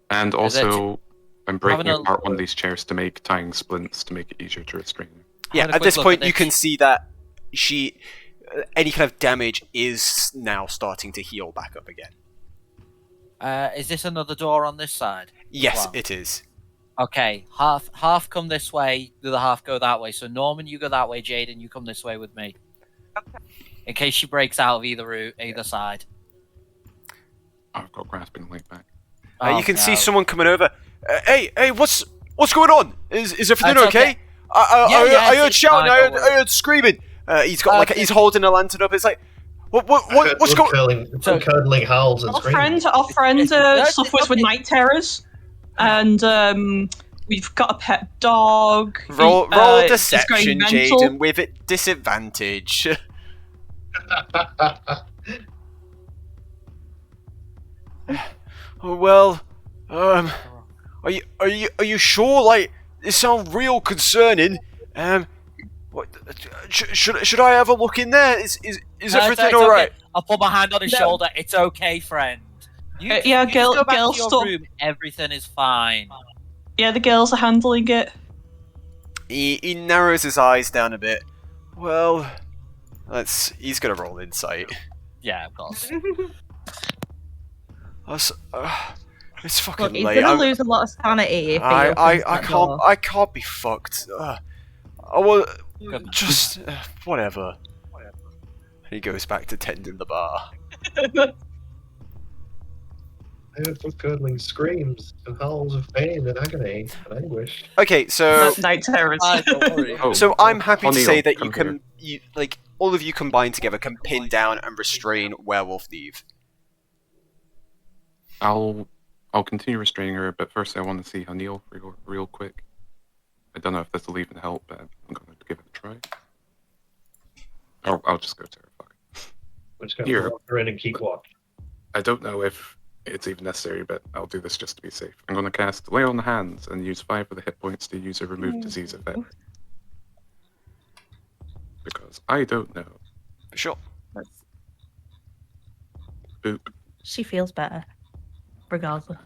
And also, I'm breaking Having a- apart one of these chairs to make tying splints to make it easier to restrain her. Yeah, Having a at this quick look point at you can this- see that she, any kind of damage is now starting to heal back up again. Is this another door on this side? Yes, Wow. it is. Okay, half come this way, the other half go that way. So Norman, you go that way. Jaden, you come this way with me. In case she breaks out of either side. I've got grasping light back. Oh, You can see no. someone coming over. Hey, what's going on? Is everything It's okay? okay. I Yeah, heard it's shouting. fine, don't I heard screaming. He's got Okay. he's holding a lantern up. It's like, what's going? So- Curdling howls and Our screams. friend it's suffers with okay. night terrors, and we've got a pet dog. Roll it's just going deception, mental. Jaden, with it disadvantage. Oh, well, are you sure? Like, this sounds real concerning. What, should I have a look in there? Is everything it's all right? okay. I'll put my hand on his No. shoulder. It's okay, friend. You, Yeah, you just go back girl, to your stop. room. Everything is fine. Yeah, the girls are handling it. He narrows his eyes down a bit. Well, he's gonna roll insight. Yeah, of course. It's fucking Look, he's late. gonna I'm- lose a lot of sanity if he I opens that door. can't be fucked. I will Good. just whatever. He goes back to tending the bar. I heard some curdling screams and howls of pain and agony and anguish. Okay, so Night terrors. Don't worry. Oh, so I'm happy to O'Neill, say that come you can all of you combined together can pin down and restrain Werewolf Thief. I'll continue restraining her, but first I want to see O'Neill real quick. I don't know if this will even help, but I'm going to give it a try. I'll just go to her. Fuck it. We're just going Here. to lock her in and keep watch. I don't know if it's even necessary, but I'll do this just to be safe. I'm going to cast Lay on the Hands and use 5 of the hit points to use a remove disease effect. Because I don't know. For sure. Boop. She feels better, regardless.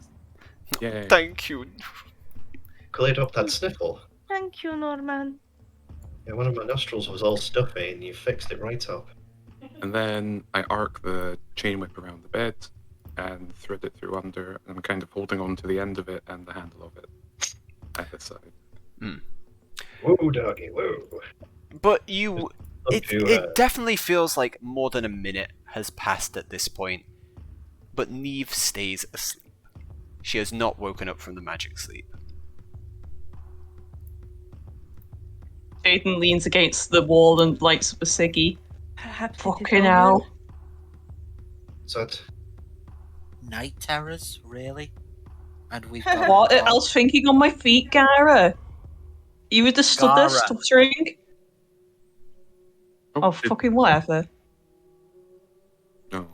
Yay. Thank you. Cleared up that sniffle. Thank you, Norman. Yeah, one of my nostrils was all stuffy and you fixed it right up. And then I arc the chain whip around the bed and thread it through under, and I'm kind of holding on to the end of it and the handle of it at the side. Woo, doggy, woo. But you Up it to, it definitely feels like more than a minute has passed at this point. But Neve stays asleep. She has not woken up from the magic sleep. Jaden leans against the wall and lights up a ciggy. Perhaps Fucking hell. So it, Night terrors, really? And we've got What else thinking on my feet, Gara? You would have stood there Gara. stuttering. Oh, did- fucking whatever. No.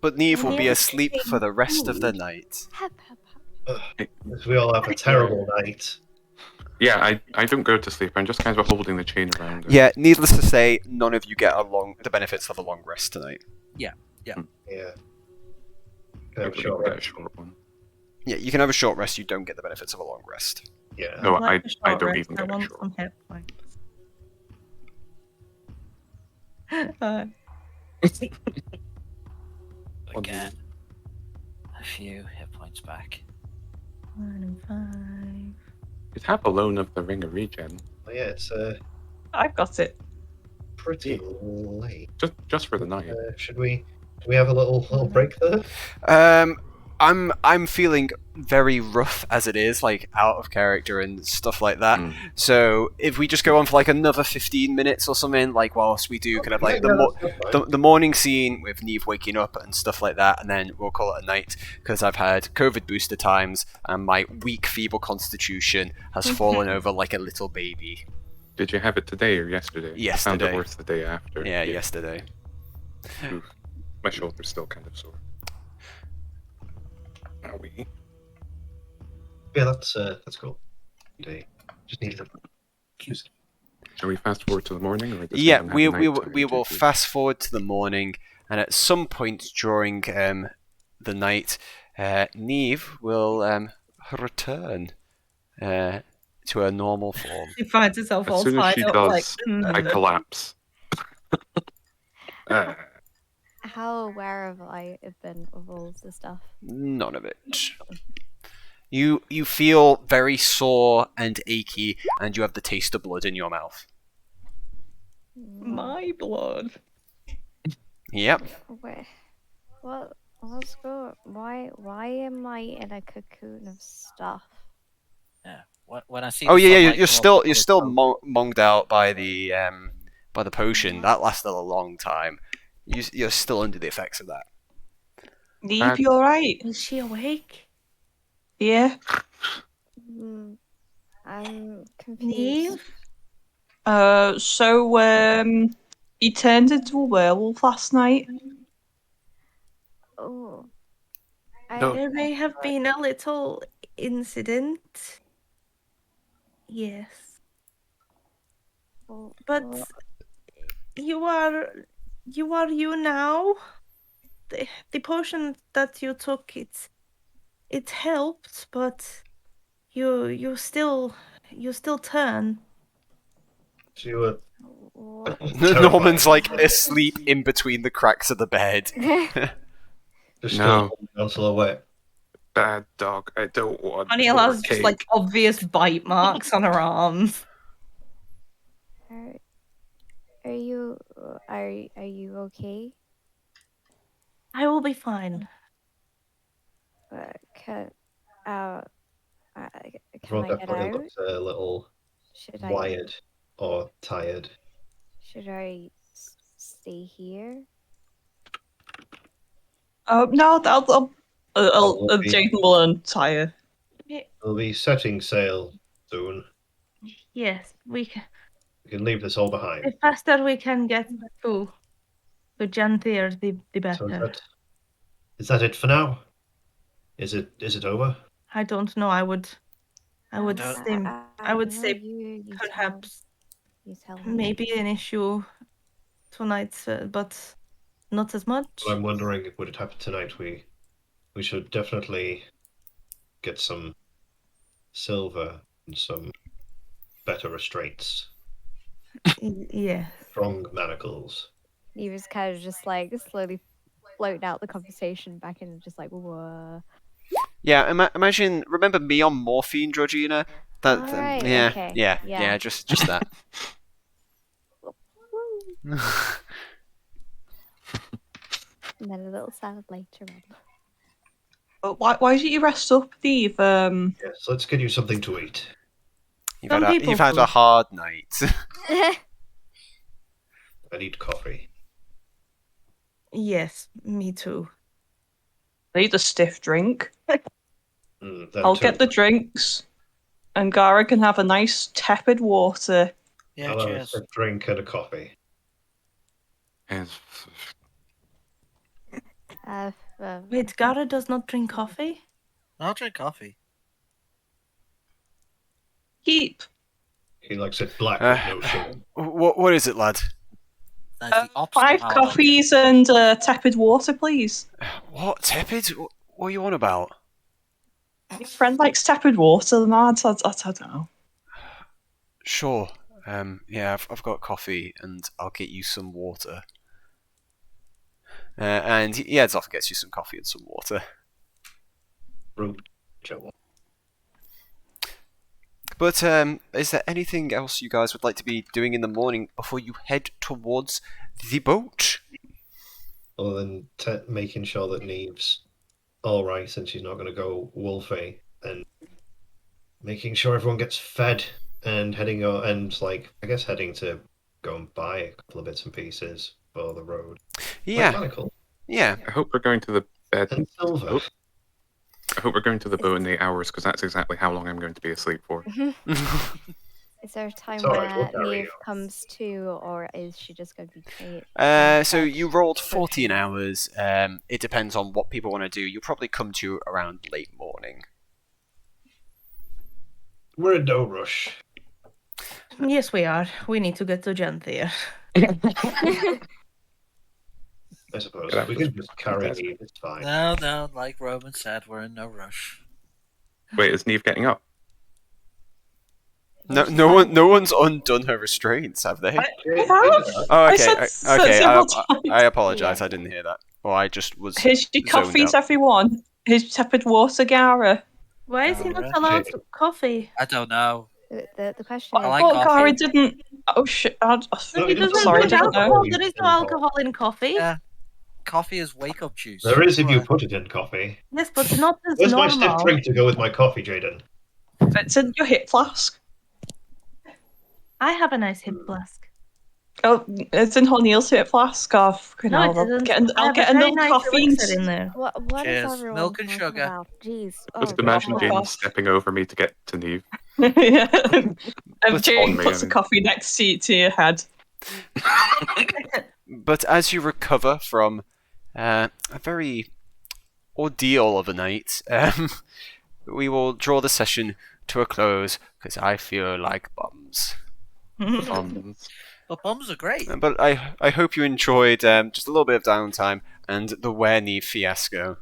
But Neve will be Neve asleep is for the rest of the food. night. Hep, hep, hep. as we all have a terrible night. Yeah, I don't go to sleep. I'm just kind of holding the chain around her. Yeah, needless to say, none of you get the benefits of a long rest tonight. Yeah. Can I have a Maybe short we'll get a rest? short one. Yeah, you can have a short rest, you don't get the benefits of a long rest. Yeah. No, I'd like a I short don't rest. even I get a want short. some hit points. Again. A few hit points back. 1 and 5. You'd have a loan of the Ring of Regen, Oh, yeah, it's I've got it. pretty late. just for the night. Should we have a little break there? I'm feeling very rough as it is, like out of character and stuff like that. Mm. So if we just go on for like another 15 minutes or something, like whilst we do kind of like the morning scene with Neve waking up and stuff like that, and then we'll call it a night because I've had COVID booster times and my weak, feeble constitution has fallen over like a little baby. Did you have it today or yesterday? I found Yesterday. it worse the day after. Yeah, yesterday. Oof. My shoulder's still kind of sore. Are we? Yeah, that's cool. Day. Just need to. Shall we fast forward to the morning? Or does Yeah, anyone have we nighttime will duties? fast forward to the morning, and at some point during the night, Neve will return to her normal form. She finds herself As all soon as tied she up, does, like, I collapse. How aware have I been of all of the stuff? None of it. You feel very sore and achy, and you have the taste of blood in your mouth. my blood. Yep. Wait, what's going? Why am I in a cocoon of stuff? Yeah. When I see. Oh the yeah, sunlight you're come up still on the you're still monged out by the potion. That lasted a long time. You're still under the effects of that. Neve, you alright? Is she awake? Yeah. I'm confused. Neve? So he turned into a werewolf last night. Oh, No. There may have been a little incident. Yes. But you are you now. The potion that you took, it helped, but you still turn. So you were what? Norman's like terrifying. asleep in between the cracks of the bed. Just No. still down silhouette. Bad dog. I don't want Aniel more has just cake. like obvious bite marks on her arms. Are you okay? I will be fine. Can Everyone I get definitely out? looks a little Should I wired or tired. stay here? No, will be- Jaden will untire. We'll be setting sail soon. Yes, we can. We can leave this all The behind. faster we can get to Janthir, the So better. is that it for now? Is it over? I don't know. I would Don't- say I would no, say you perhaps you tell me. maybe an issue tonight, but not as much. Well, I'm wondering if would it happen tonight. We should definitely get some silver and some better restraints. Yeah. Strong manacles. He was kind of just like slowly floating out the conversation back in, just like, whoa. Yeah, imagine. Remember me on morphine, Georgina? That. Alright, Yeah, okay, yeah, yeah. yeah. Just that. And then a little salad later on. But why didn't you rest up, Neve? Yes, let's get you something to eat. Some people You've had a could. hard night. I need coffee. Yes, me too. I need a stiff drink. Them I'll too. get the drinks, and Gara can have a nice tepid water. Yeah, I'll have a cheers. stiff drink and a coffee. And Wait, Gara does not drink coffee? I'll drink coffee. Keep. He likes it black with no sugar. What is it, lad? That's the opposite 5 of how I like it. coffees and tepid water, please. What tepid? What are you on about? Your friend likes tepid water, man. I don't know. Sure. Yeah, I've got coffee, and I'll get you some water. And he heads off and gets you some coffee and some water. Rude Joe. But is there anything else you guys would like to be doing in the morning before you head towards the boat? Other than making sure that Neve's all right and she's not going to go wolfy, and making sure everyone gets fed, and heading to go and buy a couple of bits and pieces for the road. Yeah, Like manacles yeah. I hope we're going to the bed. and silver. Oh. I hope we're going to the boat in 8 hours because that's exactly how long I'm going to be asleep for. Is there a time It's all right, where we'll carry Neve you. comes to, or is she just going to be trained? So you rolled 14 hours. It depends on what people want to do. You'll probably come to around late morning. We're in no rush. Yes, we are. We need to get to Janthir. I suppose. Yeah, that We was can just carry pretty Neve, it's fine. No, like Roman said, we're in no rush. Wait, is Neve getting up? No one's undone her restraints, have they? I have. Oh, I okay. said Okay. several times. I apologize. Yeah. I didn't hear that. Or I just was Here's your zoned coffees, out. everyone. Here's tepid water, Gara. Why is he not Alright. allowed coffee? I don't know. The question I is, like But coffee. Gara didn't. Oh shit! No, he doesn't Sorry, drink didn't know. alcohol. There is no alcohol in coffee. Yeah. Coffee is wake-up juice. There is if you Right. put it in coffee. Yes, but not as Where's my normal. stiff drink to go with my coffee, Jaden? It's in your hip flask. I have a nice hip flask. Oh, it's in O'Neill's hip flask. Oh, fucking No, hell, it isn't. I'll I have get a very another nice coffee. elixir in there. what Cheers. is everyone Milk and talking sugar. about? Jeez. Just Oh, imagine God. James God. stepping over me to get to Neve. Yeah. But Jane on me, puts I a mean. coffee next to your head. But as you recover from a very ordeal of a night, we will draw the session to a close because I feel like bums. But bums are great. But I hope you enjoyed just a little bit of downtime and the Where Neve fiasco.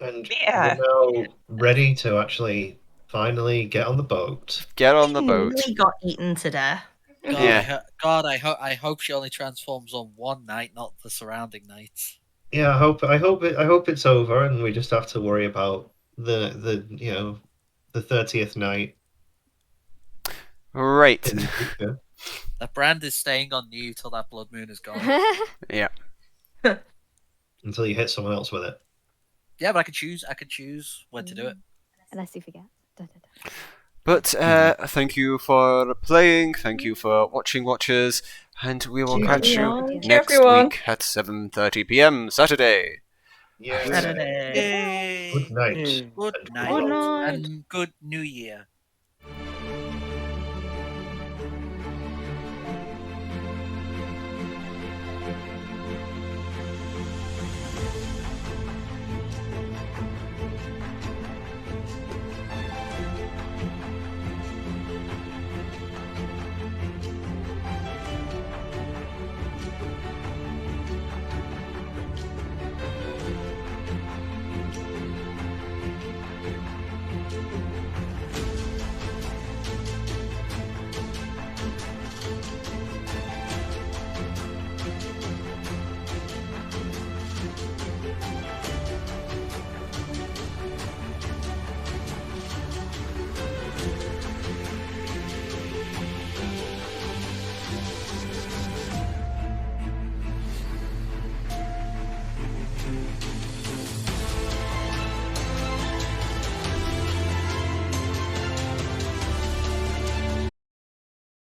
And Yeah. we're now ready to actually finally get on the boat. Get on the He boat. nearly got eaten to death. God, I hope she only transforms on one night, not the surrounding nights. Yeah, I hope it's over, and we just have to worry about the 30th night. Right. in the future. That brand is staying on you till that blood moon is gone. Yeah. Until you hit someone else with it. Yeah, but I could choose. I could choose when to do it. Unless you forget. Da, da, da. But thank you for playing. Thank you for watching, watchers, and we will catch you everyone. next Everyone. week at 7:30 p.m. Saturday. Yeah. Saturday. Yay. Good night. Good And night. Good night. And good New Year.